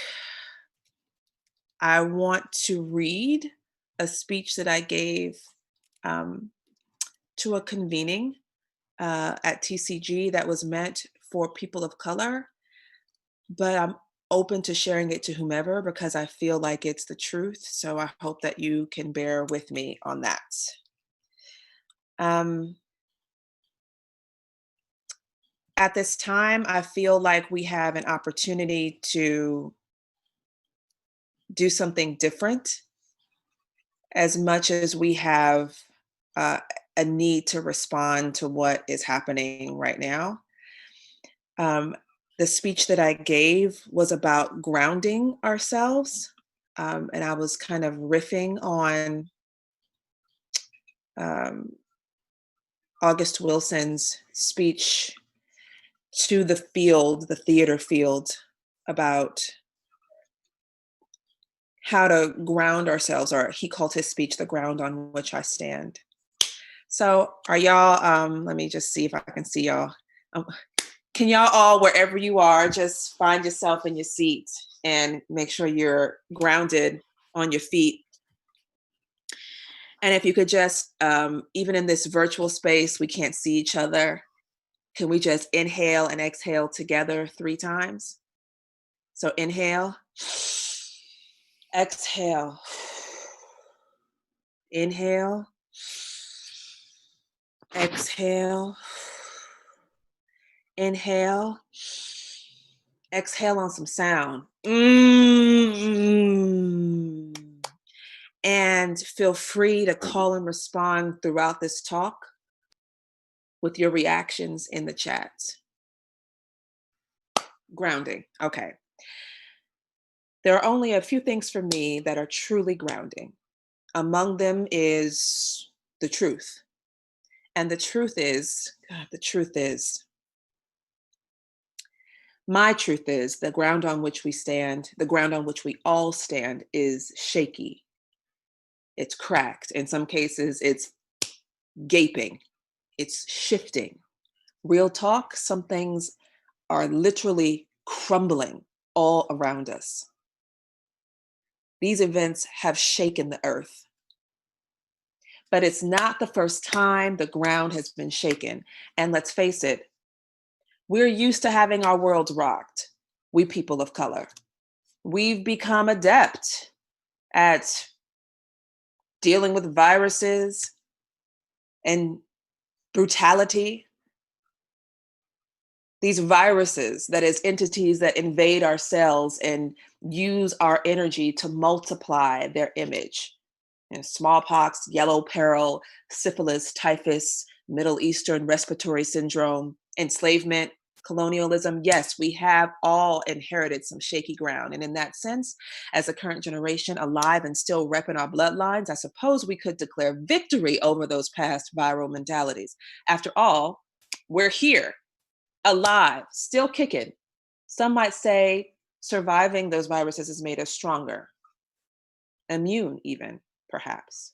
I want to read a speech that I gave to a convening at TCG that was meant for people of color, but I'm open to sharing it to whomever because I feel like it's the truth. So I hope that you can bear with me on that. At this time, I feel like we have an opportunity to do something different as much as we have a need to respond to what is happening right now. The speech that I gave was about grounding ourselves, and I was kind of riffing on August Wilson's speech to the field, the theater field, about how to ground ourselves, or he called his speech "The Ground on Which I Stand." So are y'all, let me just see if I can see y'all. Can y'all all, wherever you are, just find yourself in your seat and make sure you're grounded on your feet. And if you could just, even in this virtual space, we can't see each other. Can we just inhale and exhale together 3 times? So inhale, exhale, inhale, exhale, inhale, exhale on some sound. And feel free to call and respond throughout this talk with your reactions in the chat. Grounding, okay. There are only a few things for me that are truly grounding. Among them is the truth. And the truth is, my truth is the ground on which we stand, the ground on which we all stand is shaky. It's cracked. In some cases, it's gaping. It's shifting. Real talk, some things are literally crumbling all around us. These events have shaken the earth. But it's not the first time the ground has been shaken. And let's face it, we're used to having our worlds rocked, we people of color. We've become adept at dealing with viruses and brutality. These viruses, that is, entities that invade our cells and use our energy to multiply their image. And smallpox, yellow peril, syphilis, typhus, Middle Eastern respiratory syndrome, enslavement, colonialism. Yes, we have all inherited some shaky ground. And in that sense, as a current generation alive and still repping our bloodlines, I suppose we could declare victory over those past viral mentalities. After all, we're here, alive, still kicking. Some might say surviving those viruses has made us stronger, immune even, perhaps.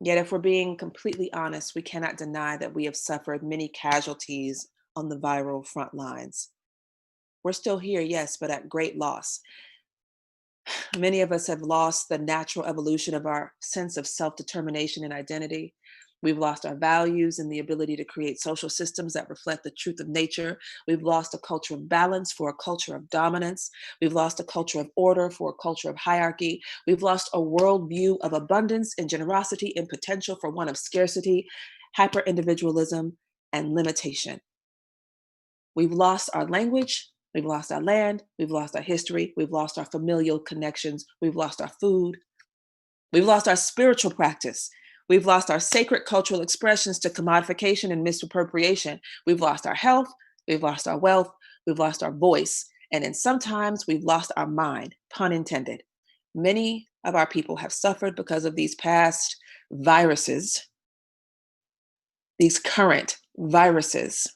Yet if we're being completely honest, we cannot deny that we have suffered many casualties on the viral front lines. We're still here, yes, but at great loss. Many of us have lost the natural evolution of our sense of self-determination and identity. We've lost our values and the ability to create social systems that reflect the truth of nature. We've lost a culture of balance for a culture of dominance. We've lost a culture of order for a culture of hierarchy. We've lost a worldview of abundance and generosity and potential for one of scarcity, hyper-individualism, and limitation. We've lost our language. We've lost our land. We've lost our history. We've lost our familial connections. We've lost our food. We've lost our spiritual practice. We've lost our sacred cultural expressions to commodification and misappropriation. We've lost our health. We've lost our wealth. We've lost our voice. And then sometimes we've lost our mind, pun intended. Many of our people have suffered because of these past viruses, these current viruses.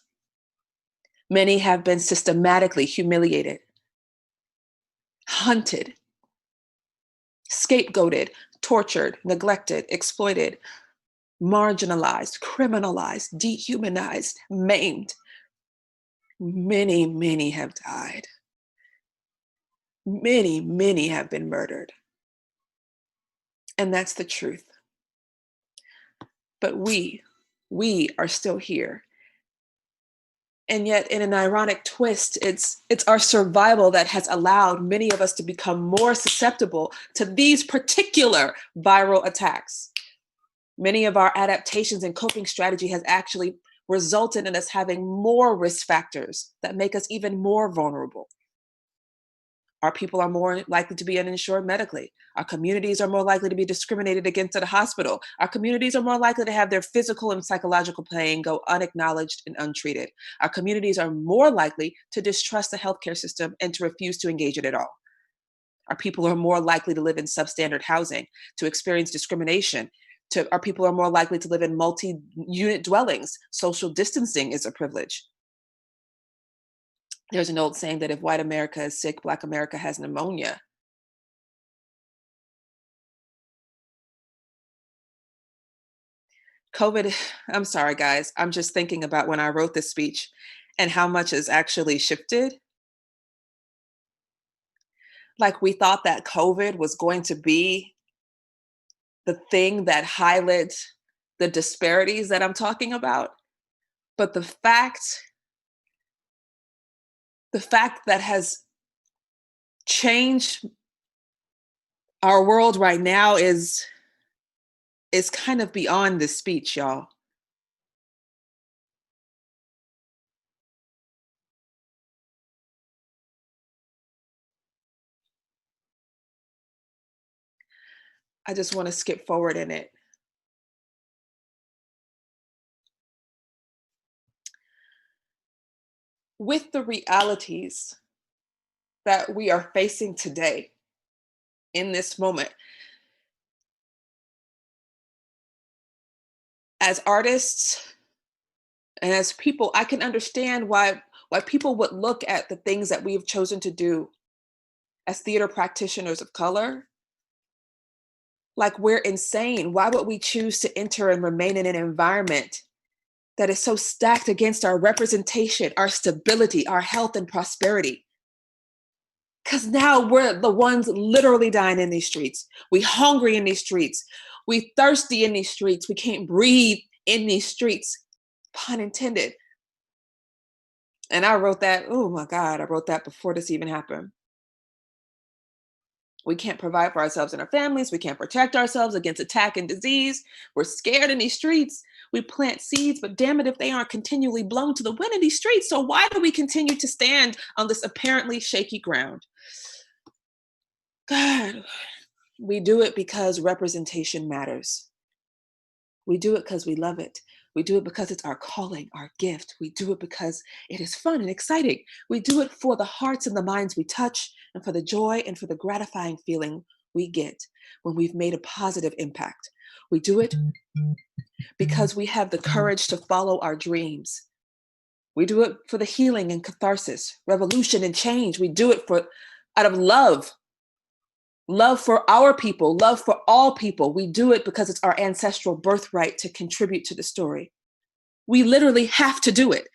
Many have been systematically humiliated, hunted, scapegoated, tortured, neglected, exploited, marginalized, criminalized, dehumanized, maimed. Many, many have died. Many, many have been murdered. And that's the truth. But we are still here. And yet, in an ironic twist, it's our survival that has allowed many of us to become more susceptible to these particular viral attacks. Many of our adaptations and coping strategy has actually resulted in us having more risk factors that make us even more vulnerable. Our people are more likely to be uninsured medically. Our communities are more likely to be discriminated against at a hospital. Our communities are more likely to have their physical and psychological pain go unacknowledged and untreated. Our communities are more likely to distrust the healthcare system and to refuse to engage it at all. Our people are more likely to live in substandard housing, to experience discrimination. Our people are more likely to live in multi-unit dwellings. Social distancing is a privilege. There's an old saying that if white America is sick, Black America has pneumonia. COVID, I'm sorry, guys. I'm just thinking about when I wrote this speech and how much has actually shifted. Like, we thought that COVID was going to be the thing that highlights the disparities that I'm talking about. But the fact that has changed our world right now is kind of beyond this speech, y'all. I just want to skip forward in it. With the realities that we are facing today in this moment, as artists and as people, I can understand why people would look at the things that we have chosen to do as theater practitioners of color like we're insane. Why would we choose to enter and remain in an environment that is so stacked against our representation, our stability, our health and prosperity? Because now we're the ones literally dying in these streets. We hungry in these streets. We thirsty in these streets. We can't breathe in these streets, pun intended. And I wrote that, oh my God, I wrote that before this even happened. We can't provide for ourselves and our families. We can't protect ourselves against attack and disease. We're scared in these streets. We plant seeds, but damn it if they aren't continually blown to the wind in these streets. So why do we continue to stand on this apparently shaky ground? God, we do it because representation matters. We do it because we love it. We do it because it's our calling, our gift. We do it because it is fun and exciting. We do it for the hearts and the minds we touch, and for the joy and for the gratifying feeling we get when we've made a positive impact. We do it because we have the courage to follow our dreams. We do it for the healing and catharsis, revolution and change. We do it out of love. Love for our people, love for all people. We do it because it's our ancestral birthright to contribute to the story. We literally have to do it.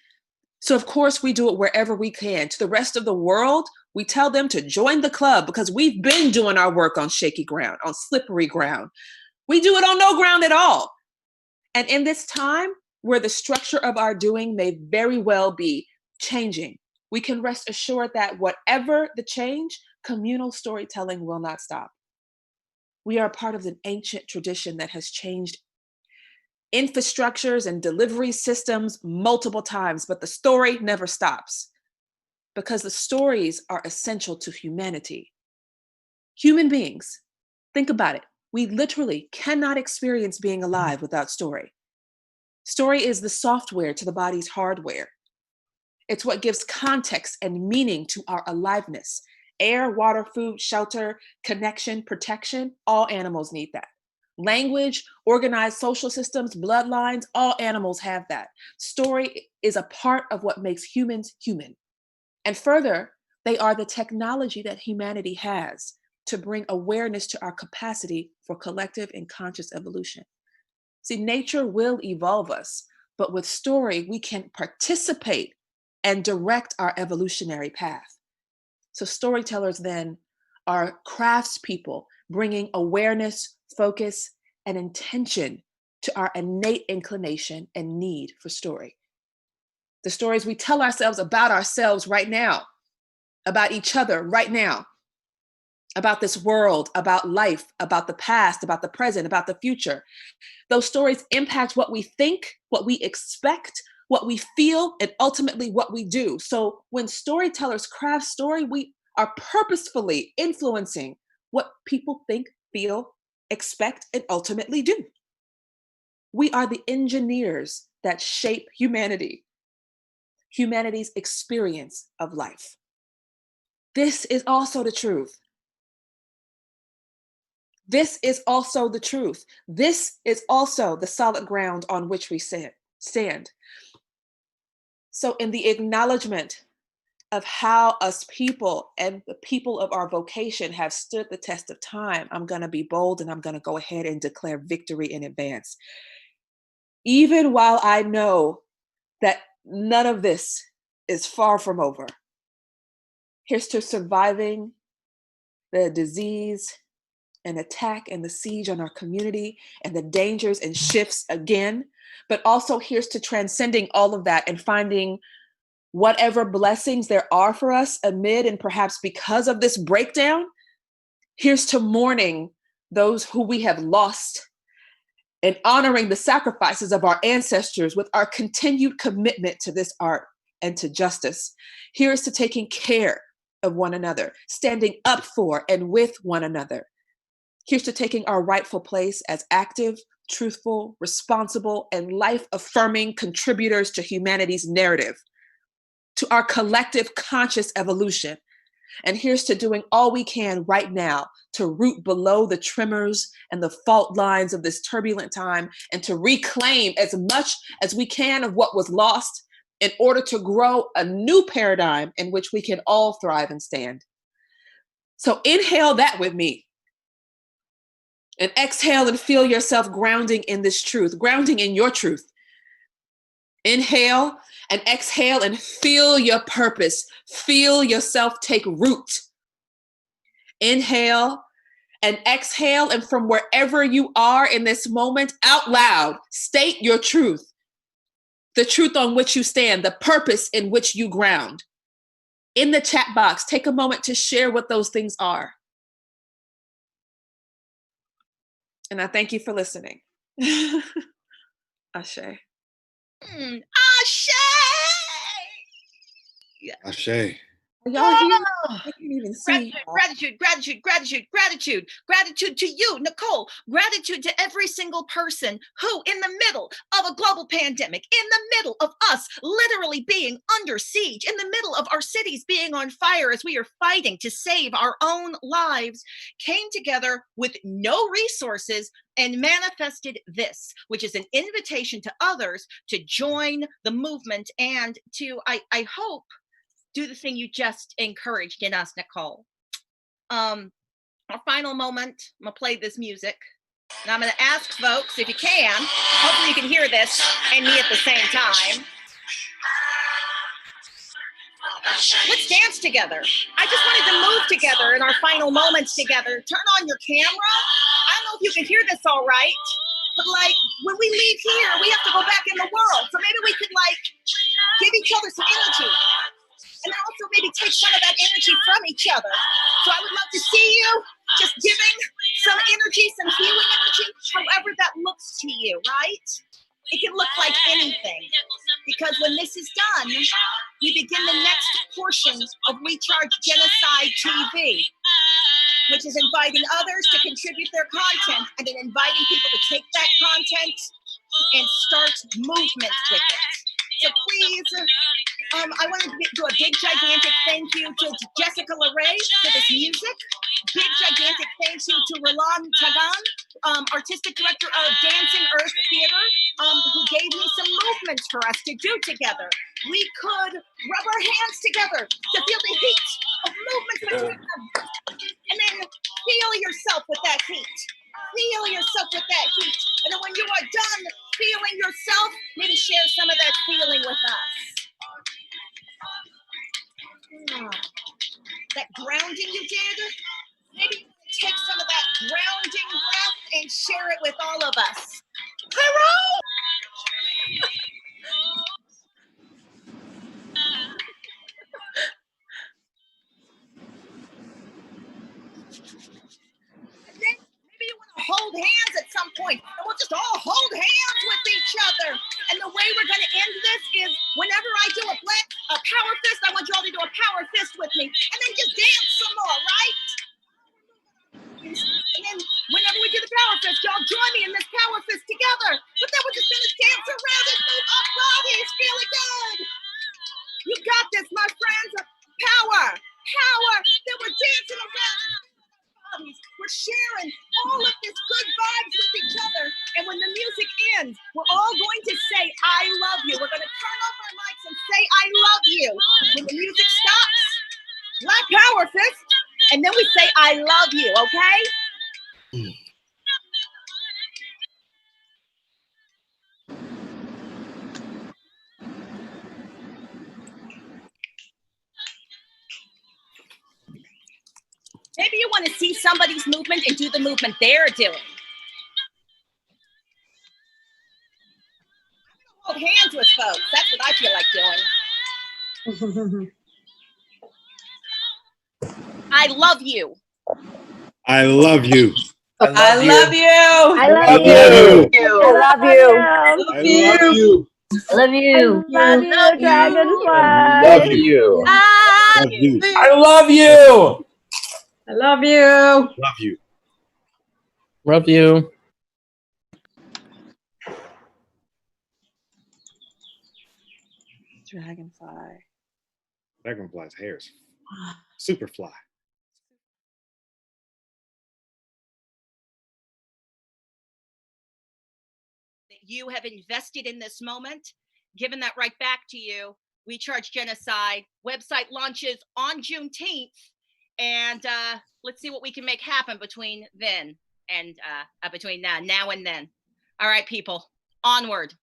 So of course we do it wherever we can. To the rest of the world, we tell them to join the club because we've been doing our work on shaky ground, on slippery ground. We do it on no ground at all. And in this time where the structure of our doing may very well be changing, we can rest assured that whatever the change, communal storytelling will not stop. We are a part of an ancient tradition that has changed infrastructures and delivery systems multiple times, but the story never stops because the stories are essential to humanity. Human beings, think about it. We literally cannot experience being alive without story. Story is the software to the body's hardware. It's what gives context and meaning to our aliveness. Air, water, food, shelter, connection, protection, all animals need that. Language, organized social systems, bloodlines, all animals have that. Story is a part of what makes humans human. And further, they are the technology that humanity has to bring awareness to our capacity for collective and conscious evolution. See, nature will evolve us, but with story, we can participate and direct our evolutionary path. So storytellers then are craftspeople bringing awareness, focus, and intention to our innate inclination and need for story. The stories we tell ourselves about ourselves right now, about each other right now. about this world, about life, about the past, about the present, about the future. Those stories impact what we think, what we expect, what we feel, and ultimately what we do. So when storytellers craft story, we are purposefully influencing what people think, feel, expect, and ultimately do. We are the engineers that shape humanity, humanity's experience of life. This is also the truth. This is also the truth. This is also the solid ground on which we stand. So in the acknowledgement of how us people and the people of our vocation have stood the test of time, I'm going to be bold and I'm going to go ahead and declare victory in advance. Even while I know that none of this is far from over, here's to surviving the disease and attack and the siege on our community and the dangers and shifts again, but also here's to transcending all of that and finding whatever blessings there are for us amid and perhaps because of this breakdown. Here's to mourning those who we have lost and honoring the sacrifices of our ancestors with our continued commitment to this art and to justice. Here's to taking care of one another, standing up for and with one another. Here's to taking our rightful place as active, truthful, responsible, and life-affirming contributors to humanity's narrative, to our collective conscious evolution. And here's to doing all we can right now to root below the tremors and the fault lines of this turbulent time and to reclaim as much as we can of what was lost in order to grow a new paradigm in which we can all thrive and stand. So inhale that with me. And exhale and feel yourself grounding in this truth, grounding in your truth. Inhale and exhale and feel your purpose. Feel yourself take root. Inhale and exhale, and from wherever you are in this moment, out loud, state your truth. The truth on which you stand, the purpose in which you ground. In the chat box, take a moment to share what those things are. And I thank you for listening. Ashe. Ashe! Yeah. Ashe. Y'all hear? I can't even see. Gratitude to you, Nicole. Gratitude to every single person who, in the middle of a global pandemic, in the middle of us literally being under siege, in the middle of our cities being on fire as we are fighting to save our own lives, came together with no resources and manifested this, which is an invitation to others to join the movement and to, I hope, do the thing you just encouraged in us, Nicole. Our final moment, I'm gonna play this music. And I'm gonna ask folks, if you can, hopefully you can hear this and me at the same time. Let's dance together. I just wanted to move together in our final moments together. Turn on your camera. I don't know if you can hear this all right, but like when we leave here, we have to go back in the world. So maybe we could like give each other some energy. And then also maybe take some of that energy from each other. So I would love to see you just giving some energy, some healing energy, however that looks to you, right? It can look like anything. Because when this is done, we begin the next portion of We Charge Genocide TV, which is inviting others to contribute their content and then inviting people to take that content and start movement with it. So please, I want to do a big, gigantic thank you to Jessica LeRae for this music. Big, gigantic thank you to Roland Tagan, Artistic Director of Dancing Earth Theater, who gave me some movements for us to do together. We could rub our hands together to feel the heat of movement between them. And then feel yourself with that heat. Feel yourself with that heat. And then when you are done feeling yourself, maybe share some of that feeling with us. That grounding you did, maybe take some of that grounding breath and share it with all of us. Hello! must all hold hands with each other. And the way we're going to end this is whenever I do a power fist, I want you all to do a power fist with me. And then just dance some more, right? And then whenever we do the power fist, y'all join me in this power fist together. But then we're just going to dance around and move our bodies. Feeling good. You got this, my friends. Power. Power. Then we're dancing around. We're sharing all of this good vibes with each other. And when the music ends, we're all going to say, I love you. We're going to turn off our mics and say, I love you. When the music stops, black power fist, and then we say, I love you, okay? Maybe you want to see somebody's movement and do the movement they're doing. Hold hands with folks. That's what I feel like doing. I love you. I love you. I love you. I love you. I love you. I love you. I love you. Love you, Dragonfly. Love you. Love you. I love you. I love you. Love you. Love you. Dragonfly. Dragonfly's hair is super fly. That you have invested in this moment, given that right back to you. We Charge Genocide. Website launches on Juneteenth. And let's see what we can make happen between then and between now and then. All right, people, onward.